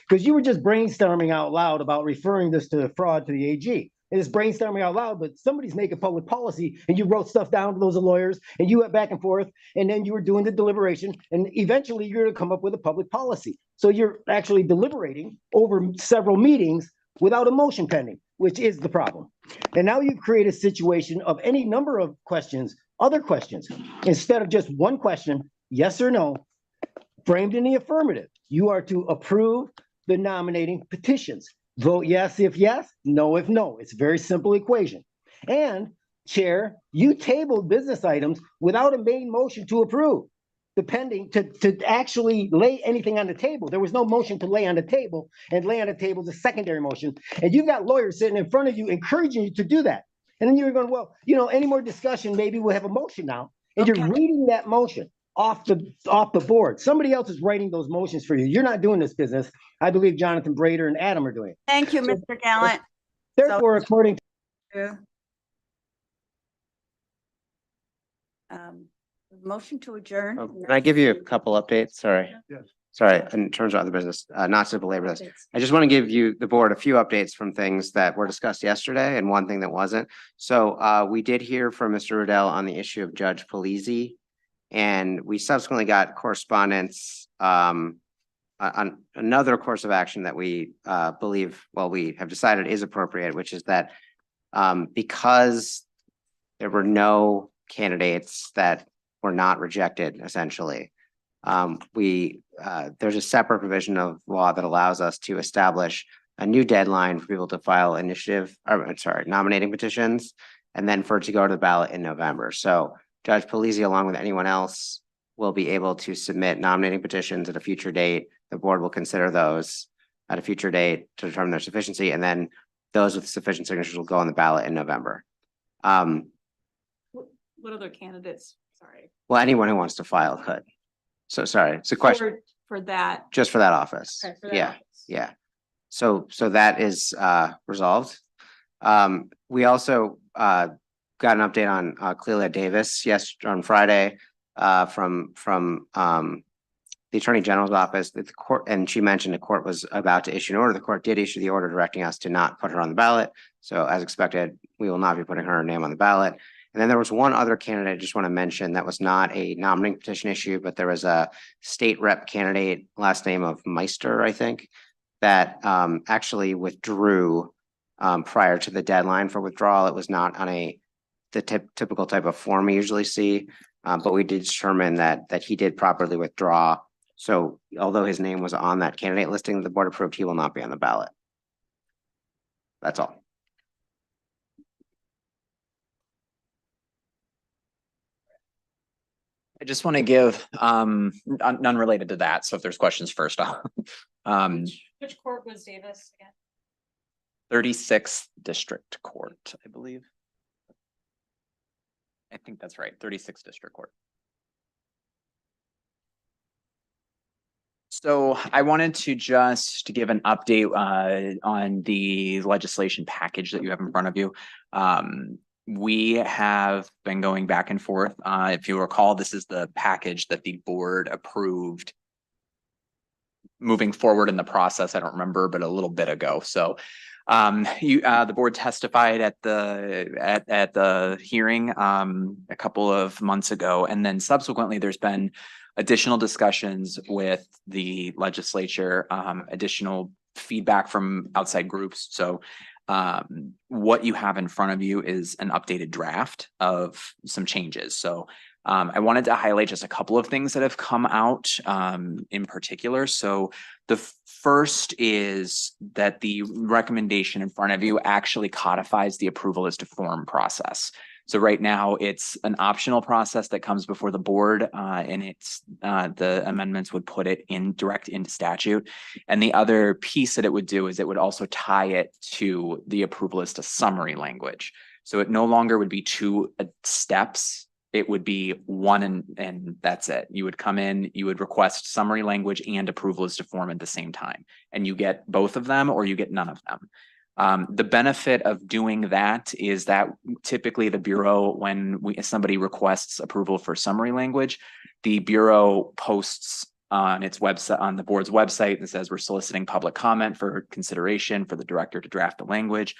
Because you were just brainstorming out loud about referring this to fraud to the AG. And it's brainstorming out loud, but somebody's making public policy and you wrote stuff down to those lawyers and you went back and forth and then you were doing the deliberation and eventually you're going to come up with a public policy. So you're actually deliberating over several meetings without a motion pending, which is the problem. And now you've created a situation of any number of questions, other questions, instead of just one question, yes or no, framed in the affirmative. You are to approve the nominating petitions. Vote yes if yes, no if no. It's a very simple equation. And Chair, you tabled business items without a main motion to approve, depending to actually lay anything on the table. There was no motion to lay on the table, and lay on the table is a secondary motion. And you've got lawyers sitting in front of you encouraging you to do that. And then you're going, well, any more discussion, maybe we'll have a motion now. And you're reading that motion off the board. Somebody else is writing those motions for you. You're not doing this business. I believe Jonathan Brader and Adam are doing it. Thank you, Mr. Gallant. Therefore, according to Motion to adjourn. Can I give you a couple updates? Sorry. Yes. Sorry, in terms of other business, not to belabor this. I just want to give you, the board, a few updates from things that were discussed yesterday and one thing that wasn't. So we did hear from Mr. Riddell on the issue of Judge Polizzi. And we subsequently got correspondence on another course of action that we believe, well, we have decided is appropriate, which is that because there were no candidates that were not rejected, essentially, there's a separate provision of law that allows us to establish a new deadline for people to file nominating petitions, and then for it to go to the ballot in November. So Judge Polizzi, along with anyone else, will be able to submit nominating petitions at a future date. The board will consider those at a future date to determine their sufficiency, and then those with sufficient signatures will go on the ballot in November. What other candidates? Sorry. Well, anyone who wants to file could. So sorry, it's a question For that. just for that office. Okay, for that Yeah, office. yeah. So that is resolved. We also got an update on Clelia Davis, on Friday, from the Attorney General's office. The court, and she mentioned the court was about to issue an order. The court did issue the order directing us to not put her on the ballot. So as expected, we will not be putting her name on the ballot. And then there was one other candidate I just want to mention that was not a nominating petition issue, but there was a state rep candidate, last name of Meister, I think, that actually withdrew prior to the deadline for withdrawal. It was not on the typical type of form we usually see, but we did determine that he did properly withdraw. So although his name was on that candidate listing the board approved, he will not be on the ballot. That's all. I just want to give, none related to that. So if there's questions first off. Which court was Davis again? 36th District Court, I believe. I think that's right, 36th District Court. So I wanted to just give an update on the legislation package that you have in front of you. We have been going back and forth. If you recall, this is the package that the board approved moving forward in the process. I don't remember, but a little bit ago. So the board testified at the hearing a couple of months ago, and then subsequently there's been additional discussions with the legislature, additional feedback from outside groups. So what you have in front of you is an updated draft of some changes. So I wanted to highlight just a couple of things that have come out in particular. So the first is that the recommendation in front of you actually codifies the approval as to form process. So right now it's an optional process that comes before the board, and it's the amendments would put it direct into statute. And the other piece that it would do is it would also tie it to the approval as to summary language. So it no longer would be two steps. It would be one and that's it. You would come in, you would request summary language and approval as to form at the same time. And you get both of them or you get none of them. The benefit of doing that is that typically the Bureau, when somebody requests approval for summary language, the Bureau posts on its website, on the board's website, that says we're soliciting public comment for consideration for the director to draft the language.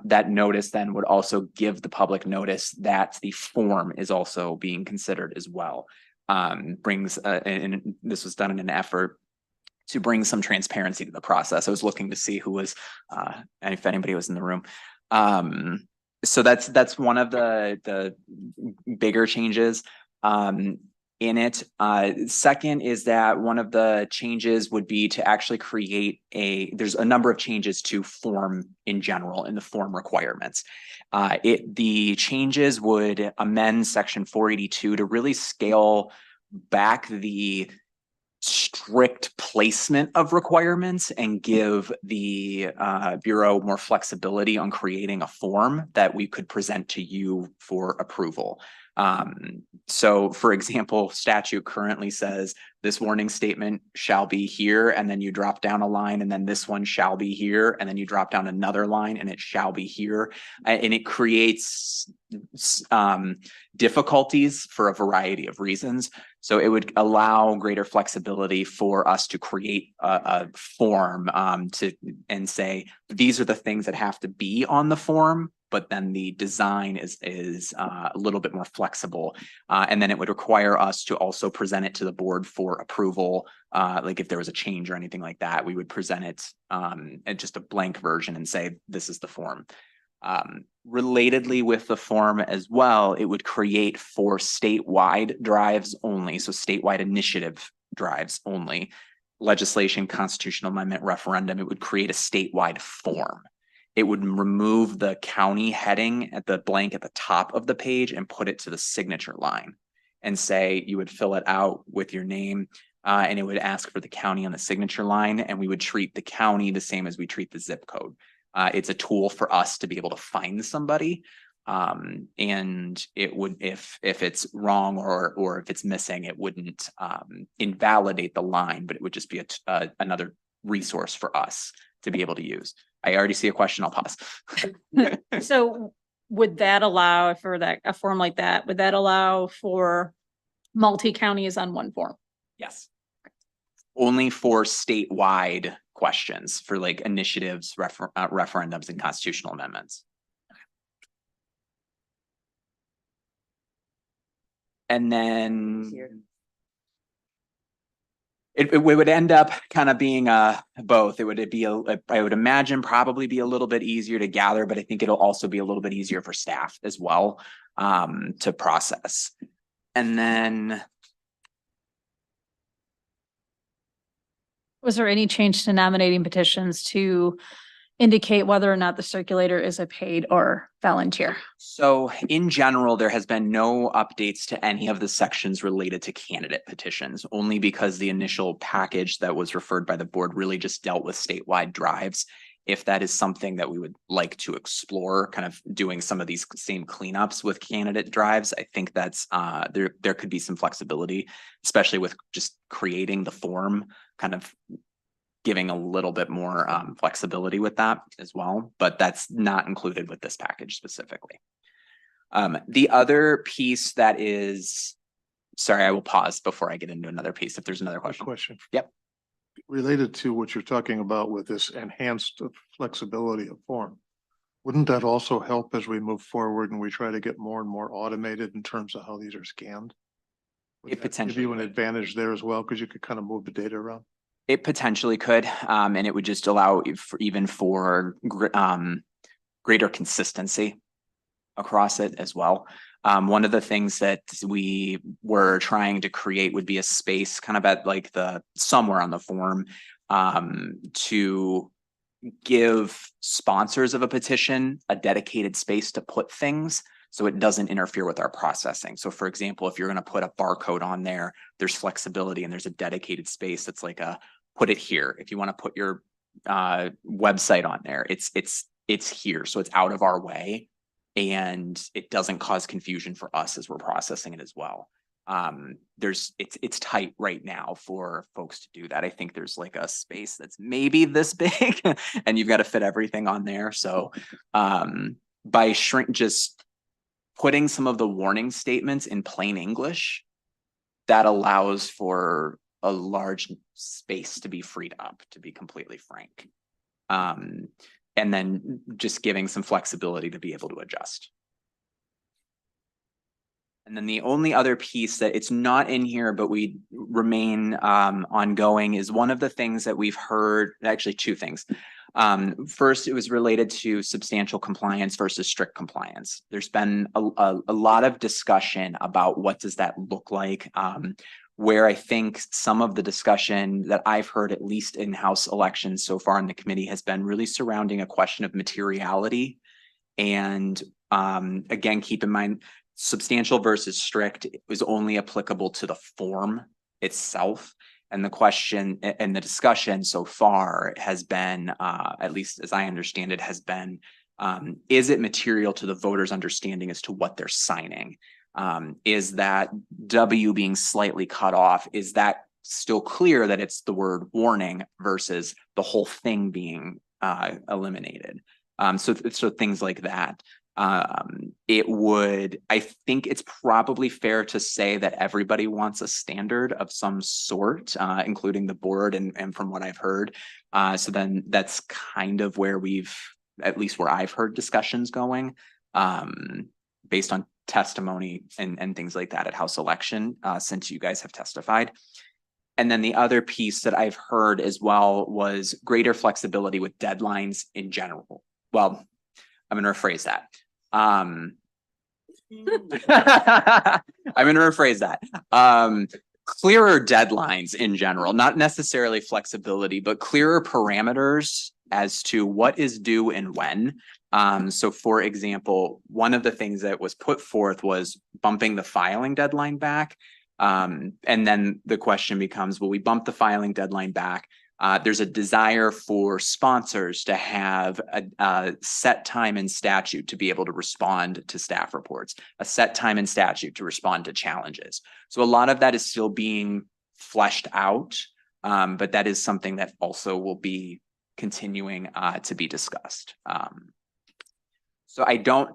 That notice then would also give the public notice that the form is also being considered as well. And this was done in an effort to bring some transparency to the process. I was looking to see who was, and if anybody was in the room. So that's one of the bigger changes in it. Second is that one of the changes would be to actually create there's a number of changes to form in general in the form requirements. The changes would amend section 482 to really scale back the strict placement of requirements and give the Bureau more flexibility on creating a form that we could present to you for approval. So for example, statute currently says this warning statement shall be here, and then you drop down a line, and then this one shall be here, and then you drop down another line and it shall be here. And it creates difficulties for a variety of reasons. So it would allow greater flexibility for us to create a form and say, these are the things that have to be on the form, but then the design is a little bit more flexible. And then it would require us to also present it to the board for approval. Like if there was a change or anything like that, we would present it at just a blank version and say, this is the form. Relatedly with the form as well, it would create for statewide drives only. So statewide initiative drives only, legislation, constitutional amendment, referendum, it would create a statewide form. It would remove the county heading at the blank at the top of the page and put it to the signature line and say you would fill it out with your name and it would ask for the county on the signature line, and we would treat the county the same as we treat the zip code. It's a tool for us to be able to find somebody, and it would, if it's wrong or if it's missing, it wouldn't invalidate the line, but it would just be another resource for us to be able to use. I already see a question. I'll pause. So would that allow for that, a form like that, would that allow for multi-counties on one form? Yes. Only for statewide questions for like initiatives, referendums, and constitutional amendments. And then it would end up kind of being both. It would be I would imagine probably be a little bit easier to gather, but I think it'll also be a little bit easier for staff as well to process. And then was there any change to nominating petitions to indicate whether or not the circulator is a paid or volunteer? So in general, there has been no updates to any of the sections related to candidate petitions, only because the initial package that was referred by the board really just dealt with statewide drives. If that is something that we would like to explore, kind of doing some of these same cleanups with candidate drives, I think that's there could be some flexibility, especially with just creating the form, kind of giving a little bit more flexibility with that as well, but that's not included with this package specifically. The other piece that is, sorry, I will pause before I get into another piece if there's another question. Yep. Related to what you're talking about with this enhanced flexibility of form, wouldn't that also help as we move forward and we try to get more and more automated in terms of how these are scanned? It potentially give you an advantage there as well, because you could kind of move the data around. It potentially could, and it would just allow for greater consistency across it as well. One of the things that we were trying to create would be a space kind of at like somewhere on the form to give sponsors of a petition a dedicated space to put things so it doesn't interfere with our processing. So for example, if you're going to put a barcode on there, there's flexibility and there's a dedicated space that's like put it here. If you want to put your website on there, it's here. So it's out of our way and it doesn't cause confusion for us as we're processing it as well. It's tight right now for folks to do that. I think there's like a space that's maybe this big and you've got to fit everything on there. So by just putting some of the warning statements in plain English, that allows for a large space to be freed up, to be completely frank. And then just giving some flexibility to be able to adjust. And then the only other piece that it's not in here, but we remain ongoing is one of the things that we've heard, actually two things. First, it was related to substantial compliance versus strict compliance. There's been a lot of discussion about what does that look like, where I think some of the discussion that I've heard, at least in House elections so far in the committee, has been really surrounding a question of materiality. And again, keep in mind, substantial versus strict is only applicable to the form itself. And the question and the discussion so far has been, at least as I understand it, has been, is it material to the voters' understanding as to what they're signing? Is that W being slightly cut off, is that still clear that it's the word warning versus the whole thing being eliminated? So things like that. I think it's probably fair to say that everybody wants a standard of some sort, including the board and from what I've heard. So then that's kind of where at least where I've heard discussions going, based on testimony and things like that at House election, since you guys have testified. And then the other piece that I've heard as well was greater flexibility with deadlines in general. Well, I'm going to rephrase that. I'm going to rephrase that. Clearer deadlines in general, not necessarily flexibility, but clearer parameters as to what is due and when. So for example, one of the things that was put forth was bumping the filing deadline back. And then the question becomes, will we bump the filing deadline back? There's a desire for sponsors to have a set time in statute to be able to respond to staff reports, a set time in statute to respond to challenges. So a lot of that is still being fleshed out, but that is something that also will be continuing to be discussed. So I don't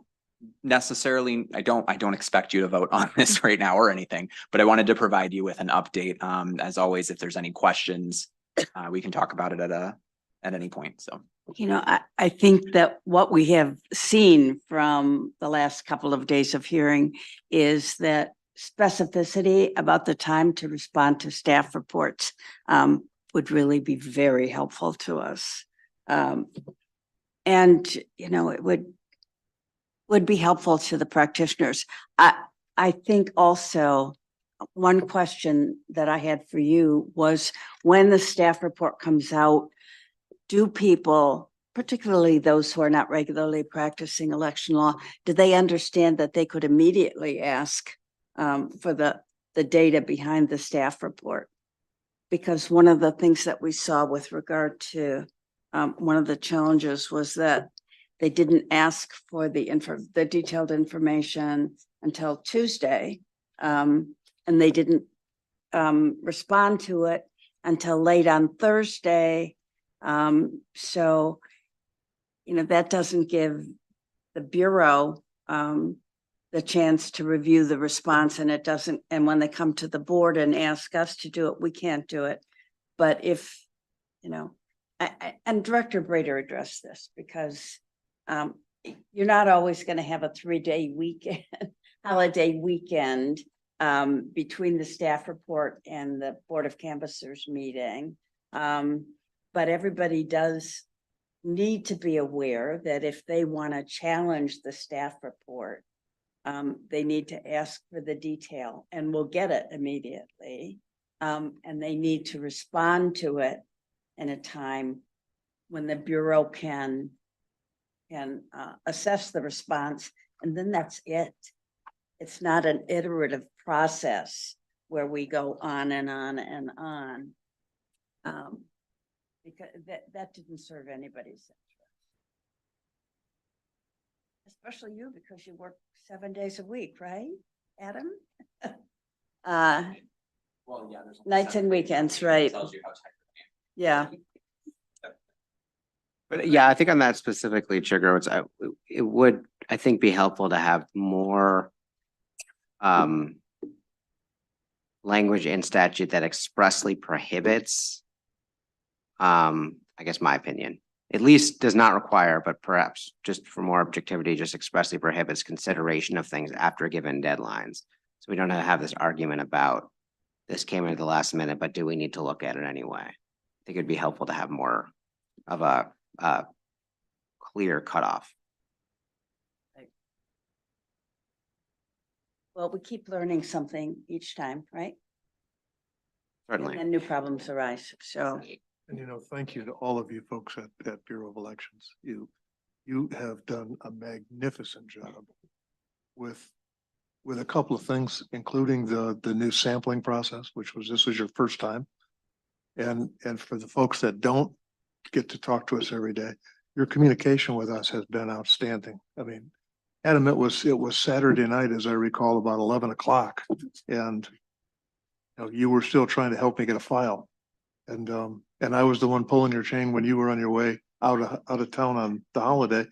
expect you to vote on this right now or anything, but I wanted to provide you with an update. As always, if there's any questions, we can talk about it at any point. So, I think that what we have seen from the last couple of days of hearing is that specificity about the time to respond to staff reports would really be very helpful to us. And, it would be helpful to the practitioners. I think also one question that I had for you was, when the staff report comes out, do people, particularly those who are not regularly practicing election law, do they understand that they could immediately ask for the data behind the staff report? Because one of the things that we saw with regard to one of the challenges was that they didn't ask for the detailed information until Tuesday. And they didn't respond to it until late on Thursday. So, that doesn't give the Bureau the chance to review the response, and and when they come to the board and ask us to do it, we can't do it. But if, and Director Brader addressed this, because you're not always going to have a 3-day weekend, holiday weekend between the staff report and the Board of Canvassers meeting. But everybody does need to be aware that if they want to challenge the staff report, they need to ask for the detail, and we'll get it immediately. And they need to respond to it in a time when the Bureau can assess the response, and then that's it. It's not an iterative process where we go on and on and on. Because that didn't serve anybody's interest. Especially you, because you work 7 days a week, right, Adam? well, yeah, there's Nights and weekends, right? Tells you how tight Yeah. But yeah, I think on that specifically, Trigger, it would, I think, be helpful to have more language in statute that expressly prohibits, I guess my opinion, at least does not require, but perhaps just for more objectivity, just expressly prohibits consideration of things after given deadlines. So we don't have this argument about this came in at the last minute, but do we need to look at it anyway? I think it'd be helpful to have more of a clear cutoff. Well, we keep learning something each time, right? Certainly. And new problems arise, so. And thank you to all of you folks at Bureau of Elections. You have done a magnificent job with a couple of things, including the new sampling process, this was your first time And for the folks that don't get to talk to us every day, your communication with us has been outstanding. I mean, Adam, it was Saturday night, as I recall, about 11 o'clock. And you were still trying to help me get a file. And I was the one pulling your chain when you were on your way out of town on the holiday.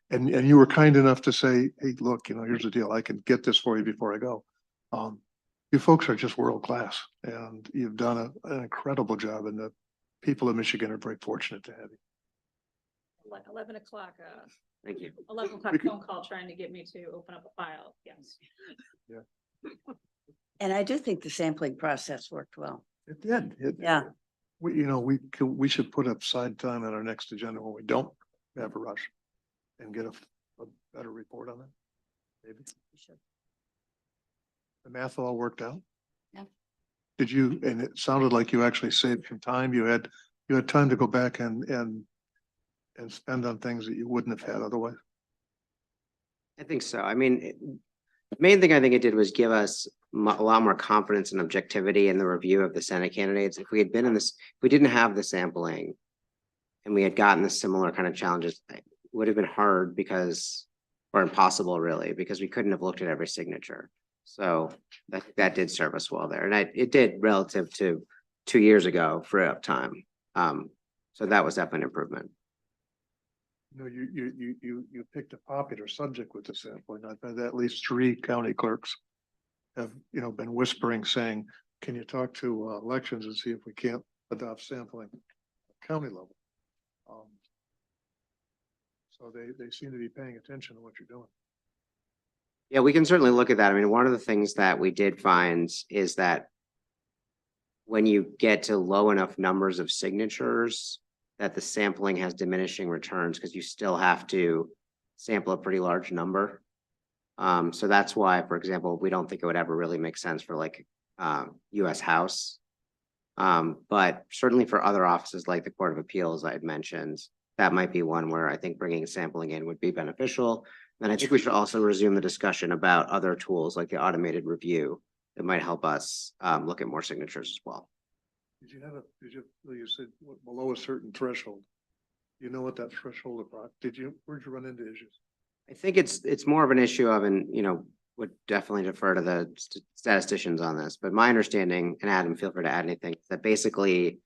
And you were kind enough to say, hey, look, here's the deal. I can get this for you before I go. You folks are just world class and you've done an incredible job, and the people of Michigan are very fortunate to have you. Like 11 o'clock, Thank you. 11 o'clock phone call trying to get me to open up a file. Yes. And I do think the sampling process worked well. It did. Yeah. We should put up side time on our next agenda when we don't have a rush and get a better report on that. Maybe. The math all worked out? Yeah. Did you, and it sounded like you actually saved some time. You had time to go back and spend on things that you wouldn't have had otherwise? I think so. I mean, the main thing I think it did was give us a lot more confidence and objectivity in the review of the Senate candidates. If we had been in this, if we didn't have the sampling and we had gotten the similar kind of challenges, it would have been hard or impossible really, because we couldn't have looked at every signature. So that did serve us well there. And it did relative to 2 years ago for up time. So that was definitely an improvement. You picked a popular subject with the sampling. I've had at least 3 county clerks have, been whispering saying, can you talk to elections and see if we can't adopt sampling at county level? So they seem to be paying attention to what you're doing. Yeah, we can certainly look at that. I mean, one of the things that we did find is that when you get to low enough numbers of signatures, that the sampling has diminishing returns because you still have to sample a pretty large number. So that's why, for example, we don't think it would ever really make sense for like US House. But certainly for other offices like the Court of Appeals I had mentioned, that might be one where I think bringing sampling in would be beneficial. And I think we should also resume the discussion about other tools like the automated review that might help us look at more signatures as well. You said below a certain threshold. You know what that threshold about? Where'd you run into issues? I think it's more of an issue of, and would definitely defer to the statisticians on this, but my understanding, and Adam, feel free to add anything, that basically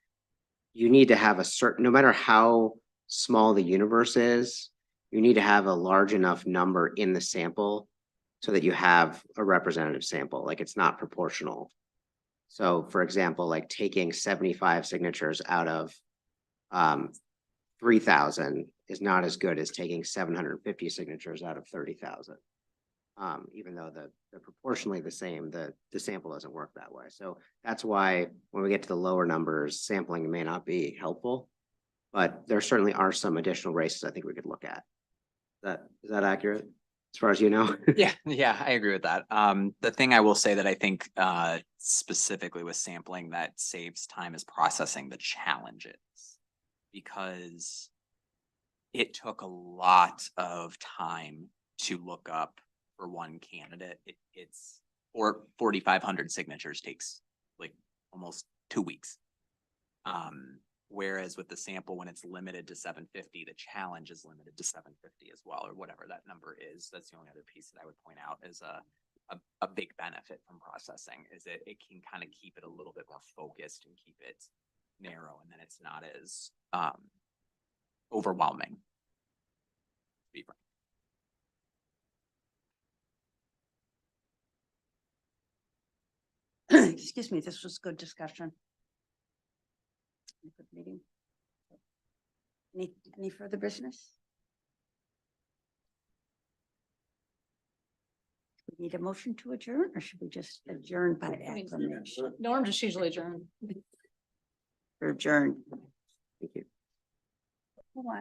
you need to have a certain, no matter how small the universe is, you need to have a large enough number in the sample so that you have a representative sample, like it's not proportional. So for example, like taking 75 signatures out of 3,000 is not as good as taking 750 signatures out of 30,000. Even though they're proportionally the same, the sample doesn't work that way. So that's why when we get to the lower numbers, sampling may not be helpful, but there certainly are some additional races I think we could look at. Is that accurate as far as you know? Yeah, I agree with that. The thing I will say that I think specifically with sampling that saves time is processing the challenges, because it took a lot of time to look up for one candidate. It's 4,500 signatures takes like almost 2 weeks. Whereas with the sample, when it's limited to 750, the challenge is limited to 750 as well, or whatever that number is. That's the only other piece that I would point out as a big benefit from processing, is that it can kind of keep it a little bit more focused and keep it narrow, and then it's not as overwhelming. To be frank. Excuse me, this was good discussion. Good meeting. Any further business? We need a motion to adjourn, or should we just adjourn by acclamation? Norm just usually adjourn. Adjourn. Thank you. Who wants